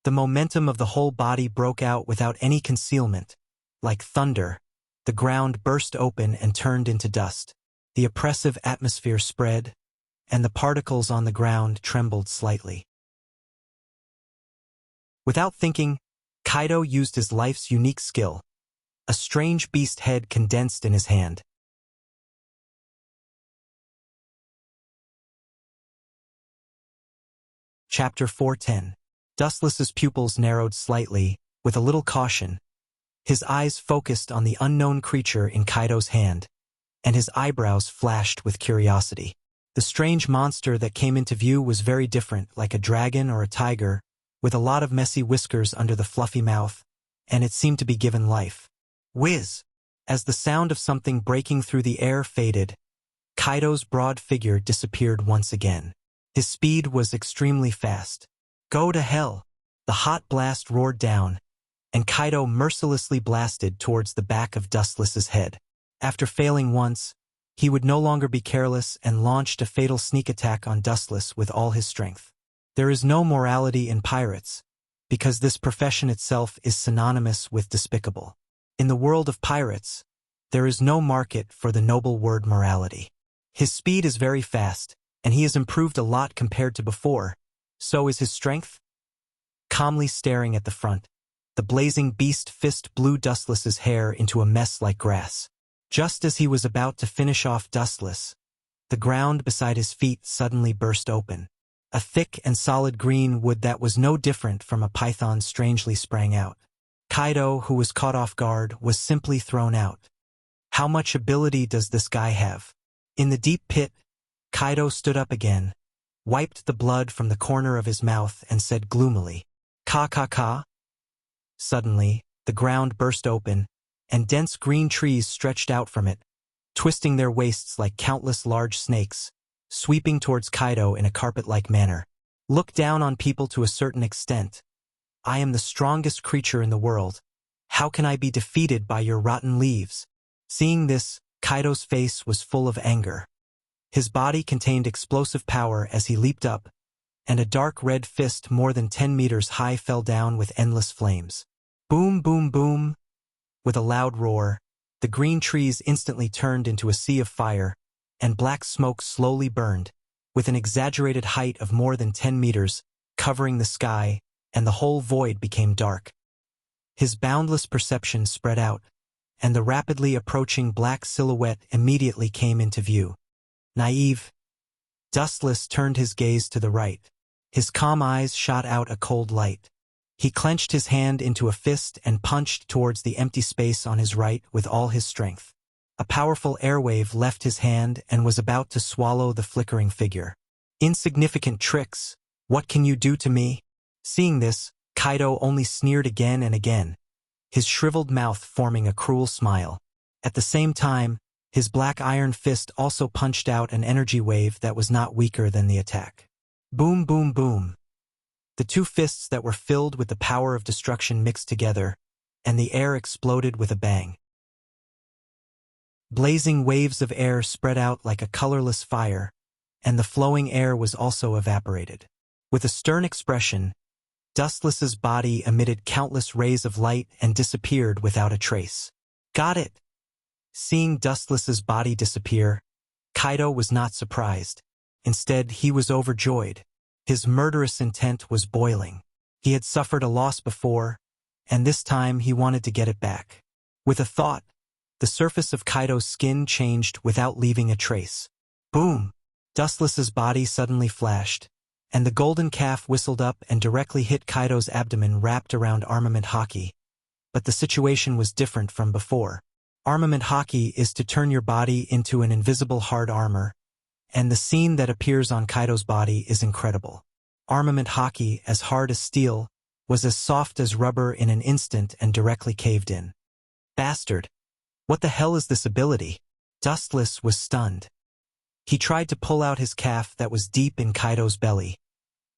Speaker 1: The momentum of the whole body broke out without any concealment. Like thunder, the ground burst open and turned into dust. The oppressive atmosphere spread, and the particles on the ground trembled slightly. Without thinking, Kaido used his life's unique skill. A strange beast head condensed in his hand. Chapter 410. Dustless's pupils narrowed slightly, with a little caution. His eyes focused on the unknown creature in Kaido's hand, and his eyebrows flashed with curiosity. The strange monster that came into view was very different, like a dragon or a tiger, with a lot of messy whiskers under the fluffy mouth, and it seemed to be given life. Whiz! As the sound of something breaking through the air faded, Kaido's broad figure disappeared once again. His speed was extremely fast. Go to hell! The hot blast roared down, and Kaido mercilessly blasted towards the back of Dustless's head. After failing once, he would no longer be careless and launched a fatal sneak attack on Dustless with all his strength. There is no morality in pirates, because this profession itself is synonymous with despicable. In the world of pirates, there is no market for the noble word morality. His speed is very fast, and he has improved a lot compared to before. So is his strength. Calmly staring at the front, the blazing beast fist blew Dustless's hair into a mess like grass. Just as he was about to finish off Dustless, the ground beside his feet suddenly burst open. A thick and solid green wood that was no different from a python strangely sprang out. Kaido, who was caught off guard, was simply thrown out. How much ability does this guy have? In the deep pit, Kaido stood up again, wiped the blood from the corner of his mouth and said gloomily, "Ka ka ka." Suddenly, the ground burst open, and dense green trees stretched out from it, twisting their waists like countless large snakes, sweeping towards Kaido in a carpet-like manner. Look down on people to a certain extent. I am the strongest creature in the world. How can I be defeated by your rotten leaves? Seeing this, Kaido's face was full of anger. His body contained explosive power as he leaped up, and a dark red fist more than 10 meters high fell down with endless flames. Boom, boom, boom. With a loud roar, the green trees instantly turned into a sea of fire, and black smoke slowly burned, with an exaggerated height of more than 10 meters, covering the sky, and the whole void became dark. His boundless perception spread out, and the rapidly approaching black silhouette immediately came into view. Naive. Dustless turned his gaze to the right. His calm eyes shot out a cold light. He clenched his hand into a fist and punched towards the empty space on his right with all his strength. A powerful airwave left his hand and was about to swallow the flickering figure. Insignificant tricks, what can you do to me? Seeing this, Kaido only sneered again and again, his shriveled mouth forming a cruel smile. At the same time, his black iron fist also punched out an energy wave that was not weaker than the attack. Boom, boom, boom. The two fists that were filled with the power of destruction mixed together, and the air exploded with a bang. Blazing waves of air spread out like a colorless fire, and the flowing air was also evaporated. With a stern expression, Dustless's body emitted countless rays of light and disappeared without a trace. Got it! Seeing Dustless's body disappear, Kaido was not surprised. Instead, he was overjoyed. His murderous intent was boiling. He had suffered a loss before, and this time he wanted to get it back. With a thought, the surface of Kaido's skin changed without leaving a trace. Boom! Dustless's body suddenly flashed, and the golden calf whistled up and directly hit Kaido's abdomen wrapped around armament haki. But the situation was different from before. Armament haki is to turn your body into an invisible hard armor, and the scene that appears on Kaido's body is incredible. Armament haki, as hard as steel, was as soft as rubber in an instant and directly caved in. Bastard! What the hell is this ability? Dustless was stunned. He tried to pull out his calf that was deep in Kaido's belly,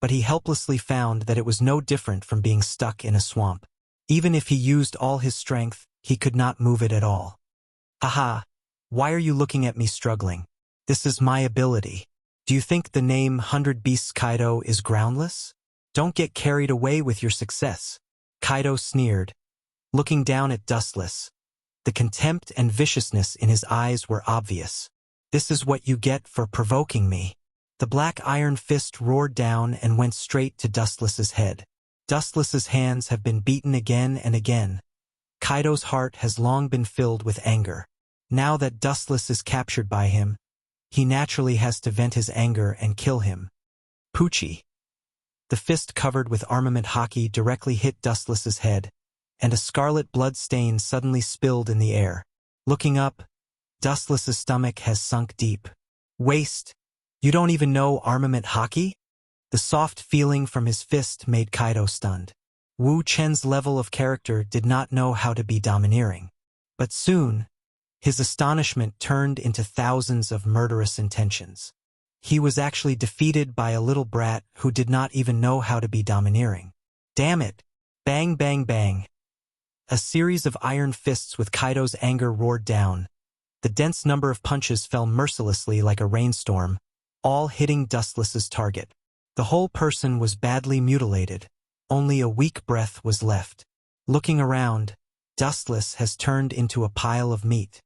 Speaker 1: but he helplessly found that it was no different from being stuck in a swamp. Even if he used all his strength, he could not move it at all. Haha, why are you looking at me struggling? This is my ability. Do you think the name 100 Beasts Kaido is groundless? Don't get carried away with your success. Kaido sneered, looking down at Dustless. The contempt and viciousness in his eyes were obvious. This is what you get for provoking me. The black iron fist roared down and went straight to Dustless's head. Dustless's hands have been beaten again and again. Kaido's heart has long been filled with anger. Now that Dustless is captured by him, he naturally has to vent his anger and kill him. Poochie. The fist covered with armament haki directly hit Dustless's head, and a scarlet blood stain suddenly spilled in the air. Looking up, Dustless's stomach has sunk deep. Waste! You don't even know armament haki? The soft feeling from his fist made Kaido stunned. Wu Chen's level of character did not know how to be domineering. But soon, his astonishment turned into thousands of murderous intentions. He was actually defeated by a little brat who did not even know how to be domineering. Damn it! Bang bang bang! A series of iron fists with Kaido's anger roared down. The dense number of punches fell mercilessly like a rainstorm, all hitting Dustless's target. The whole person was badly mutilated. Only a weak breath was left. Looking around, Dustless has turned into a pile of meat.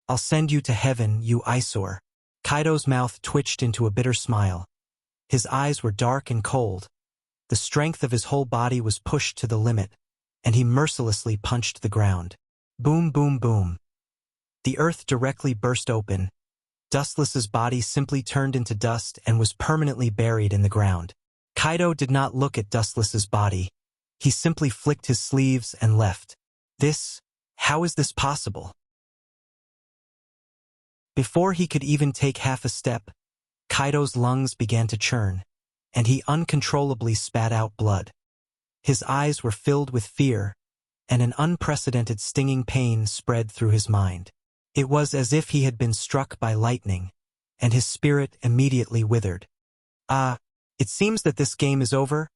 Speaker 1: I'll send you to heaven, you eyesore. Kaido's mouth twitched into a bitter smile. His eyes were dark and cold. The strength of his whole body was pushed to the limit, and he mercilessly punched the ground. Boom boom boom. The earth directly burst open. Dustless's body simply turned into dust and was permanently buried in the ground. Kaido did not look at Dustless's body. He simply flicked his sleeves and left. How is this possible? Before he could even take half a step, Kaido's lungs began to churn, and he uncontrollably spat out blood. His eyes were filled with fear, and an unprecedented stinging pain spread through his mind. It was as if he had been struck by lightning, and his spirit immediately withered. It seems that this game is over.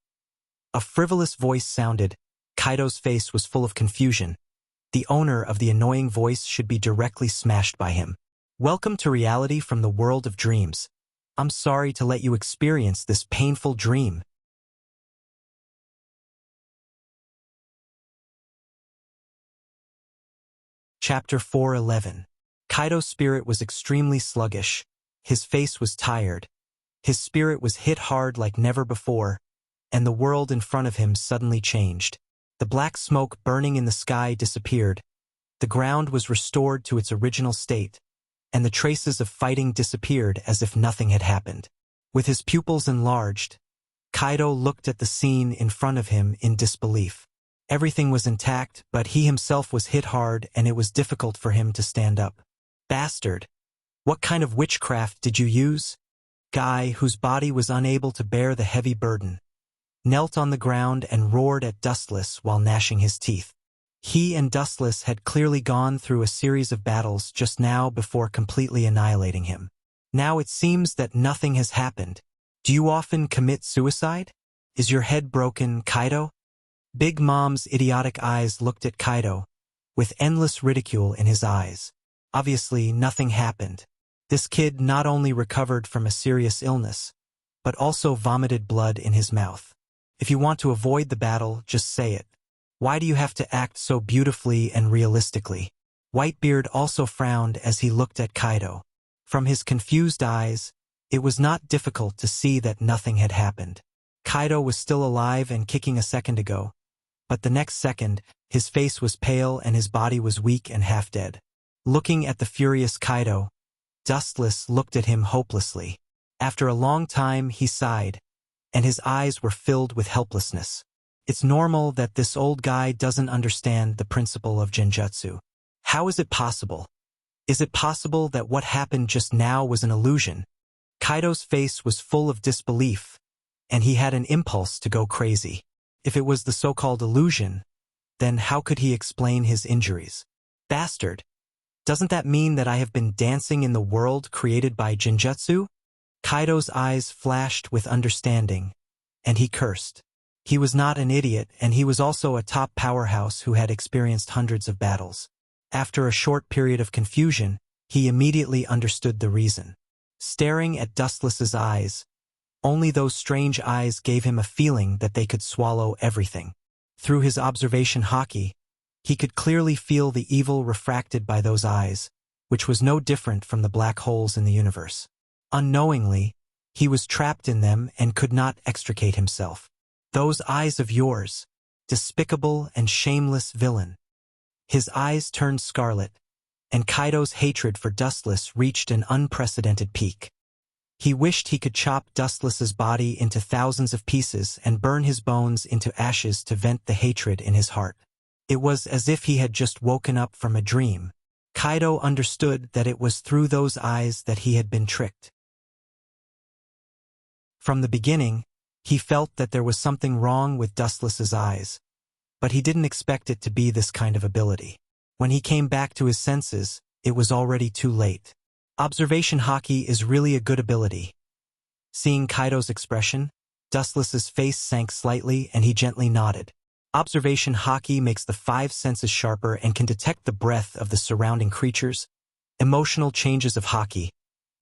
Speaker 1: A frivolous voice sounded. Kaido's face was full of confusion. The owner of the annoying voice should be directly smashed by him. Welcome to reality from the world of dreams. I'm sorry to let you experience this painful dream. Chapter 4:11. Kaido's spirit was extremely sluggish. His face was tired. His spirit was hit hard like never before, and the world in front of him suddenly changed. The black smoke burning in the sky disappeared. The ground was restored to its original state, and the traces of fighting disappeared as if nothing had happened. With his pupils enlarged, Kaido looked at the scene in front of him in disbelief. Everything was intact, but he himself was hit hard and it was difficult for him to stand up. Bastard! What kind of witchcraft did you use? Guy, whose body was unable to bear the heavy burden, knelt on the ground and roared at Dustless while gnashing his teeth. He and Dustless had clearly gone through a series of battles just now before completely annihilating him. Now it seems that nothing has happened. Do you often commit suicide? Is your head broken, Kaido? Big Mom's idiotic eyes looked at Kaido, with endless ridicule in his eyes. Obviously, nothing happened. This kid not only recovered from a serious illness, but also vomited blood in his mouth. If you want to avoid the battle, just say it. Why do you have to act so beautifully and realistically? Whitebeard also frowned as he looked at Kaido. From his confused eyes, it was not difficult to see that nothing had happened. Kaido was still alive and kicking a second ago, but the next second, his face was pale and his body was weak and half dead. Looking at the furious Kaido, Dustless looked at him hopelessly. After a long time, he sighed, and his eyes were filled with helplessness. It's normal that this old guy doesn't understand the principle of genjutsu. How is it possible? Is it possible that what happened just now was an illusion? Kaido's face was full of disbelief, and he had an impulse to go crazy. If it was the so-called illusion, then how could he explain his injuries? Bastard! Doesn't that mean that I have been dancing in the world created by genjutsu? Kaido's eyes flashed with understanding, and he cursed. He was not an idiot, and he was also a top powerhouse who had experienced hundreds of battles. After a short period of confusion, he immediately understood the reason. Staring at Dustless's eyes, only those strange eyes gave him a feeling that they could swallow everything. Through his observation haki, he could clearly feel the evil refracted by those eyes, which was no different from the black holes in the universe. Unknowingly, he was trapped in them and could not extricate himself. Those eyes of yours, despicable and shameless villain. His eyes turned scarlet, and Kaido's hatred for Dustless reached an unprecedented peak. He wished he could chop Dustless's body into thousands of pieces and burn his bones into ashes to vent the hatred in his heart. It was as if he had just woken up from a dream. Kaido understood that it was through those eyes that he had been tricked. From the beginning, he felt that there was something wrong with Dustless's eyes, but he didn't expect it to be this kind of ability. When he came back to his senses, it was already too late. Observation haki is really a good ability. Seeing Kaido's expression, Dustless's face sank slightly and he gently nodded. Observation haki makes the five senses sharper and can detect the breath of the surrounding creatures, emotional changes of haki,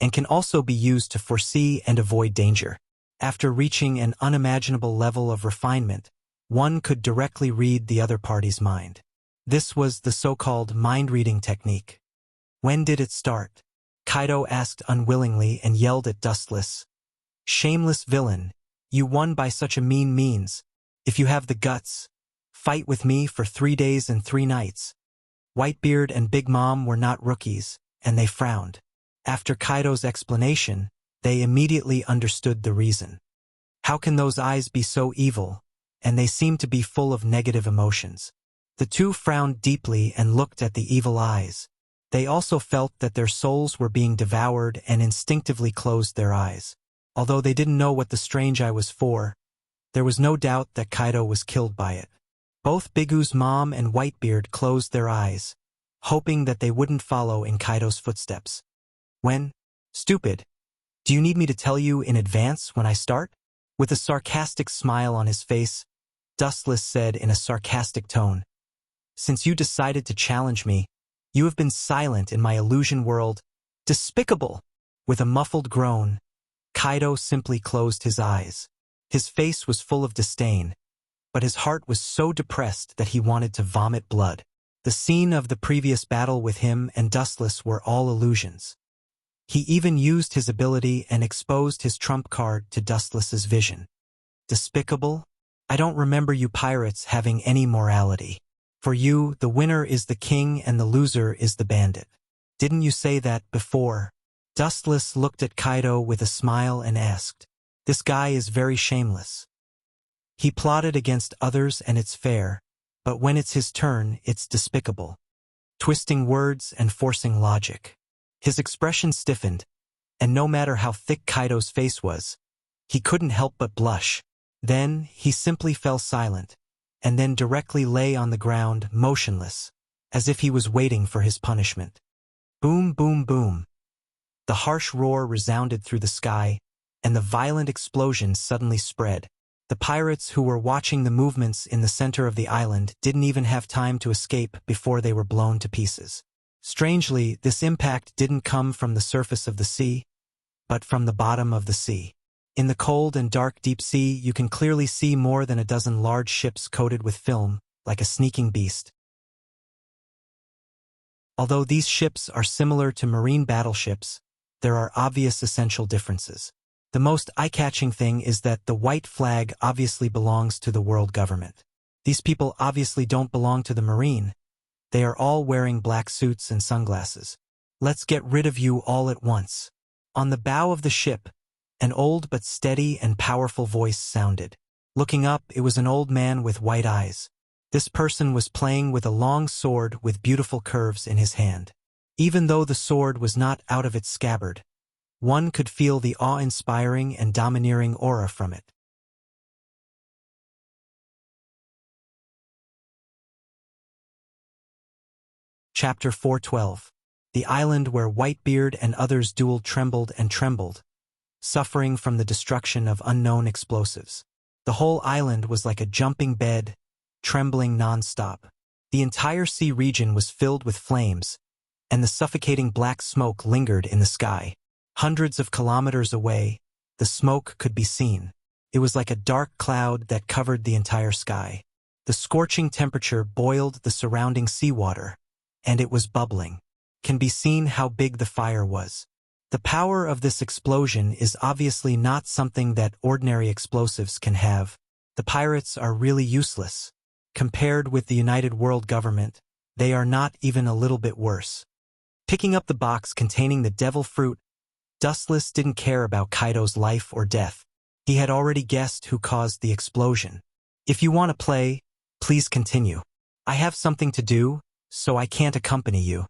Speaker 1: and can also be used to foresee and avoid danger. After reaching an unimaginable level of refinement, one could directly read the other party's mind. This was the so-called mind-reading technique. When did it start? Kaido asked unwillingly and yelled at Dustless. Shameless villain, you won by such a mean means. If you have the guts, fight with me for 3 days and 3 nights. Whitebeard and Big Mom were not rookies, and they frowned. After Kaido's explanation, they immediately understood the reason. How can those eyes be so evil? And they seemed to be full of negative emotions. The two frowned deeply and looked at the evil eyes. They also felt that their souls were being devoured and instinctively closed their eyes. Although they didn't know what the strange eye was for, there was no doubt that Kaido was killed by it. Both Bigu's mom and Whitebeard closed their eyes, hoping that they wouldn't follow in Kaido's footsteps. Stupid, do you need me to tell you in advance when I start? With a sarcastic smile on his face, Dustless said in a sarcastic tone, Since you decided to challenge me, you have been silent in my illusion world. Despicable! With a muffled groan, Kaido simply closed his eyes. His face was full of disdain, but his heart was so depressed that he wanted to vomit blood. The scene of the previous battle with him and Dustless were all illusions. He even used his ability and exposed his trump card to Dustless's vision. Despicable? I don't remember you pirates having any morality. For you, the winner is the king and the loser is the bandit. Didn't you say that before? Dustless looked at Kaido with a smile and asked, This guy is very shameless. He plotted against others and it's fair, but when it's his turn, it's despicable. Twisting words and forcing logic. His expression stiffened, and no matter how thick Kaido's face was, he couldn't help but blush. Then he simply fell silent, and then directly lay on the ground, motionless, as if he was waiting for his punishment. Boom, boom, boom. The harsh roar resounded through the sky, and the violent explosion suddenly spread. The pirates who were watching the movements in the center of the island didn't even have time to escape before they were blown to pieces. Strangely, this impact didn't come from the surface of the sea, but from the bottom of the sea. In the cold and dark deep sea, you can clearly see more than a dozen large ships coated with film, like a sneaking beast. Although these ships are similar to marine battleships, there are obvious essential differences. The most eye-catching thing is that the white flag obviously belongs to the world government. These people obviously don't belong to the Marine. They are all wearing black suits and sunglasses. Let's get rid of you all at once. On the bow of the ship, an old but steady and powerful voice sounded. Looking up, it was an old man with white eyes. This person was playing with a long sword with beautiful curves in his hand. Even though the sword was not out of its scabbard, one could feel the awe-inspiring and domineering aura from it. Chapter 412. The island where Whitebeard and others dueled trembled and trembled, suffering from the destruction of unknown explosives. The whole island was like a jumping bed, trembling non-stop. The entire sea region was filled with flames, and the suffocating black smoke lingered in the sky. Hundreds of kilometers away, the smoke could be seen. It was like a dark cloud that covered the entire sky. The scorching temperature boiled the surrounding seawater, and it was bubbling. Can be seen how big the fire was. The power of this explosion is obviously not something that ordinary explosives can have. The pirates are really useless. Compared with the United World Government, they are not even a little bit worse. Picking up the box containing the devil fruit, Dustless didn't care about Kaido's life or death. He had already guessed who caused the explosion. If you want to play, please continue. I have something to do, so I can't accompany you.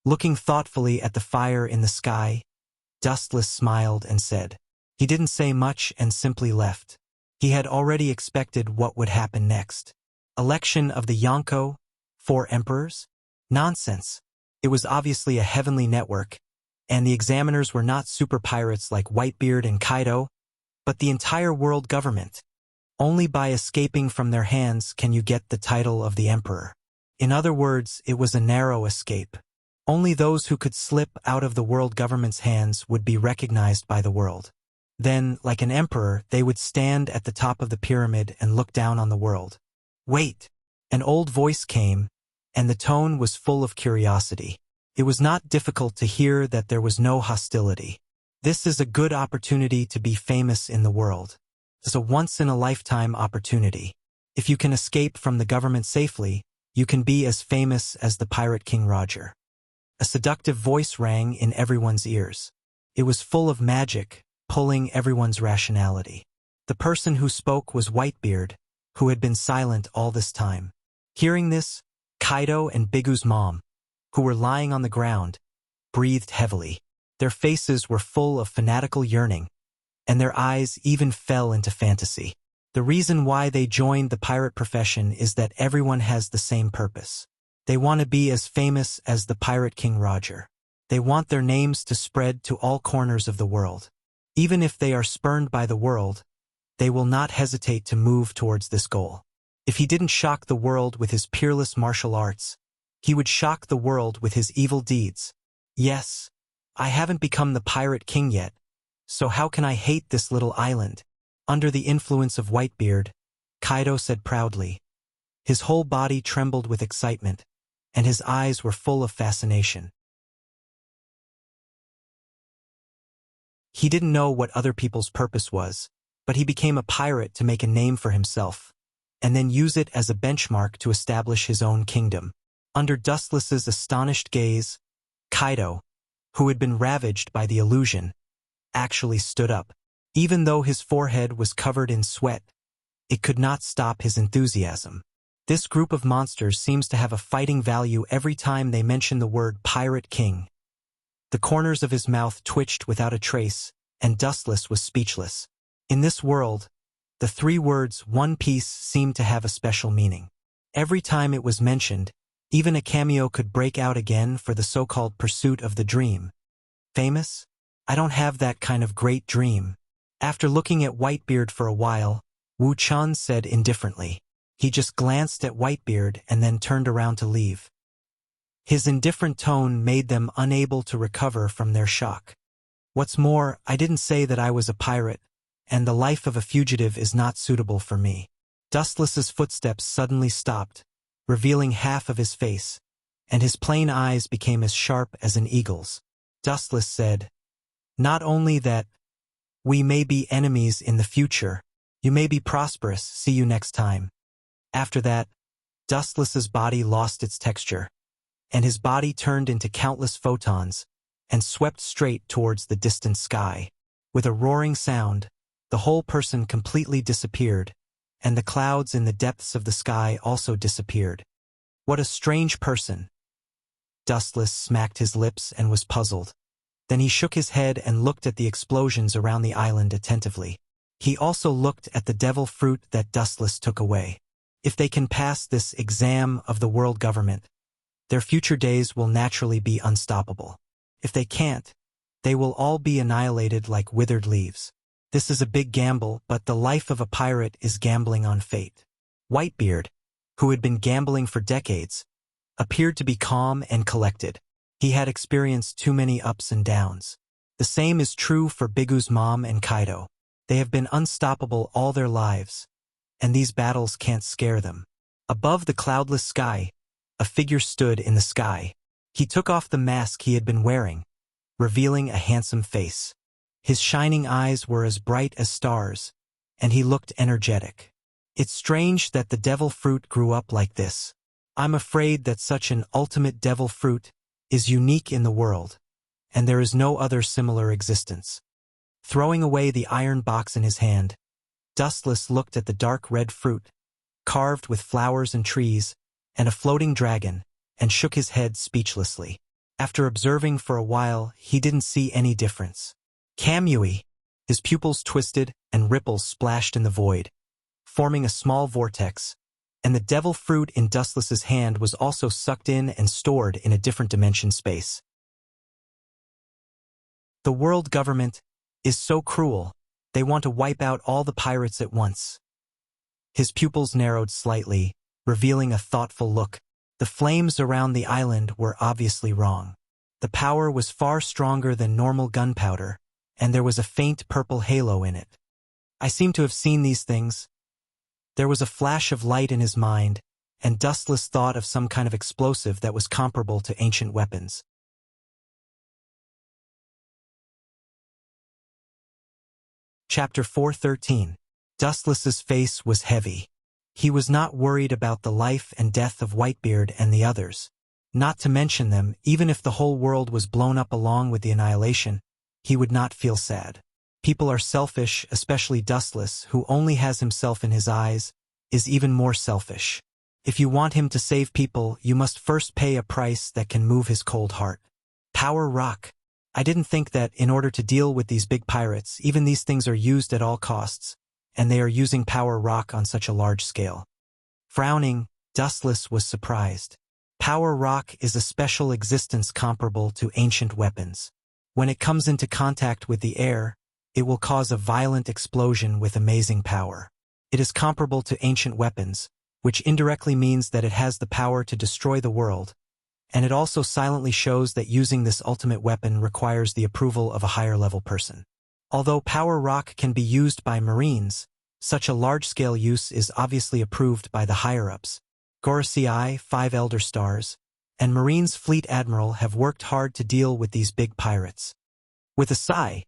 Speaker 1: Looking thoughtfully at the fire in the sky, Dustless smiled and said. He didn't say much and simply left. He had already expected what would happen next. Election of the Yonko? 4 emperors? Nonsense. It was obviously a heavenly network, and the examiners were not super pirates like Whitebeard and Kaido, but the entire world government. Only by escaping from their hands can you get the title of the emperor. In other words, it was a narrow escape. Only those who could slip out of the world government's hands would be recognized by the world. Then, like an emperor, they would stand at the top of the pyramid and look down on the world. Wait! An old voice came, and the tone was full of curiosity. It was not difficult to hear that there was no hostility. This is a good opportunity to be famous in the world. It's a once-in-a-lifetime opportunity. If you can escape from the government safely, you can be as famous as the Pirate King Roger. A seductive voice rang in everyone's ears. It was full of magic, pulling everyone's rationality. The person who spoke was Whitebeard, who had been silent all this time. Hearing this, Kaido and Bigu's mom, who were lying on the ground, breathed heavily. Their faces were full of fanatical yearning, and their eyes even fell into fantasy. The reason why they joined the pirate profession is that everyone has the same purpose. They want to be as famous as the Pirate King Roger. They want their names to spread to all corners of the world. Even if they are spurned by the world, they will not hesitate to move towards this goal. If he didn't shock the world with his peerless martial arts, he would shock the world with his evil deeds. Yes, I haven't become the Pirate King yet, so how can I hate this little island? Under the influence of Whitebeard, Kaido said proudly. His whole body trembled with excitement, and his eyes were full of fascination. He didn't know what other people's purpose was, but he became a pirate to make a name for himself, and then use it as a benchmark to establish his own kingdom. Under Dustless's astonished gaze, Kaido, who had been ravaged by the illusion, actually stood up. Even though his forehead was covered in sweat, it could not stop his enthusiasm. This group of monsters seems to have a fighting value every time they mention the word Pirate King. The corners of his mouth twitched without a trace, and Dustless was speechless. In this world, the 3 words One Piece seemed to have a special meaning. Every time it was mentioned, even a cameo could break out again for the so-called pursuit of the dream. Famous? I don't have that kind of great dream. After looking at Whitebeard for a while, Wu Chun said indifferently. He just glanced at Whitebeard and then turned around to leave. His indifferent tone made them unable to recover from their shock. What's more, I didn't say that I was a pirate, and the life of a fugitive is not suitable for me. Dustless's footsteps suddenly stopped, revealing half of his face, and his plain eyes became as sharp as an eagle's. Dustless said, "Not only that, we may be enemies in the future. You may be prosperous, see you next time." After that, Dustless's body lost its texture, and his body turned into countless photons and swept straight towards the distant sky. With a roaring sound, the whole person completely disappeared, and the clouds in the depths of the sky also disappeared. What a strange person! Dustless smacked his lips and was puzzled. Then he shook his head and looked at the explosions around the island attentively. He also looked at the devil fruit that Dustless took away. If they can pass this exam of the world government, their future days will naturally be unstoppable. If they can't, they will all be annihilated like withered leaves. This is a big gamble, but the life of a pirate is gambling on fate. Whitebeard, who had been gambling for decades, appeared to be calm and collected. He had experienced too many ups and downs. The same is true for Bigu's mom and Kaido. They have been unstoppable all their lives, and these battles can't scare them. Above the cloudless sky, a figure stood in the sky. He took off the mask he had been wearing, revealing a handsome face. His shining eyes were as bright as stars, and he looked energetic. It's strange that the devil fruit grew up like this. I'm afraid that such an ultimate devil fruit is unique in the world, and there is no other similar existence. Throwing away the iron box in his hand, Dustless looked at the dark red fruit, carved with flowers and trees, and a floating dragon, and shook his head speechlessly. After observing for a while, he didn't see any difference. Kamui! His pupils twisted, and ripples splashed in the void, forming a small vortex, and the devil fruit in Dustless's hand was also sucked in and stored in a different dimension space. The world government is so cruel. They want to wipe out all the pirates at once. His pupils narrowed slightly, revealing a thoughtful look. The flames around the island were obviously wrong. The power was far stronger than normal gunpowder, and there was a faint purple halo in it. I seem to have seen these things. There was a flash of light in his mind, and Dustless thought of some kind of explosive that was comparable to ancient weapons. Chapter 413. Dustless's face was heavy. He was not worried about the life and death of Whitebeard and the others. Not to mention them, even if the whole world was blown up along with the annihilation, he would not feel sad. People are selfish, especially Dustless, who only has himself in his eyes, is even more selfish. If you want him to save people, you must first pay a price that can move his cold heart. Power rock. I didn't think that in order to deal with these big pirates, even these things are used at all costs, and they are using power rock on such a large scale. Frowning, Dustless was surprised. Power rock is a special existence comparable to ancient weapons. When it comes into contact with the air, it will cause a violent explosion with amazing power. It is comparable to ancient weapons, which indirectly means that it has the power to destroy the world, and it also silently shows that using this ultimate weapon requires the approval of a higher-level person. Although power rock can be used by Marines, such a large-scale use is obviously approved by the higher-ups. Gorosei, 5 Elder Stars, and Marine's Fleet Admiral have worked hard to deal with these big pirates. With a sigh,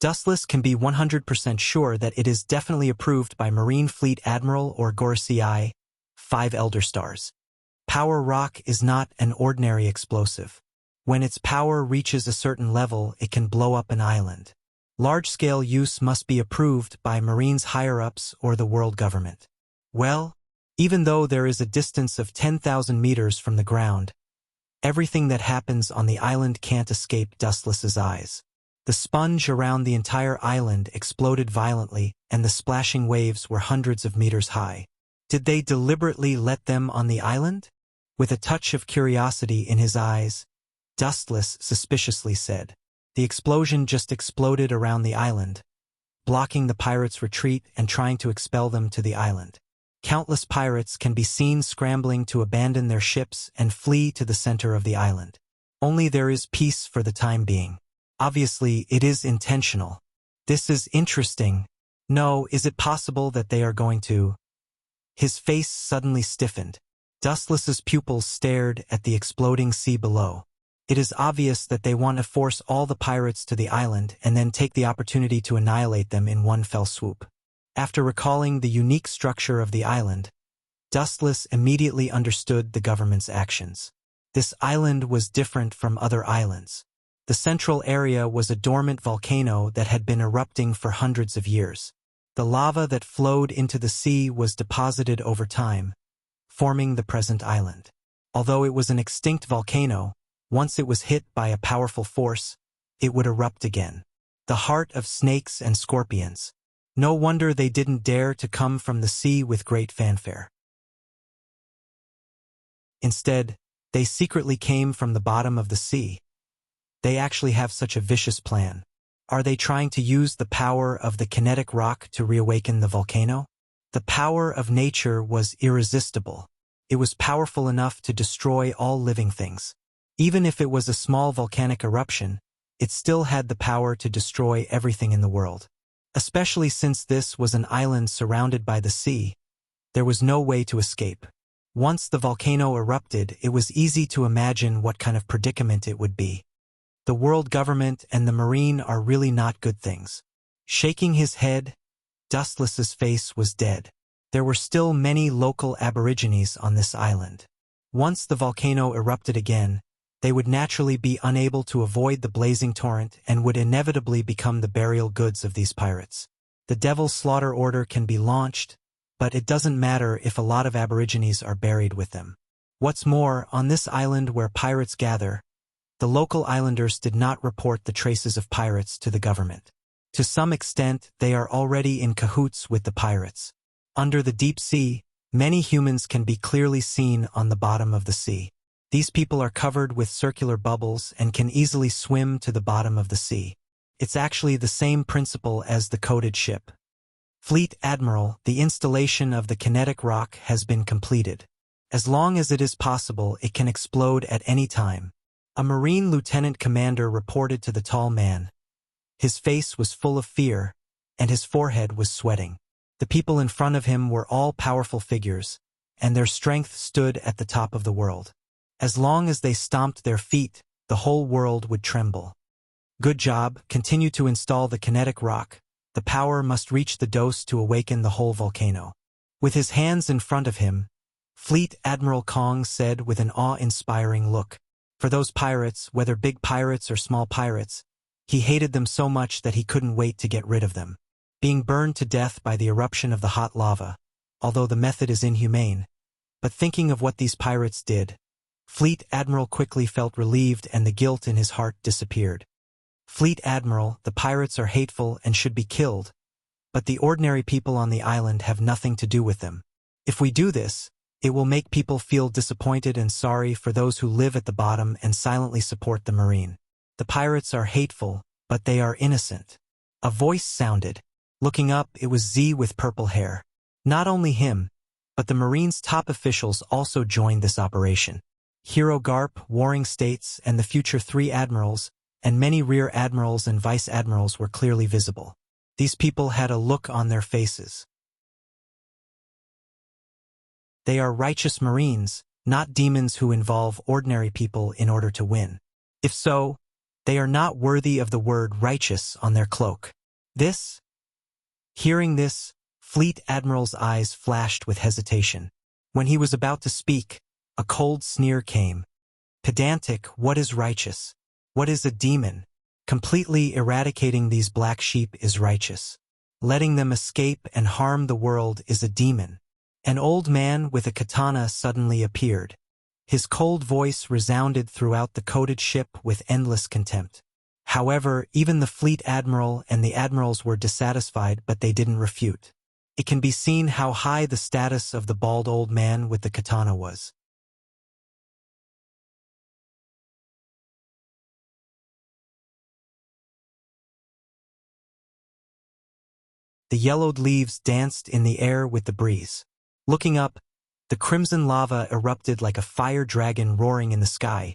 Speaker 1: Dustless can be 100% sure that it is definitely approved by Marine Fleet Admiral or Gorosei, 5 Elder Stars. Power rock is not an ordinary explosive. When its power reaches a certain level, it can blow up an island. Large-scale use must be approved by Marines higher-ups or the world government. Well, even though there is a distance of 10,000 meters from the ground, everything that happens on the island can't escape Dustless's eyes. The sponge around the entire island exploded violently, and the splashing waves were hundreds of meters high. Did they deliberately let them on the island? With a touch of curiosity in his eyes, Dustless suspiciously said, "The explosion just exploded around the island, blocking the pirates' retreat and trying to expel them to the island. Countless pirates can be seen scrambling to abandon their ships and flee to the center of the island. Only there is peace for the time being. Obviously, it is intentional. This is interesting. No, is it possible that they are going to—" His face suddenly stiffened. Dustless's pupils stared at the exploding sea below. It is obvious that they want to force all the pirates to the island and then take the opportunity to annihilate them in one fell swoop. After recalling the unique structure of the island, Dustless immediately understood the government's actions. This island was different from other islands. The central area was a dormant volcano that had been erupting for hundreds of years. The lava that flowed into the sea was deposited over time, forming the present island. Although it was an extinct volcano, once it was hit by a powerful force, it would erupt again. The heart of snakes and scorpions. No wonder they didn't dare to come from the sea with great fanfare. Instead, they secretly came from the bottom of the sea. They actually have such a vicious plan. Are they trying to use the power of the kinetic rock to reawaken the volcano? The power of nature was irresistible. It was powerful enough to destroy all living things. Even if it was a small volcanic eruption, it still had the power to destroy everything in the world. Especially since this was an island surrounded by the sea, there was no way to escape. Once the volcano erupted, it was easy to imagine what kind of predicament it would be. The world government and the marine are really not good things. Shaking his head, Dustless's face was dead. There were still many local aborigines on this island. Once the volcano erupted again, they would naturally be unable to avoid the blazing torrent and would inevitably become the burial goods of these pirates. The Devil's Slaughter Order can be launched, but it doesn't matter if a lot of aborigines are buried with them. What's more, on this island where pirates gather, the local islanders did not report the traces of pirates to the government. To some extent, they are already in cahoots with the pirates. Under the deep sea, many humans can be clearly seen on the bottom of the sea. These people are covered with circular bubbles and can easily swim to the bottom of the sea. It's actually the same principle as the coated ship. Fleet Admiral, the installation of the kinetic rock has been completed. As long as it is possible, it can explode at any time. A Marine lieutenant commander reported to the tall man. His face was full of fear, and his forehead was sweating. The people in front of him were all powerful figures, and their strength stood at the top of the world. As long as they stomped their feet, the whole world would tremble. Good job, continue to install the kinetic rock. The power must reach the dose to awaken the whole volcano. With his hands in front of him, Fleet Admiral Kong said with an awe-inspiring look. For those pirates, whether big pirates or small pirates, he hated them so much that he couldn't wait to get rid of them. Being burned to death by the eruption of the hot lava, although the method is inhumane. But thinking of what these pirates did, Fleet Admiral quickly felt relieved and the guilt in his heart disappeared. Fleet Admiral, the pirates are hateful and should be killed, but the ordinary people on the island have nothing to do with them. If we do this, it will make people feel disappointed and sorry for those who live at the bottom and silently support the Marine. The pirates are hateful, but they are innocent. A voice sounded. Looking up, it was Z with purple hair. Not only him, but the Marine's top officials also joined this operation. Hero Garp, Warring States, and the future 3 admirals, and many rear admirals and vice admirals were clearly visible. These people had a look on their faces. They are righteous Marines, not demons who involve ordinary people in order to win. If so, they are not worthy of the word righteous on their cloak. Hearing this, Fleet Admiral's eyes flashed with hesitation. When he was about to speak, a cold sneer came. Pedantic, what is righteous? What is a demon? Completely eradicating these black sheep is righteous. Letting them escape and harm the world is a demon. An old man with a katana suddenly appeared. His cold voice resounded throughout the coated ship with endless contempt. However, even the fleet admiral and the admirals were dissatisfied, but they didn't refute. It can be seen how high the status of the bald old man with the katana was. The yellowed leaves danced in the air with the breeze. Looking up, the crimson lava erupted like a fire dragon roaring in the sky,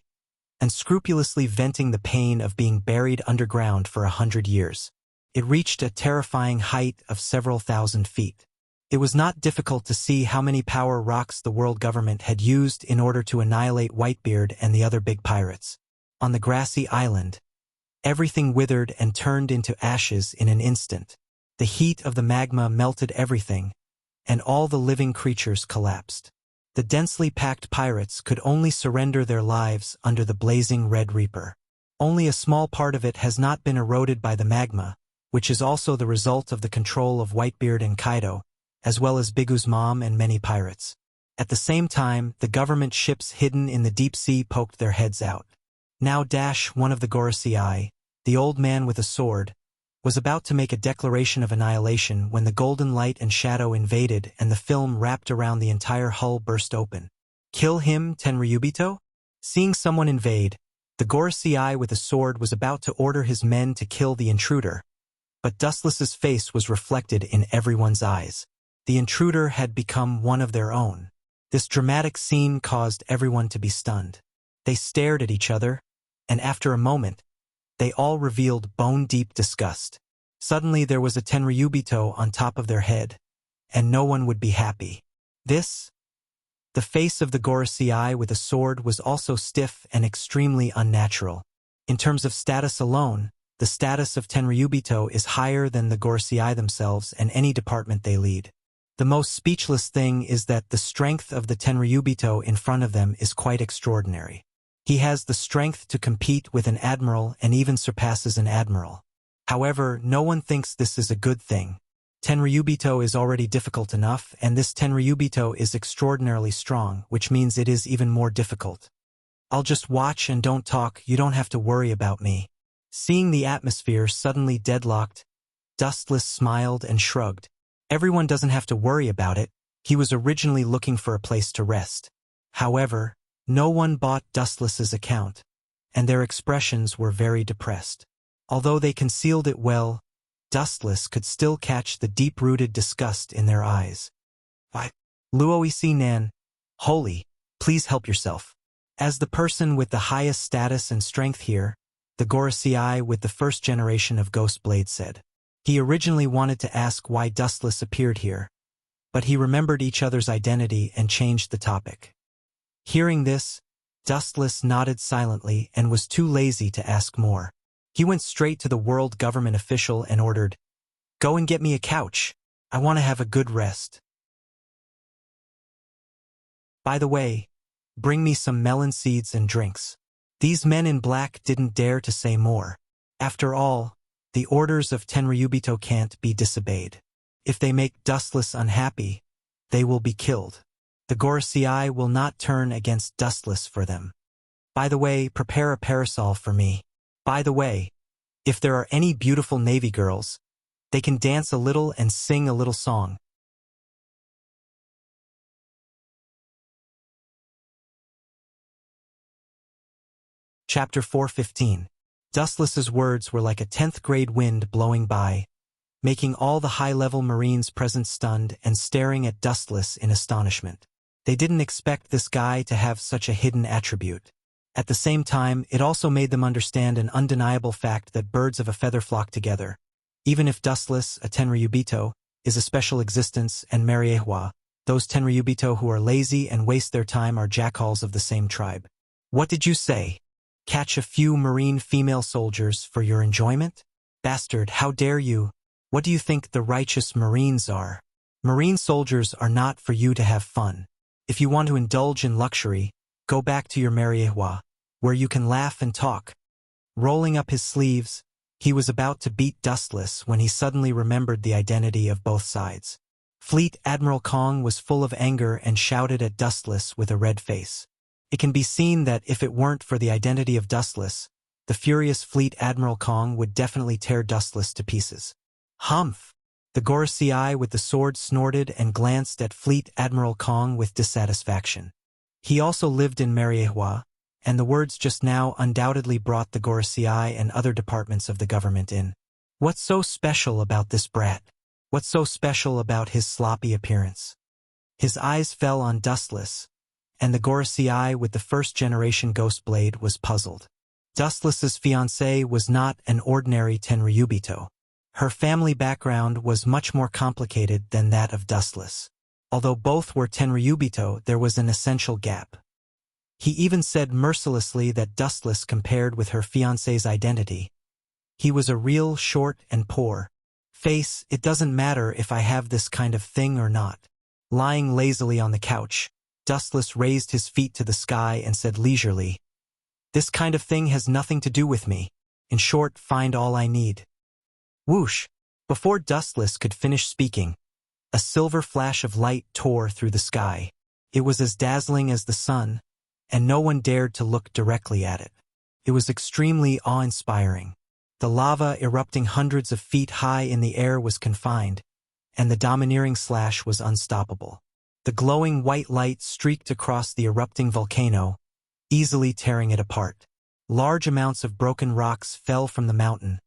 Speaker 1: and scrupulously venting the pain of being buried underground for 100 years. It reached a terrifying height of several thousand feet. It was not difficult to see how many power rocks the world government had used in order to annihilate Whitebeard and the other big pirates. On the grassy island, everything withered and turned into ashes in an instant. The heat of the magma melted everything, and all the living creatures collapsed. The densely packed pirates could only surrender their lives under the blazing Red Reaper. Only a small part of it has not been eroded by the magma, which is also the result of the control of Whitebeard and Kaido, as well as Bigu's mom and many pirates. At the same time, the government ships hidden in the deep sea poked their heads out. Now one of the Gorosei, the old man with a sword, was about to make a declaration of annihilation when the golden light and shadow invaded and the film wrapped around the entire hull burst open. Kill him, Tenryubito? Seeing someone invade, the Gorosei with a sword was about to order his men to kill the intruder, but Dustless's face was reflected in everyone's eyes. The intruder had become one of their own. This dramatic scene caused everyone to be stunned. They stared at each other, and after a moment, they all revealed bone-deep disgust. Suddenly there was a Tenryubito on top of their head, and no one would be happy. The face of the Gorosei with a sword was also stiff and extremely unnatural. In terms of status alone, the status of Tenryubito is higher than the Gorosei themselves and any department they lead. The most speechless thing is that the strength of the Tenryubito in front of them is quite extraordinary. He has the strength to compete with an admiral and even surpasses an admiral. However, no one thinks this is a good thing. Tenryubito is already difficult enough, and this Tenryubito is extraordinarily strong, which means it is even more difficult. I'll just watch and don't talk, you don't have to worry about me. Seeing the atmosphere suddenly deadlocked, Dustless smiled and shrugged. Everyone doesn't have to worry about it. He was originally looking for a place to rest. However, no one bought Dustless's account, and their expressions were very depressed. Although they concealed it well, Dustless could still catch the deep-rooted disgust in their eyes. Luoisi Nan, holy, please help yourself. As the person with the highest status and strength here, the Gorosei with the first generation of Ghost Blade said. He originally wanted to ask why Dustless appeared here, but he remembered each other's identity and changed the topic. Hearing this, Dustless nodded silently and was too lazy to ask more. He went straight to the world government official and ordered, "Go and get me a couch. I want to have a good rest. By the way, bring me some melon seeds and drinks." These men in black didn't dare to say more. After all, the orders of Tenryubito can't be disobeyed. If they make Dustless unhappy, they will be killed. The Gorosei will not turn against Dustless for them. By the way, prepare a parasol for me. By the way, if there are any beautiful Navy girls, they can dance a little and sing a little song. Chapter 4:15. Dustless's words were like a 10th grade wind blowing by, making all the high-level Marines present stunned and staring at Dustless in astonishment. They didn't expect this guy to have such a hidden attribute. At the same time, it also made them understand an undeniable fact that birds of a feather flock together. Even if Dustless, a Tenryubito, is a special existence and Mariehwa, those Tenryubito who are lazy and waste their time are jackals of the same tribe. What did you say? Catch a few Marine female soldiers for your enjoyment? Bastard, how dare you? What do you think the righteous Marines are? Marine soldiers are not for you to have fun. If you want to indulge in luxury, go back to your Mariehwa, where you can laugh and talk. Rolling up his sleeves, he was about to beat Dustless when he suddenly remembered the identity of both sides. Fleet Admiral Kong was full of anger and shouted at Dustless with a red face. It can be seen that if it weren't for the identity of Dustless, the furious Fleet Admiral Kong would definitely tear Dustless to pieces. Humph! The Gorosei with the sword snorted and glanced at Fleet Admiral Kong with dissatisfaction. He also lived in Mariehwa, and the words just now undoubtedly brought the Gorosei and other departments of the government in. What's so special about this brat? What's so special about his sloppy appearance? His eyes fell on Dustless, and the Gorosei with the first-generation Ghost Blade was puzzled. Dustless's fiancée was not an ordinary Tenryubito. Her family background was much more complicated than that of Dustless. Although both were Tenryubito, there was an essential gap. He even said mercilessly that Dustless compared with her fiancé's identity. He was a real, short, and poor face. It doesn't matter if I have this kind of thing or not. Lying lazily on the couch, Dustless raised his feet to the sky and said leisurely, "This kind of thing has nothing to do with me. In short, find all I need." Whoosh! Before Dustless could finish speaking, a silver flash of light tore through the sky. It was as dazzling as the sun, and no one dared to look directly at it. It was extremely awe-inspiring. The lava erupting hundreds of feet high in the air was confined, and the domineering slash was unstoppable. The glowing white light streaked across the erupting volcano, easily tearing it apart. Large amounts of broken rocks fell from the mountain,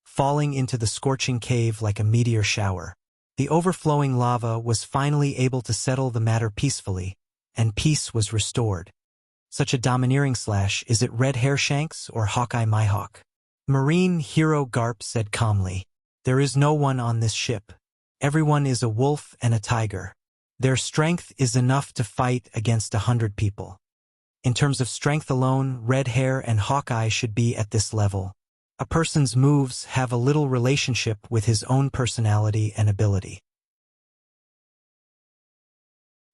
Speaker 1: falling into the scorching cave like a meteor shower. The overflowing lava was finally able to settle the matter peacefully, and peace was restored. Such a domineering slash, is it Red Hairshanks or Hawkeye Mihawk? Marine hero Garp said calmly, "There is no one on this ship. Everyone is a wolf and a tiger. Their strength is enough to fight against 100 people. In terms of strength alone, Red Hair and Hawkeye should be at this level. A person's moves have a little relationship with his own personality and ability.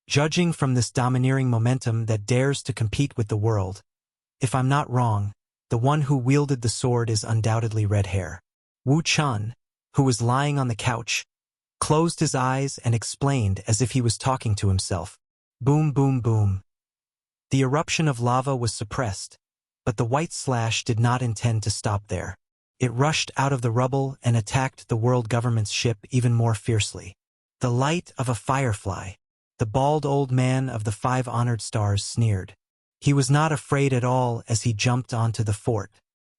Speaker 1: Judging from this domineering momentum that dares to compete with the world, if I'm not wrong, the one who wielded the sword is undoubtedly Red Hair." Wu Chun, who was lying on the couch, closed his eyes and explained as if he was talking to himself. Boom, boom, boom. The eruption of lava was suppressed, but the white slash did not intend to stop there. It rushed out of the rubble and attacked the world government's ship even more fiercely. The light of a firefly. The bald old man of the 5 honored stars sneered. He was not afraid at all as he jumped onto the fort.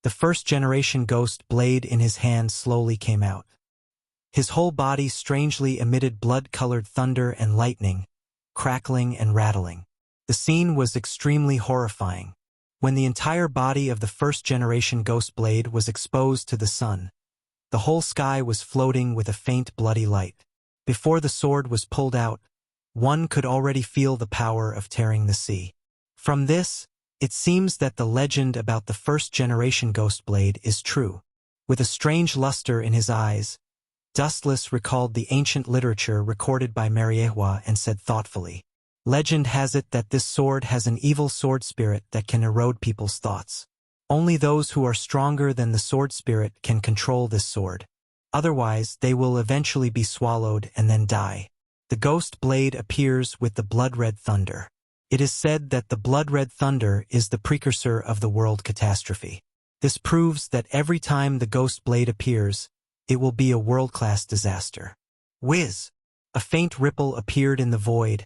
Speaker 1: The first-generation ghost blade in his hand slowly came out. His whole body strangely emitted blood-colored thunder and lightning, crackling and rattling. The scene was extremely horrifying. When the entire body of the first-generation ghost blade was exposed to the sun, the whole sky was floating with a faint bloody light. Before the sword was pulled out, one could already feel the power of tearing the sea. From this, it seems that the legend about the first-generation ghost blade is true. With a strange luster in his eyes, Dustless recalled the ancient literature recorded by Mariehua and said thoughtfully, "Legend has it that this sword has an evil sword spirit that can erode people's thoughts. Only those who are stronger than the sword spirit can control this sword. Otherwise, they will eventually be swallowed and then die." The ghost blade appears with the blood-red thunder. It is said that the blood-red thunder is the precursor of the world catastrophe. This proves that every time the ghost blade appears, it will be a world-class disaster. Whiz! A faint ripple appeared in the void,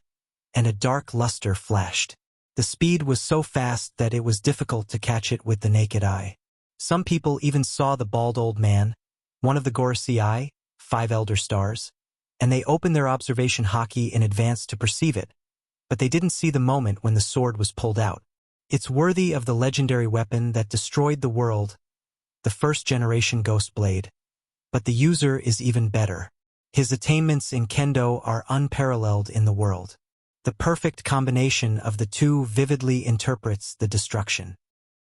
Speaker 1: and a dark luster flashed. The speed was so fast that it was difficult to catch it with the naked eye. Some people even saw the bald old man, one of the Gorosei, 5 elder stars, and they opened their observation haki in advance to perceive it, but they didn't see the moment when the sword was pulled out. It's worthy of the legendary weapon that destroyed the world, the first-generation ghost blade. But the user is even better. His attainments in kendo are unparalleled in the world. The perfect combination of the two vividly interprets the destruction.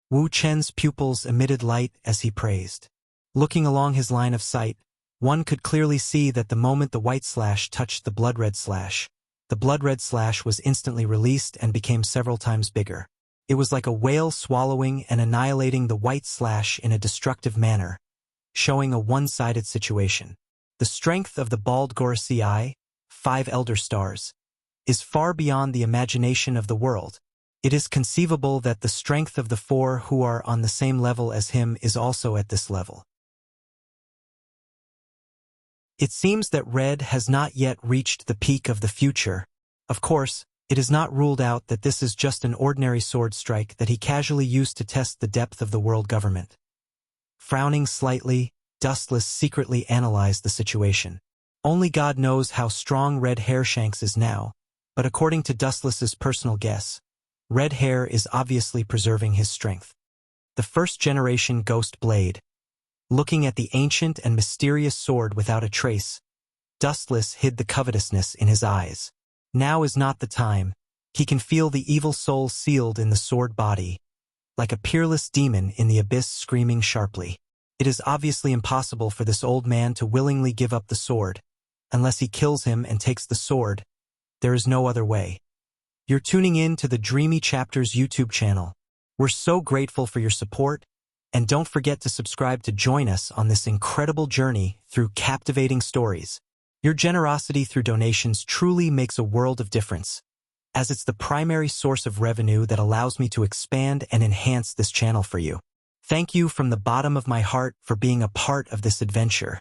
Speaker 1: Wu Chen's pupils emitted light as he praised. Looking along his line of sight, one could clearly see that the moment the white slash touched the blood-red slash, the blood-red slash was instantly released and became several times bigger. It was like a whale swallowing and annihilating the white slash in a destructive manner, showing a one-sided situation. The strength of the bald Gorosei, 5 elder stars, is far beyond the imagination of the world. It is conceivable that the strength of the 4 who are on the same level as him is also at this level. It seems that Red has not yet reached the peak of the future. Of course, it is not ruled out that this is just an ordinary sword strike that he casually used to test the depth of the world government. Frowning slightly, Dustless secretly analyzed the situation. Only God knows how strong Red Hairshanks is now, but according to Dustless's personal guess, Red Hair is obviously preserving his strength. The first-generation ghost blade. looking at the ancient and mysterious sword without a trace. Dustless hid the covetousness in his eyes. Now is not the time. He can feel the evil soul sealed in the sword body, like a peerless demon in the abyss screaming sharply. It is obviously impossible for this old man to willingly give up the sword. Unless he kills him and takes the sword, there is no other way. You're tuning in to the Dreamy Chapters YouTube channel. We're so grateful for your support, and don't forget to subscribe to join us on this incredible journey through captivating stories. Your generosity through donations truly makes a world of difference, as it's the primary source of revenue that allows me to expand and enhance this channel for you. Thank you from the bottom of my heart for being a part of this adventure.